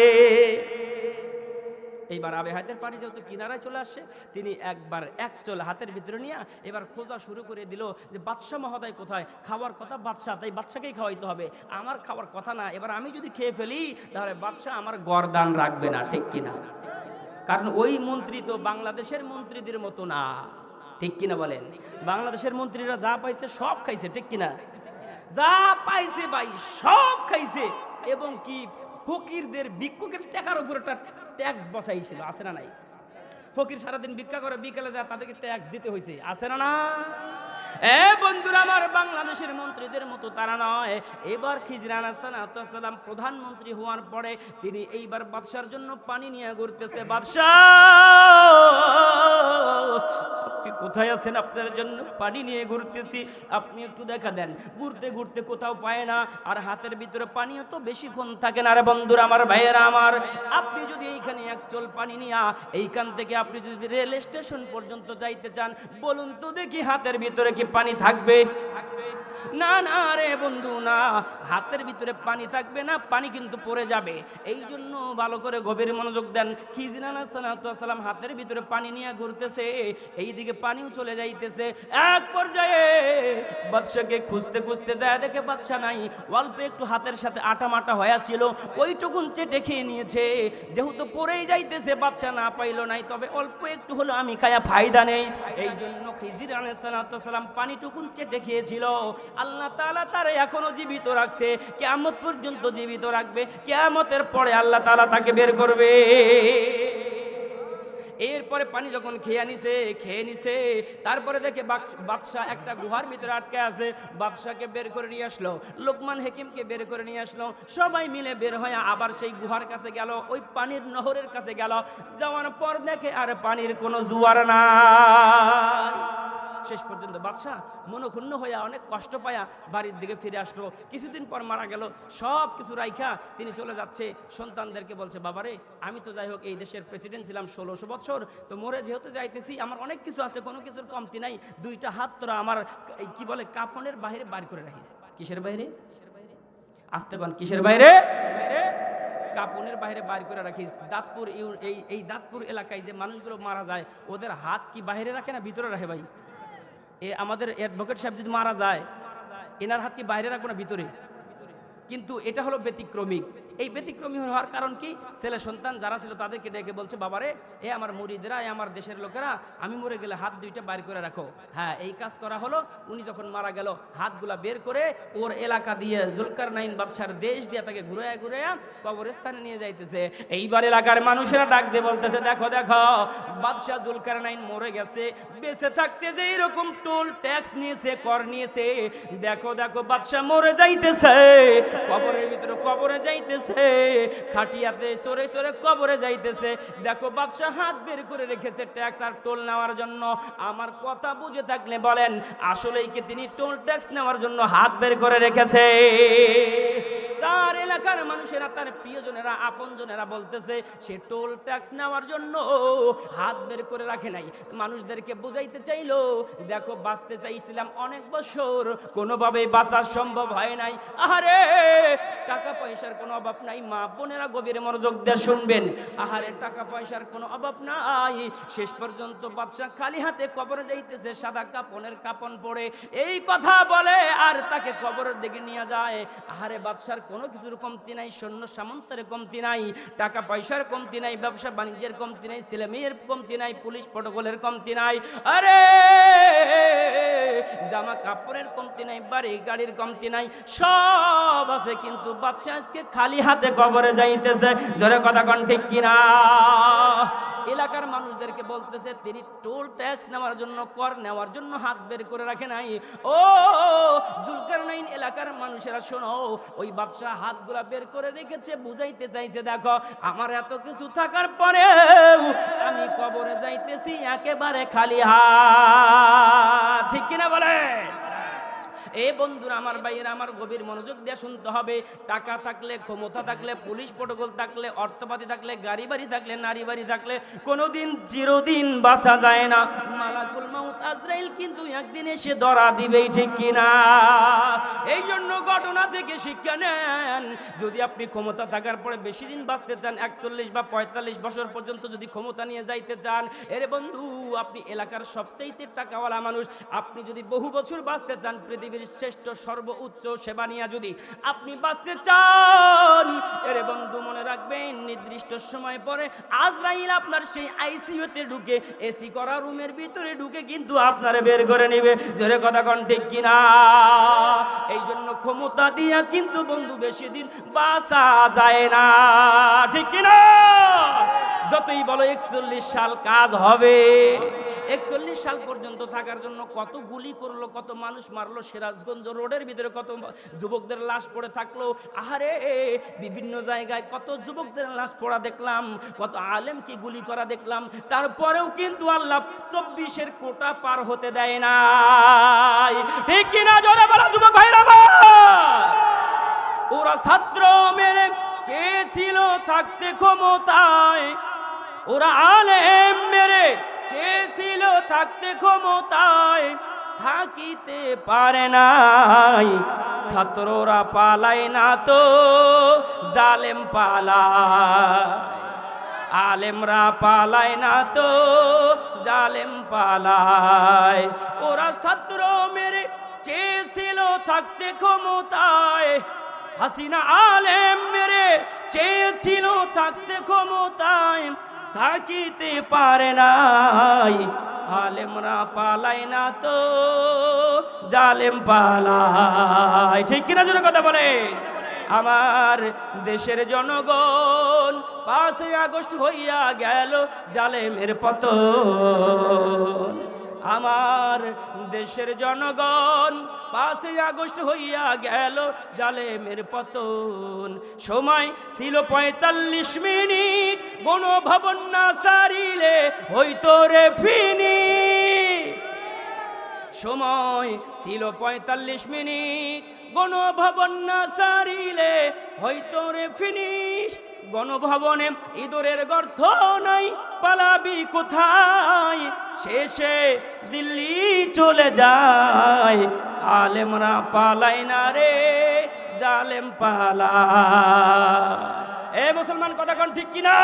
এইবার আবে হায়াতের পানি যেহেতু কিনারায় চলে আসছে, তিনি একবার এক চল হাতের ভিতরে নিয়ে এবার খোঁজা শুরু করে দিল যে বাদশা মহোদয় কোথায়? খাওয়ার কথা বাদশা, তাই বাদশাকেই খাওয়াইতে হবে, আমার খাওয়ার কথা না। এবার আমি যদি খেয়ে ফেলি তাহলে বাদশা আমার গরদান রাখবে না, ঠিক কিনা? কারণ ওই মন্ত্রী তো বাংলাদেশের মন্ত্রীদের মতো না, ঠিক কিনা বলেন? বাংলাদেশের মন্ত্রীরা যা পাইছে সব খাইছে, ঠিক কিনা? যা পাইছে ভাই সব খাইছে, এবং কি ফকিরদের ভিক্ষুকের টাকার উপর একটা ট্যাক্স বসাইছিল, আছে না নাই? ফকির সারাদিন ভিক্ষা করে, বিকেলে যায় তাদেরকে ট্যাক্স দিতে হয়েছে, আছে না না? এ বন্ধুরা আমার, বাংলাদেশের মন্ত্রীদের মতো তারা নয়। এবার খিজির আলাইহিস সালাম প্রধানমন্ত্রী হওয়ার পরে তিনি এইবার বাদশার জন্য পানি নিয়ে ঘুরতেছে। বাদশা, আপনি কোথায় আছেন? আপনার জন্য পানি নিয়ে ঘুরতেছি, আপনি একটু দেখা দেন। ঘুরতে ঘুরতে কোথাও পায় না, আর হাতের ভিতরে পানিও তো বেশিক্ষণ থাকে না। রে বন্ধুরা আমার, ভাইয়েরা আমার, আপনি যদি এইখানে এক চল পানি নিয়ে এইখান থেকে আপনি যদি রেল স্টেশন পর্যন্ত যাইতে চান, বলুন তো দেখি হাতের ভিতরে কি পানি থাকবে? না না রে বন্ধু, না, হাতের ভিতরে পানি থাকবে না, পানি কিন্তু পড়ে যাবে। এই জন্য ভালো করে গভীর মনোযোগ দেন। খিজির আলাইহিস সালাম হাতের ভিতরে পানি নিয়ে ঘুরতেছে, এইদিকে পানিও চলে যাইতেছে। এক পর্যায়ে বাদশাকে খুঁজতে খুঁজতে যায়, দেখে বাদশা নাই। অল্প একটু হাতের সাথে আটা মাটা হয়ে ছিল, ওইটুকুন চেটে খেয়ে নিয়েছে। যেহেতু পড়েই যাইতেছে, বাদশা না পাইলো নাই, তবে অল্প একটু হলো আমি খায়া ফায়দা নেই। এই জন্য খিজির আলাইহিস সালাম পানিটুকুন চেটে খেয়েছিল। আল্লাহ তাআলা তারে এখনো জীবিত রাখছে, কিয়ামত পর্যন্ত জীবিত রাখবে। কিয়ামতের পরে আল্লাহ তাআলা তাকে বের করবে। এরপরে পানি যখন খেয়ে নিছে তারপরে দেখে বাদশাহ একটা গুহার ভিতরে আটকে আছে। বাদশাকে বের করে নিয়ে আসলো, লোকমান হাকিমকে বের করে নিয়ে আসলো। সবাই মিলে বের হয়ে আবার সেই গুহার কাছে গেল, ওই পানির নহরের কাছে গেল। যাওয়ার পর দেখে আর পানির কোনো জোয়ার নাই। শেষ পর্যন্ত বাদশাহ মনক্ষুণ্ণ হইয়া অনেক কষ্ট পায়া বাড়ির দিকে ফিরে আসলো। কিছুদিন পর মারা গেল। সব কিছু রাইখা তিনি চলে যাচ্ছে, সন্তানদেরকে বলছে, বাবারে আমি তো যাই হোক এই দেশের প্রেসিডেন্ট ছিলাম 1600 বছর, তো মরে যেহেতু যাইতেছি আমার অনেক কিছু আছে, কোনো কিছুর কমতি নাই। দুইটা হাত তোরা আমার কি বলে কাফনের বাইরে বার করে রাখিস। কিসের বাইরে? আস্তে কোন কিসের বাইরে? কাপনের বাইরে বাইর করে রাখিস। দাঁতপুর এই দাঁতপুর এলাকায় যে মানুষগুলো মারা যায় ওদের হাত কি বাইরে রাখে না ভিতরে রাখে? ভাই আমাদের অ্যাডভোকেট সাহেব যদি মারা যায় এনার হাত কি বাইরে রাখবো না ভিতরে? কিন্তু এটা হলো ব্যতিক্রমিক। এই ব্যতিক্রমী হওয়ার কারণ কি? ছেলে সন্তান যারা ছিল তাদেরকে ডেকে বলছে, বাবারে আমার মুরিদরা, আমার দেশের লোকেরা, আমি মরে গেলে হাত দুইটা বাইর করে রাখো। হ্যাঁ, এই কাজ করা হলো। উনি যখন মারা গেল হাতগুলা বের করে ওর এলাকা দিয়ে জুলকারনাইন বাদশার দেশ দিয়ে তাকে ঘুরাইয়া কবরস্থানে নিয়ে যাইতেছে। এইবার এলাকার মানুষেরা ডাক দিয়ে বলতেছে, দেখো দেখো বাদশাহ জুলকারনাইন মরে গেছে, বেঁচে থাকতে যে এরকম টোল ট্যাক্স নিয়েছে, কর নিয়েছে, দেখো দেখো বাদশাহ মরে যাইতেছে, কবরের ভিতরে কবরে যাইতেছে, খাটিয়াতে চড়ে চড়ে কবরে যাইতেছে। দেখো বাদশাহ হাত বের করে রেখেছে ট্যাক্স আর টোল নেওয়ার জন্য। আমার কথা বুঝে থাকলে বলেন, আসলেই কি তিনি টোল ট্যাক্স নেওয়ার জন্য হাত বের করে রেখেছে? তার এলাকার মানুষেরা, তার প্রিয়জনেরা, আপনজনেরা বলতেছে সে টোল ট্যাক্স নেওয়ার জন্য হাত বের করে রাখে নাই। মানুষদেরকে বুঝাইতে চাইলো, দেখো বাঁচতে চাইছিলাম অনেক বছর, কোনোভাবেই বাঁচা সম্ভব হয় নাই। আহারে টাকা পয়সার কোনো অভাব নাই। মা বোনেরা গভীর মনোযোগ দিয়ে শুনবেন। আহারে টাকা পয়সার কোনো অভাব নাই। শেষ পর্যন্ত বাদশা খালি হাতে কবরে যাইতেছে, সাদা কাপনের কাপন পরে এই কথা বলে আর তাকে কবরের দিকে নিয়ে যায়। আহারে বাদশার কোনো কিছুর কমতি নাই, সৈন্য সামন্তের কমতি নাই, টাকা পয়সার কমতি নাই, ব্যবসা বাণিজ্যের কমতি নাই, ছেলে মেয়ের কমতি নাই, পুলিশ প্রটোকলের কমতি নাই, আরে জামা কাপড়ের কমতি নাই, বাড়ি গাড়ির কমতি নাই, সব আছে। কিন্তু বাদশা আজকে খালি হাতে কবরে যাইতেছে। জোরে কথা কোন ঠিক কিনা? এলাকার মানুষদেরকে বলতেছে তিনি টোল ট্যাক্স নেওয়ার জন্য, কর নেওয়ার জন্য হাত বের করে রাখে নাই। ও জুলকারনাইন এলাকার মানুষেরা শোনো, ওই বাদশা হাতগুলা বের করে রেখেছে, বুঝাইতে চাইছে, দেখো আমার এত কিছু থাকার পরেও আমি কবরে যাইতেছি একেবারে খালি হাত। ঠিক কিনা বলে? এ বন্ধুরা, আমার ভাইয়েরা, আমার গভীর মনোযোগ দিয়ে শুনতে হবে। টাকা থাকলে, ক্ষমতা থাকলে, পুলিশ প্রটোকল থাকলে, অর্থপাতি থাকলে, গাড়ি বাড়ি থাকলে, নারী বাড়ি থাকলে কোনোদিন চিরদিন বাঁচা যায় না। মালাকুল মাউত আজরাইল কিন্তু একদিন এসে ধরা দিবেই। ঠিক কিনা? এই জন্য ঘটনা থেকে শিক্ষা নেন। যদি আপনি ক্ষমতা থাকার পরে বেশি দিন বাঁচতে চান, 41 বা 45 বছর পর্যন্ত যদি ক্ষমতা নিয়ে যাইতে চান, এর বন্ধু আপনি এলাকার সবচাইতে টাকাওয়ালা মানুষ, আপনি যদি বহু বছর বাঁচতে চান, পৃথিবীর শ্রেষ্ঠ সর্বোচ্চ সেবা নিয়ে যদি আপনি বাঁচতে চান, এর বন্ধু মনে রাখবেন নির্দিষ্ট সময় পরে আজরাইল আপনার সেই আইসিইউতে ঢুকে, এসি করা রুমের ভিতরে ঢুকে কিন্তু আপনারে বের করে নেবে। জোরে কথা কোন ঠিক কিনা? এই জন্য ক্ষমতা দিয়া কিন্তু বন্ধু বেশি দিন বাঁচা যায় না। ঠিক কিনা? যতই বলো 41 সাল কাজ হবে, 41 সাল পর্যন্ত থাকার জন্য কত গুলি করলো, কত মানুষ মারলো, সিরাজগঞ্জ রোডের ভিতরে কত যুবকদের লাশ পড়ে থাকলো। আহারে বিভিন্ন জায়গায় কত যুবকদের লাশ পড়া দেখলাম, কত আলেমকে গুলি করা দেখলাম। তারপরেও কিন্তু আল্লাহ 24-এর কোটা পার হতে দেয় নাই। ঠিক কিনা? জোরে বলো যুবক ভাইরা। ওরা ছাত্র মেরে চেয়েছিল থাকতে ক্ষমতায়, ওরা আলেম মেরে চেয়েছিল থাকতে ক্ষমতায়, থাকিতে পারে নাই। ছাত্ররা পালায় না তো জালেম পালায়, আলেমরা পালায় না তো জালেম পালায়। ওরা ছাত্র মেরে চেয়েছিল থাকতে ক্ষমতায়, হাসিনা আলেম মেরে চেয়েছিল থাকতে ক্ষমতায়, থাকিতে পারে নাই। আলেমরা পালায় না তো জালেম পালায়। ঠিক কিনা? জোরে কথা বলে। আমার দেশের জনগণ 5ই আগস্ট হইয়া গেল জালেমের পতন। আমার দেশের জনগণ 5ই আগস্ট হইয়া গেল জালেমের পতন। সময় ছিল 45 মিনিট, গণভবন না সারিলে হইতো রে ফিনিশ। সময় ছিল 45 মিনিট, গণভবন না সারিলে হইতো রে ফিনিশ। গণভবনে ইঁদুরের গর্ত নাই, পালাবি কোথায়? শেষে দিল্লি চলে যায়, আলেমরা পালাই না রে, জালেম পালা। এ মুসলমান কথা কোন ঠিক কিনা?